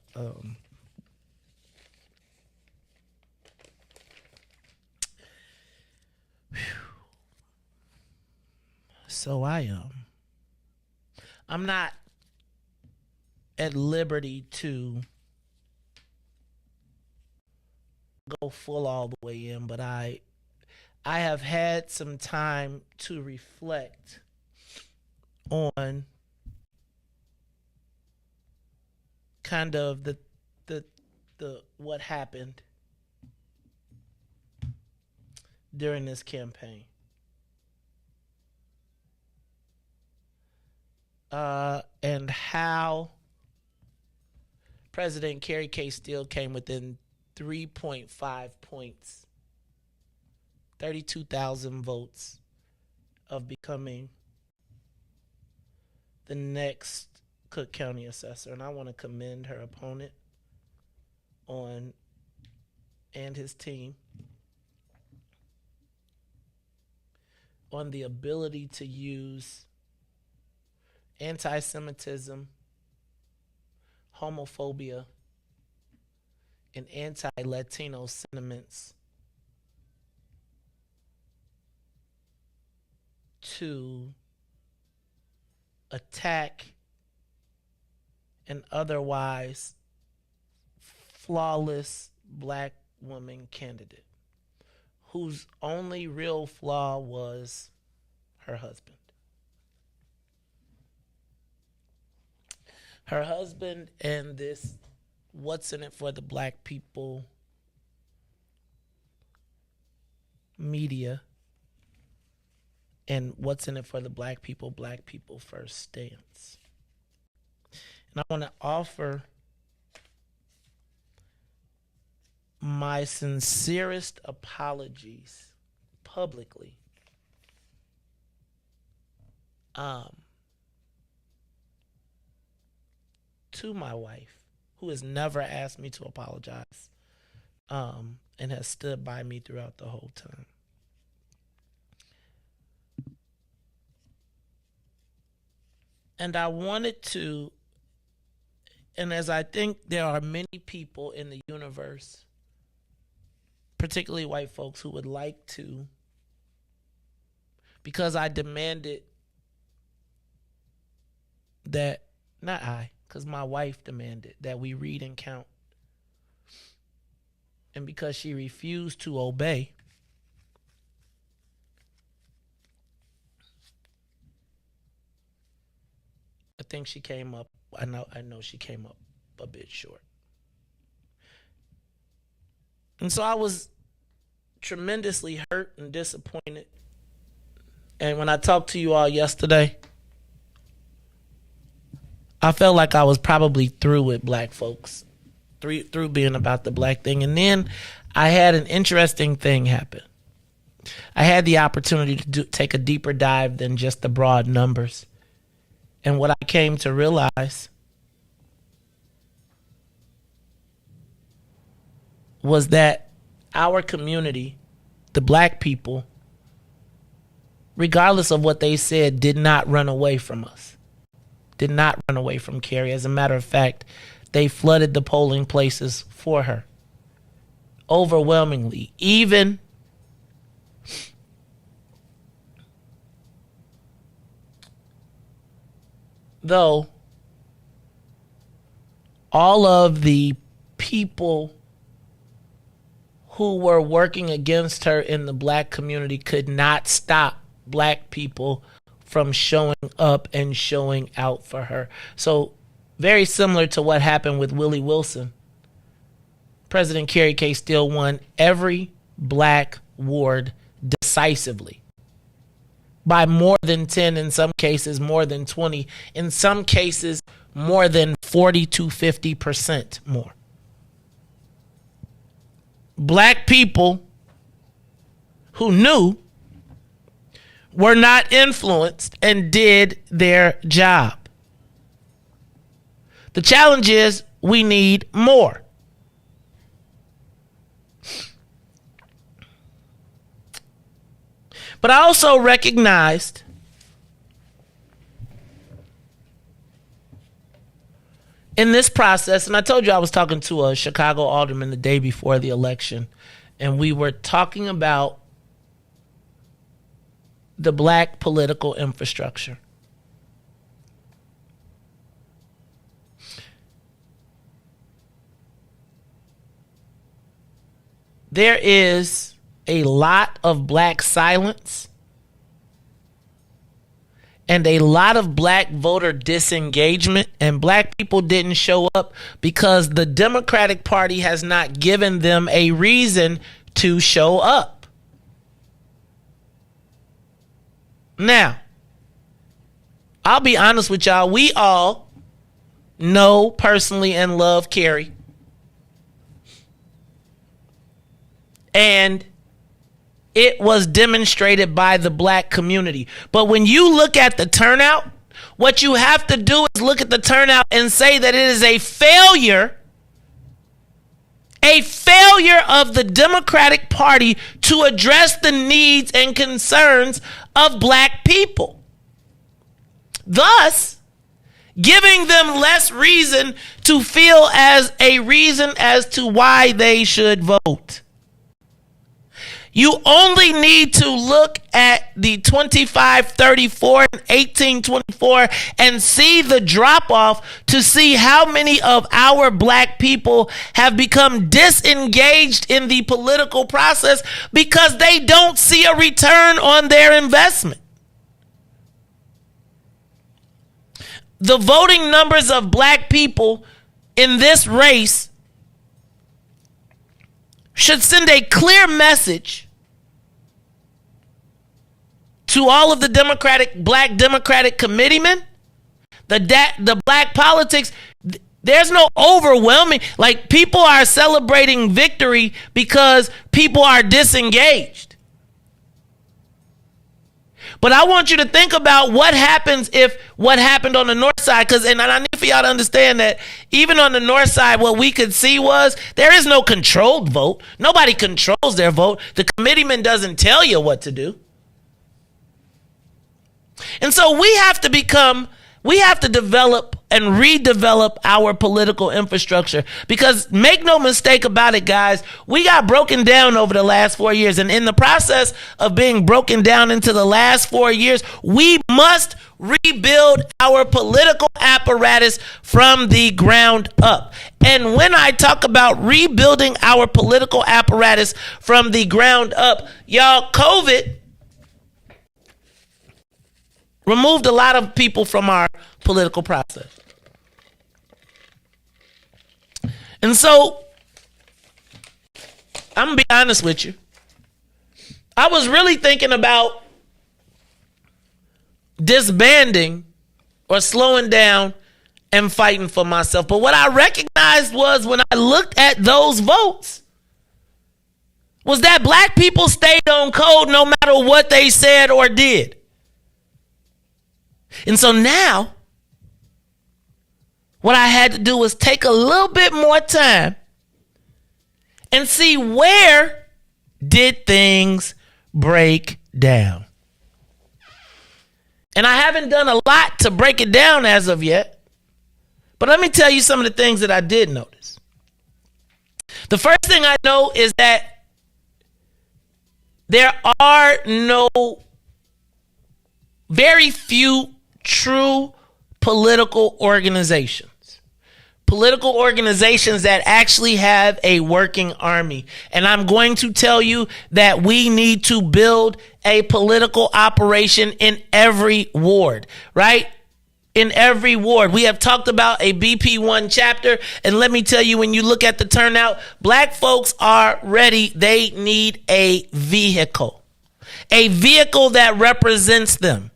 So I'm not at liberty to go full all the way in, but I have had some time to reflect on kind of the what happened during this campaign. And how President Kerry K. Steele came within 3.5 points, 32,000 votes of becoming the next Cook County assessor. And I want to commend her opponent and his team on the ability to use anti-Semitism, homophobia, and anti-Latino sentiments to attack an otherwise flawless black woman candidate whose only real flaw was her husband. Her husband and this What's in It for the Black People media and What's in It for the Black People First stance. And I want to offer my sincerest apologies publicly to my wife, who has never asked me to apologize and has stood by me throughout the whole time. And I wanted to, and as I think there are many people in the universe, particularly white folks, who would like to, because I demanded that, not I, because my wife demanded that we read and count. And because she refused to obey, I think she came up, I know she came up a bit short. And so I was tremendously hurt and disappointed. And when I talked to you all yesterday, I felt like I was probably through with black folks, through being about the black thing. And then I had an interesting thing happen. I had the opportunity to take a deeper dive than just the broad numbers. And what I came to realize was that our community, the black people, regardless of what they said, did not run away from us. Did not run away from Carrie. As a matter of fact, they flooded the polling places for her. Overwhelmingly. Even though all of the people who were working against her in the black community could not stop black people from showing up and showing out for her. So very similar to what happened with Willie Wilson. President Carrie K still won every black ward decisively by more than 10, in some cases more than 20, in some cases more than 40 to 50% more. Black people who knew were not influenced and did their job. The challenge is we need more. But I also recognized in this process, and I told you I was talking to a Chicago alderman the day before the election, and we were talking about the black political infrastructure. There is a lot of black silence and a lot of black voter disengagement, and black people didn't show up because the Democratic Party has not given them a reason to show up. Now, I'll be honest with y'all. We all know personally and love Carrie. And it was demonstrated by the black community. But when you look at the turnout, what you have to do is look at the turnout and say that it is a failure of the Democratic Party to address the needs and concerns of black people, thus giving them less reason to feel as a reason as to why they should vote. You only need to look at the 25-34 and 18-24 and see the drop off to see how many of our black people have become disengaged in the political process because they don't see a return on their investment. The voting numbers of black people in this race should send a clear message to all of the black Democratic committeemen, the black politics. There's no overwhelming, like, people are celebrating victory because people are disengaged. But I want you to think about what happens if what happened on the north side, and I need for y'all to understand that even on the north side, what we could see was there is no controlled vote. Nobody controls their vote. The committeeman doesn't tell you what to do. And so we have to develop and redevelop our political infrastructure, because make no mistake about it, guys, we got broken down over the last 4 years. And in the process of being broken down into the last 4 years, we must rebuild our political apparatus from the ground up. And when I talk about rebuilding our political apparatus from the ground up, y'all, COVID removed a lot of people from our political process. And so, I'm going to be honest with you. I was really thinking about disbanding or slowing down and fighting for myself. But what I recognized was, when I looked at those votes, was that black people stayed on code no matter what they said or did. And so now, what I had to do was take a little bit more time and see where did things break down. And I haven't done a lot to break it down as of yet. But let me tell you some of the things that I did notice. The first thing I know is that there are very few true political organizations. Political organizations that actually have a working army. And I'm going to tell you that we need to build a political operation in every ward, right? In every ward. We have talked about a BP1 chapter. And let me tell you, when you look at the turnout, black folks are ready. They need a vehicle that represents them.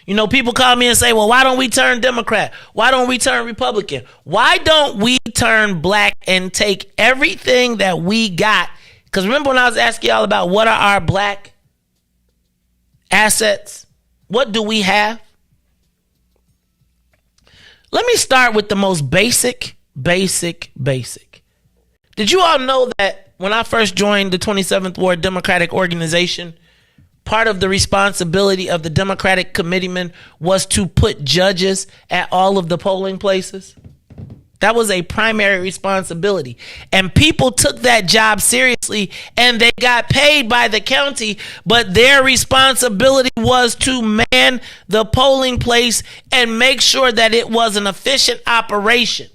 You know, people call me and say, well, why don't we turn Democrat? Why don't we turn Republican? Why don't we turn black and take everything that we got? Because remember when I was asking y'all about what are our black assets? What do we have? Let me start with the most basic. Did you all know that when I first joined the 27th Ward Democratic Organization, part of the responsibility of the Democratic committeemen was to put judges at all of the polling places? That was a primary responsibility. And people took that job seriously and they got paid by the county, but their responsibility was to man the polling place and make sure that it was an efficient operation.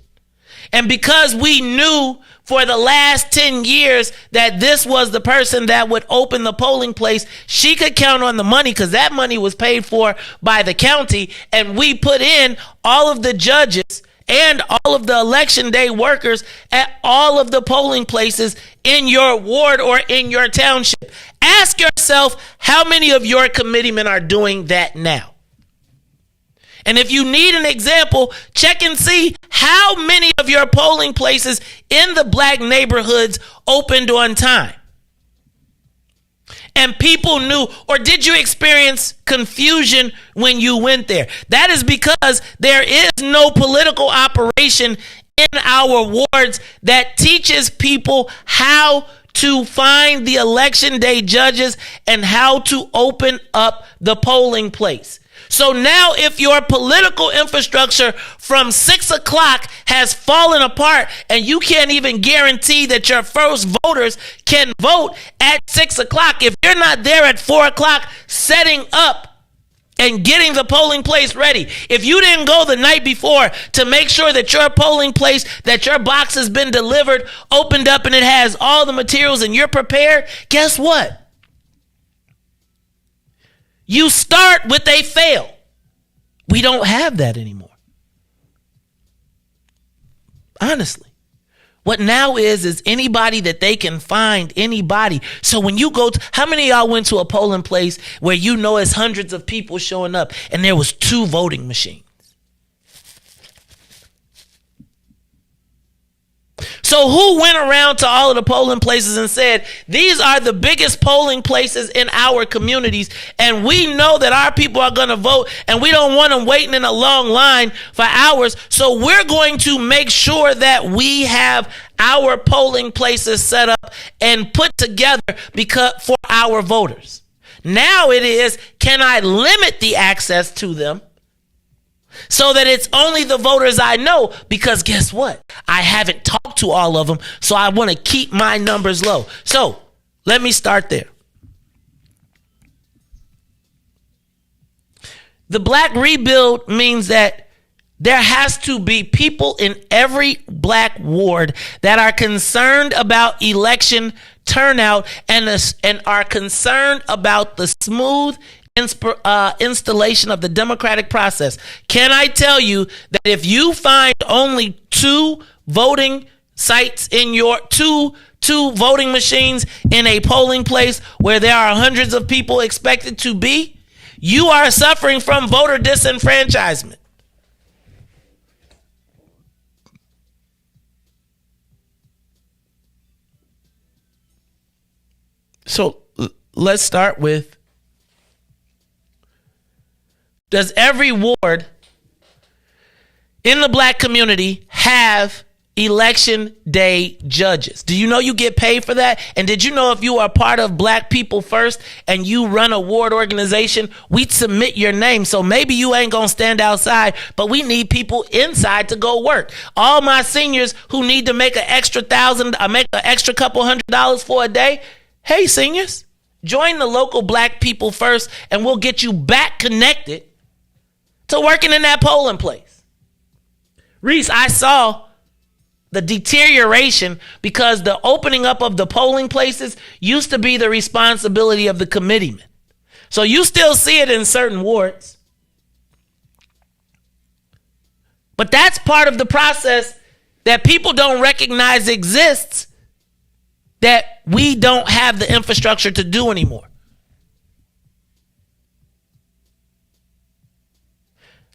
And because we knew for the last 10 years that this was the person that would open the polling place, she could count on the money because that money was paid for by the county. And we put in all of the judges and all of the election day workers at all of the polling places in your ward or in your township. Ask yourself how many of your committeemen are doing that now. And if you need an example, check and see how many of your polling places in the black neighborhoods opened on time. And people knew, or did you experience confusion when you went there? That is because there is no political operation in our wards that teaches people how to find the election day judges and how to open up the polling place. So now if your political infrastructure from 6 o'clock has fallen apart and you can't even guarantee that your first voters can vote at 6 o'clock, if you're not there at 4 o'clock setting up and getting the polling place ready, if you didn't go the night before to make sure that your polling place, that your box has been delivered, opened up, and it has all the materials and you're prepared, guess what? You start with a fail. We don't have that anymore. Honestly. What now is anybody that they can find, anybody. So when you go to, how many of y'all went to a polling place where you know it's hundreds of people showing up and there was 2 voting machines? So who went around to all of the polling places and said, these are the biggest polling places in our communities, and we know that our people are going to vote, and we don't want them waiting in a long line for hours, so we're going to make sure that we have our polling places set up and put together for our voters. Now it is, can I limit the access to them so that it's only the voters I know? Because guess what? I haven't talked to all of them, so I want to keep my numbers low. So let me start there. The black rebuild means that there has to be people in every black ward that are concerned about election turnout and are concerned about the smooth installation of the democratic process. Can I tell you that if you find only 2 voting sites in your two voting machines in a polling place where there are hundreds of people expected to be, you are suffering from voter disenfranchisement. So let's start with, does every ward in the black community have election day judges. Do you know you get paid for that? And did you know if you are part of Black People First and you run a ward organization, we'd submit your name. So maybe you ain't gonna stand outside, but we need people inside to go work. All my seniors who need to make an extra make an extra couple $100 for a day. Hey, seniors, join the local Black People First and we'll get you back connected to working in that polling place. Riis, I saw the deterioration because the opening up of the polling places used to be the responsibility of the committeeman. So you still see it in certain wards. But that's part of the process that people don't recognize exists, that we don't have the infrastructure to do anymore.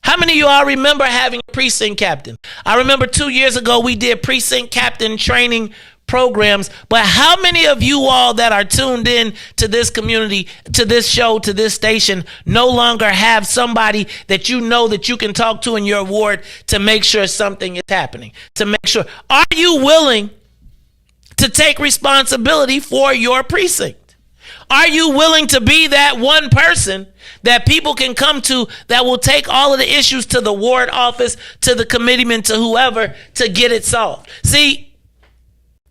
How many of you all remember having a precinct captain? I remember 2 years ago we did precinct captain training programs, but how many of you all that are tuned in to this community, to this show, to this station, no longer have somebody that you know that you can talk to in your ward to make sure something is happening, to make sure? Are you willing to take responsibility for your precinct? Are you willing to be that one person that people can come to that will take all of the issues to the ward office, to the committeeman, to whoever, to get it solved? See,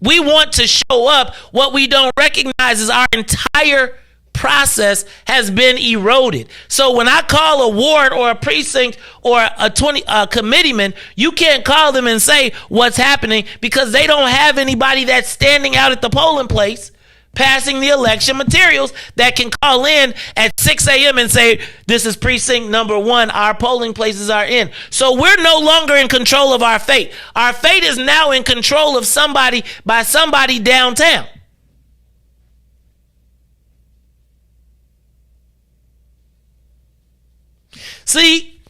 we want to show up. What we don't recognize is our entire process has been eroded. So when I call a ward or a precinct or a committeeman, you can't call them and say what's happening because they don't have anybody that's standing out at the polling place passing the election materials that can call in at 6 a.m. and say, this is precinct number 1, our polling places are in. So we're no longer in control of our fate. Our fate is now in control of somebody by somebody downtown. See,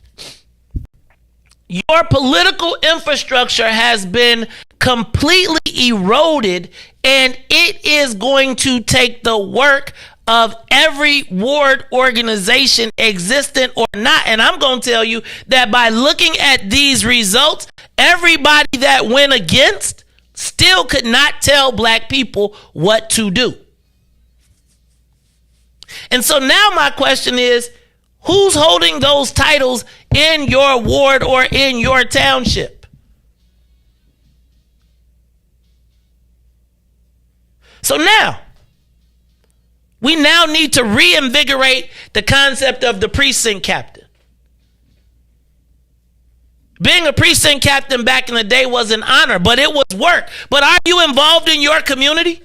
your political infrastructure has been completely eroded, and it is going to take the work of every ward organization, existent or not. And I'm going to tell you that by looking at these results, everybody that went against still could not tell Black people what to do. And so now my question is, who's holding those titles in your ward or in your township? So now, we now need to reinvigorate the concept of the precinct captain. Being a precinct captain back in the day was an honor, but it was work. But are you involved in your community?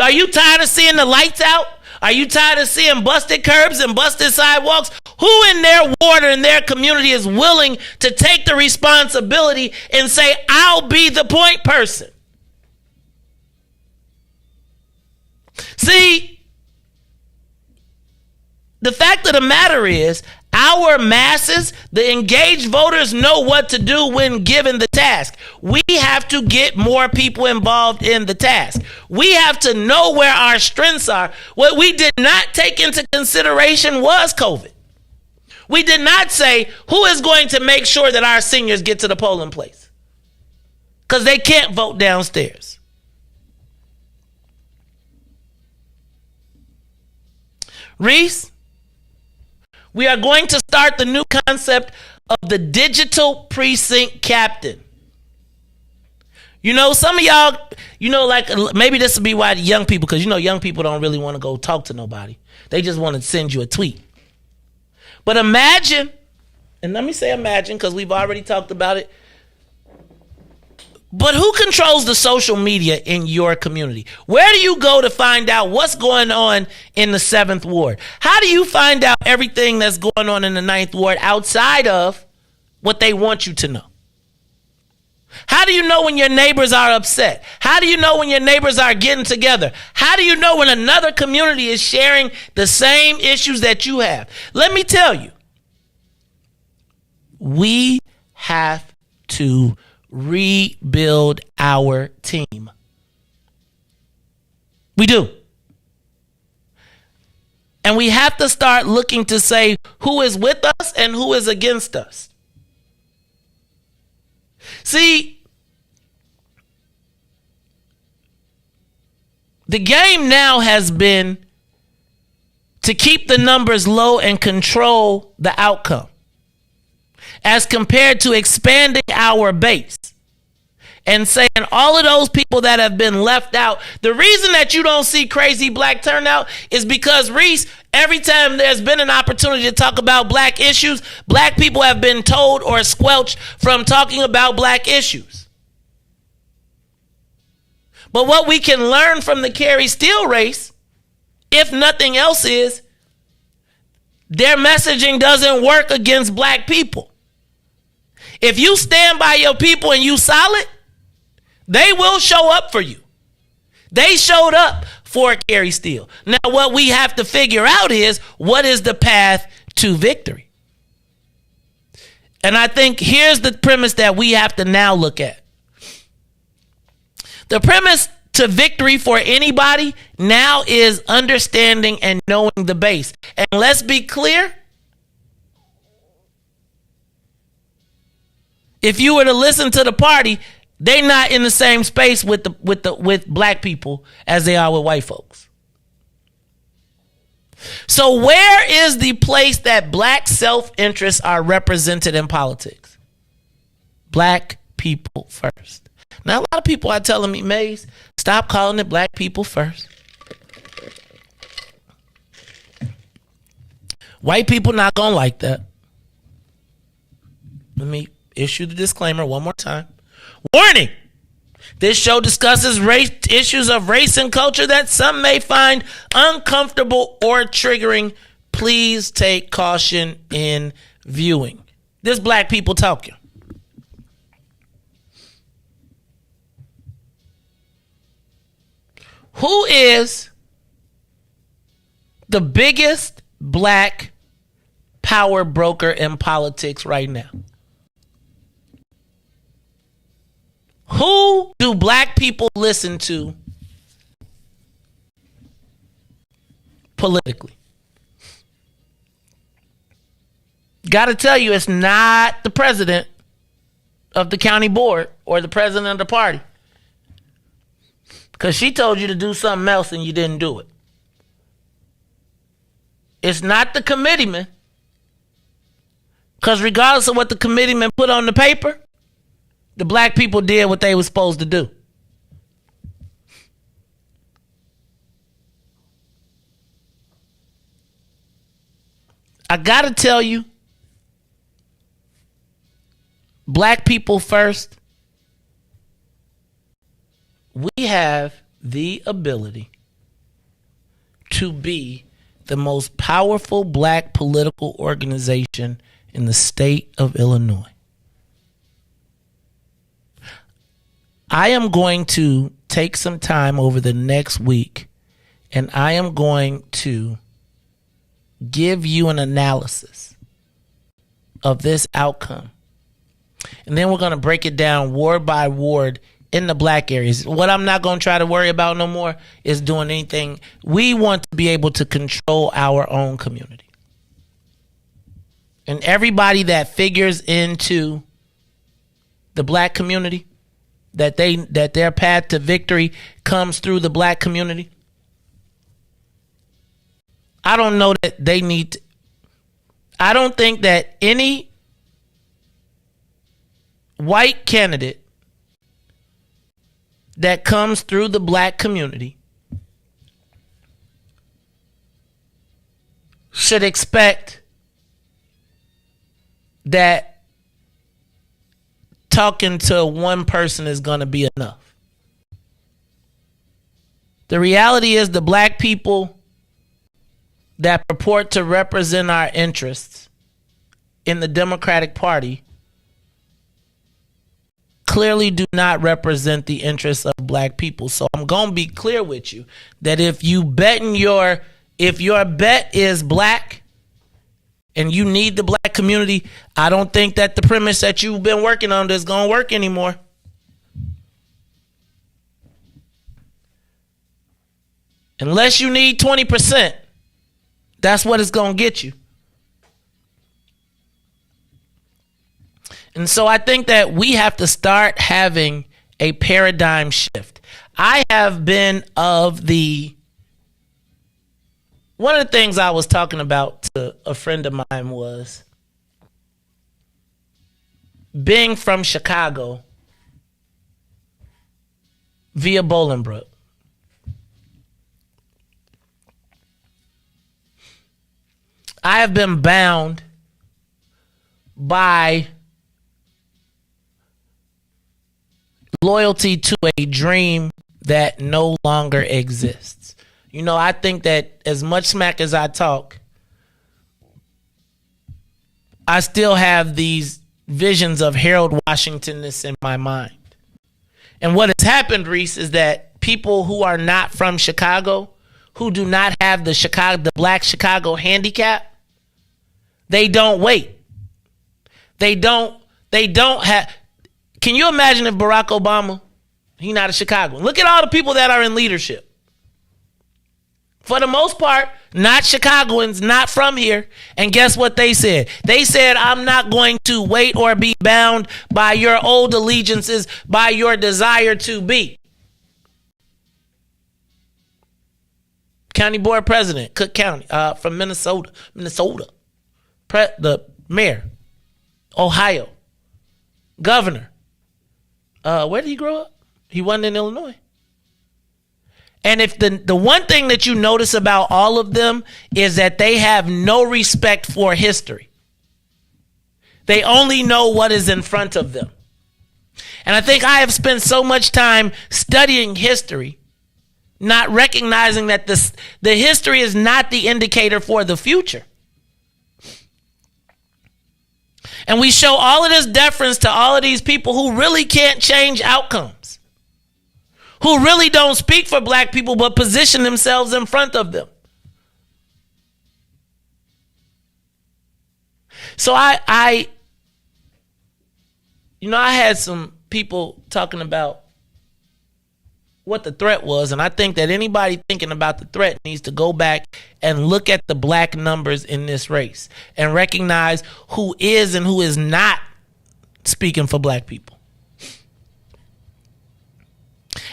Are you tired of seeing the lights out? Are you tired of seeing busted curbs and busted sidewalks? Who in their ward or in their community is willing to take the responsibility and say, I'll be the point person? See, the fact of the matter is, our masses, the engaged voters, know what to do when given the task. We have to get more people involved in the task. We have to know where our strengths are. What we did not take into consideration was COVID. We did not say, who is going to make sure that our seniors get to the polling place? Because they can't vote downstairs. Riis, we are going to start the new concept of the digital precinct captain. You know, some of y'all, like maybe this will be why the young people, because young people don't really want to go talk to nobody. They just want to send you a tweet. But imagine, and let me say imagine because we've already talked about it. But who controls the social media in your community? Where do you go to find out what's going on in the 7th Ward? How do you find out everything that's going on in the 9th Ward outside of what they want you to know? How do you know when your neighbors are upset? How do you know when your neighbors are getting together? How do you know when another community is sharing the same issues that you have? Let me tell you, we have to rebuild our team. We do. And we have to start looking to say who is with us and who is against us. See, The game now has been to keep the numbers low and control the outcome, as compared to expanding our base and saying all of those people that have been left out. The reason that you don't see crazy black turnout is because, Riis, every time there's been an opportunity to talk about black issues, black people have been told or squelched from talking about black issues. But what we can learn from the Carrie Steele race, if nothing else, is their messaging doesn't work against black people. If you stand by your people and you solid, they will show up for you. They showed up for Carrie Steele. Now, what we have to figure out is, what is the path to victory? And I think here's the premise that we have to now look at. The premise to victory for anybody now is understanding and knowing the base. And let's be clear. If you were to listen to the party, they're not in the same space with black people as they are with white folks. So where is the place that black self-interests are represented in politics? Black people first. Now, a lot of people are telling me, Maze, stop calling it black people first. White people not going to like that. Let me issue the disclaimer one more time. Warning! This show discusses issues of race and culture that some may find uncomfortable or triggering. Please take caution in viewing. This black people talking. Who is the biggest black power broker in politics right now? Who do black people listen to politically? Got to tell you, it's not the president of the county board or the president of the party. Because she told you to do something else and you didn't do it. It's not the committeeman. Because regardless of what the committeeman put on the paper, the black people did what they were supposed to do. I got to tell you, black people first, we have the ability to be the most powerful black political organization in the state of Illinois. I am going to take some time over the next week and I am going to give you an analysis of this outcome. And then we're going to break it down ward by ward in the black areas. What I'm not going to try to worry about no more is doing anything. We want to be able to control our own community. And everybody that figures into the black community, that their path to victory comes through the black community, I don't know that they need to, I don't think that any white candidate that comes through the black community should expect that talking to one person is going to be enough. The reality is the black people that purport to represent our interests in the Democratic Party clearly do not represent the interests of black people. So I'm going to be clear with you that if your bet is black and you need the black community, I don't think that the premise that you've been working on is going to work anymore. Unless you need 20%, that's what it's going to get you. And so I think that we have to start having a paradigm shift. I have been of the, one of the things I was talking about to a friend of mine was being from Chicago via Bolingbrook. I have been bound by loyalty to a dream that no longer exists. You know, I think that as much smack as I talk, I still have these visions of Harold Washington-ness in my mind. And what has happened, Riis, is that people who are not from Chicago, who do not have the black Chicago handicap, they don't wait. They don't have. Can you imagine if Barack Obama, he's not a Chicagoan? Look at all the people that are in leadership. For the most part, not Chicagoans, not from here. And guess what they said? They said, I'm not going to wait or be bound by your old allegiances, by your desire to be. County Board President, Cook County, from Minnesota. The mayor, Ohio, governor. Where did he grow up? He wasn't in Illinois. And if the one thing that you notice about all of them is that they have no respect for history. They only know what is in front of them. And I think I have spent so much time studying history, not recognizing that the history is not the indicator for the future. And we show all of this deference to all of these people who really can't change outcomes, who really don't speak for black people but position themselves in front of them. So I had some people talking about what the threat was, and I think that anybody thinking about the threat needs to go back and look at the black numbers in this race and recognize who is and who is not speaking for black people.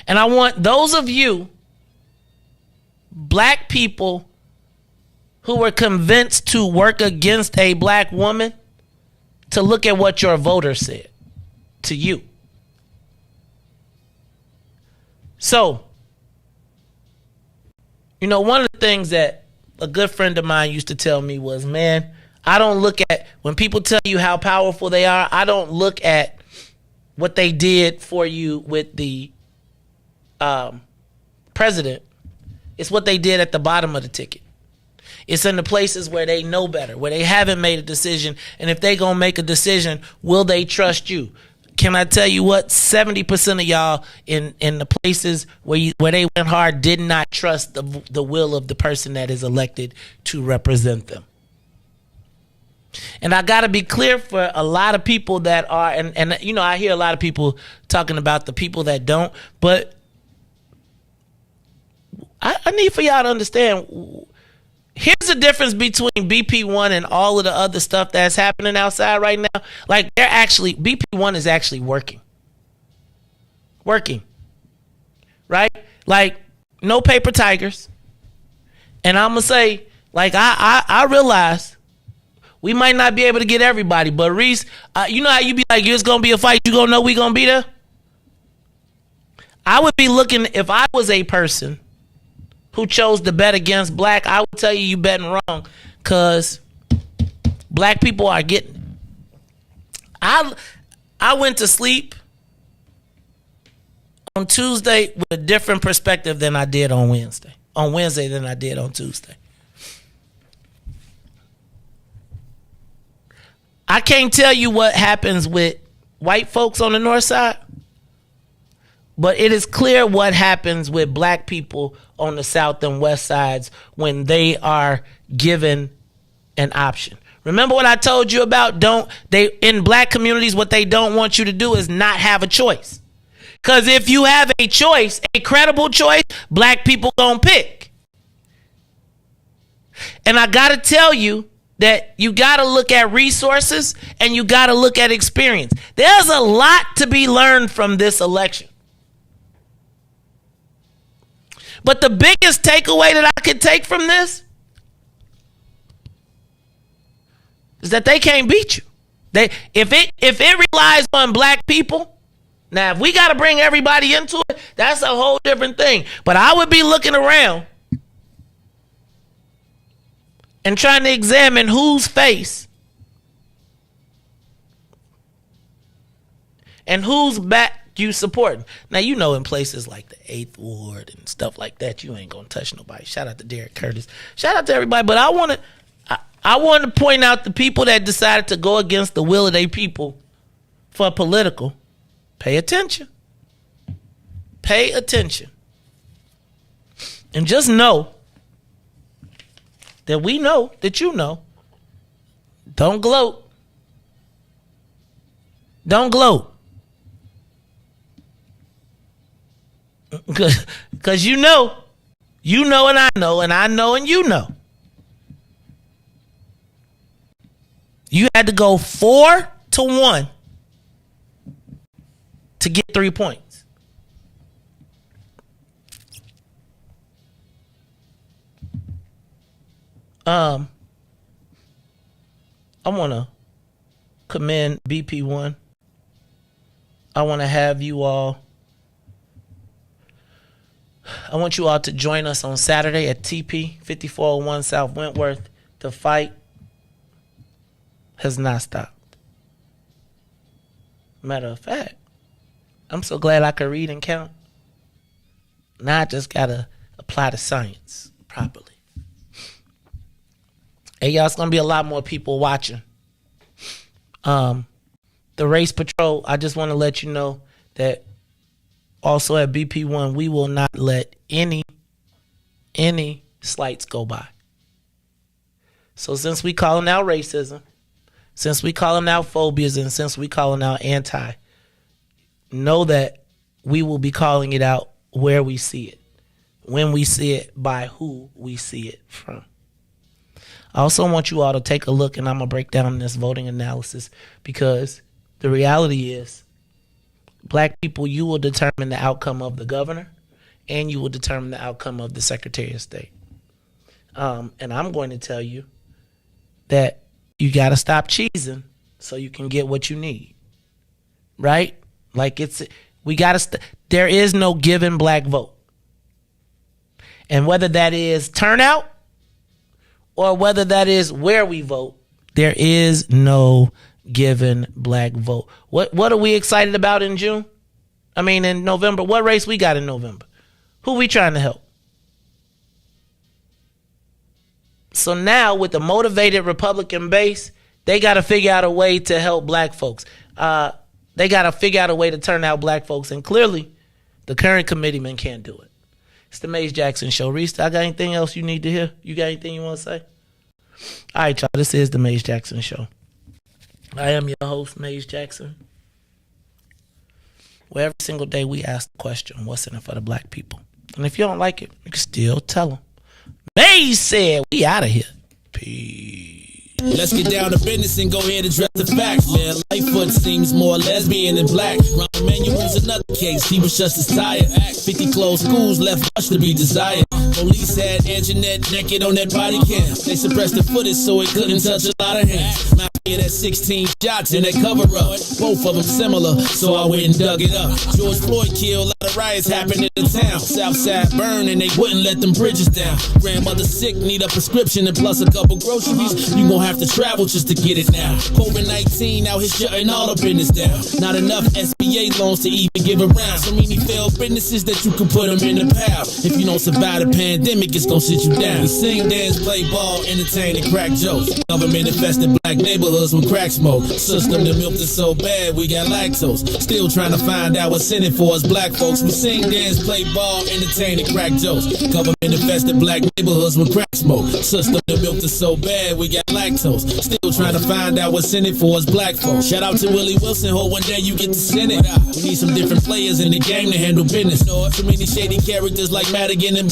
And I want those of you, black people who were convinced to work against a black woman, to look at what your voters said to you. So, one of the things that a good friend of mine used to tell me was, man, I don't look at, when people tell you how powerful they are, I don't look at what they did for you with the president. It's what they did at the bottom of the ticket. It's in the places where they know better, where they haven't made a decision. And if they gonna make a decision, will they trust you? Can I tell you what? 70% of y'all in the places where they went hard did not trust the will of the person that is elected to represent them. And I got to be clear for a lot of people that are, and I hear a lot of people talking about the people that don't, but I need for y'all to understand, here's the difference between BP1 and all of the other stuff that's happening outside right now. Like, BP1 is actually working. Right? Like, no paper tigers. And I'm going to say, like, I realize we might not be able to get everybody, but Riis, you know how you be like, it's going to be a fight, you going to know we going to be there? I would be looking, if I was a person who chose to bet against black, I would tell you betting wrong, because black people are getting. I went to sleep on Tuesday with a different perspective than I did on Wednesday. On Wednesday than I did on Tuesday. I can't tell you what happens with white folks on the north side, but it is clear what happens with black people on the south and west sides when they are given an option. Remember what I told you about? In black communities, what they don't want you to do is not have a choice. Because if you have a choice, a credible choice, black people gonna pick. And I gotta tell you that you gotta look at resources and you gotta look at experience. There's a lot to be learned from this election. But the biggest takeaway that I could take from this is that they can't beat you. If it relies on black people, now if we got to bring everybody into it, that's a whole different thing. But I would be looking around and trying to examine whose face and whose back you supporting. Now, you know, in places like the 8th Ward and stuff like that, you ain't gonna touch nobody. Shout out to Derek Curtis. Shout out to everybody. But I want to point out the people that decided to go against the will of their people for political. Pay attention. Pay attention. And just know that we know that you know. Don't gloat. Don't gloat. Because you know and I know and you know. You had to go 4-1 to get 3 points. I want to commend BP1. I want to have you all. I want you all to join us on Saturday at TP 5401 South Wentworth. The fight has not stopped. Matter of fact, I'm so glad I could read and count. Now I just got to apply the science properly. Hey, y'all, it's going to be a lot more people watching. The Race Patrol, I just want to let you know that also at BP1, we will not let any slights go by. So since we calling out racism, since we calling out phobias, and since we calling out anti, know that we will be calling it out where we see it, when we see it, by who we see it from. I also want you all to take a look, and I'm going to break down this voting analysis, because the reality is, black people, you will determine the outcome of the governor, and you will determine the outcome of the Secretary of State. And I'm going to tell you that you got to stop cheesing so you can get what you need. Right? Like there is no given black vote. And whether that is turnout or whether that is where we vote, there is no given black vote. What are we excited about in June? I mean, in November. What race we got in November? Who we trying to help? So now with the motivated Republican base, they got to figure out a way to help black folks. They got to figure out a way to turn out black folks. And clearly, the current committeeman can't do it. It's the Maze Jackson Show. Riis, I got anything else you need to hear? You got anything you want to say? All right, y'all. This is the Maze Jackson Show. I am your host, Maze Jackson. Where every single day we ask the question, what's in it for the black people? And if you don't like it, you can still tell them. Maze said, we out of here. Peace. Let's get down to business and go ahead and address the facts, man. Lightfoot seems more lesbian than black. Rahm Emanuel's another case. He was just as tired. 50 closed schools left much to be desired. Police had Anjanette naked on that body cam. They suppressed the footage so it couldn't touch a lot of hands. Mafia had 16 shots in that cover up. Both of them similar, so I went and dug it up. George Floyd killed, a lot of riots happened in the town. Southside burned and they wouldn't let them bridges down. Grandmother sick, need a prescription and plus a couple groceries. You gon' have to travel just to get it now. COVID-19 out here shutting all the business down. Not enough SBA loans to even give around. So many failed businesses that you can put them in the pile. If you don't survive the pandemic, it's gon' sit you down. We sing, dance, play ball, entertain, and crack jokes. Government infested black neighborhoods with crack smoke. System that milked us so bad, we got lactose. Still trying to find out what's in it for us black folks. We sing, dance, play ball, entertain, and crack jokes. Government infested black neighborhoods with crack smoke. System that milked us so bad, we got lactose. Still trying to find out what's in it for us black folks. Shout out to Willie Wilson, hope one day you get to send it. We need some different players in the game to handle business. So many shady characters like Madigan and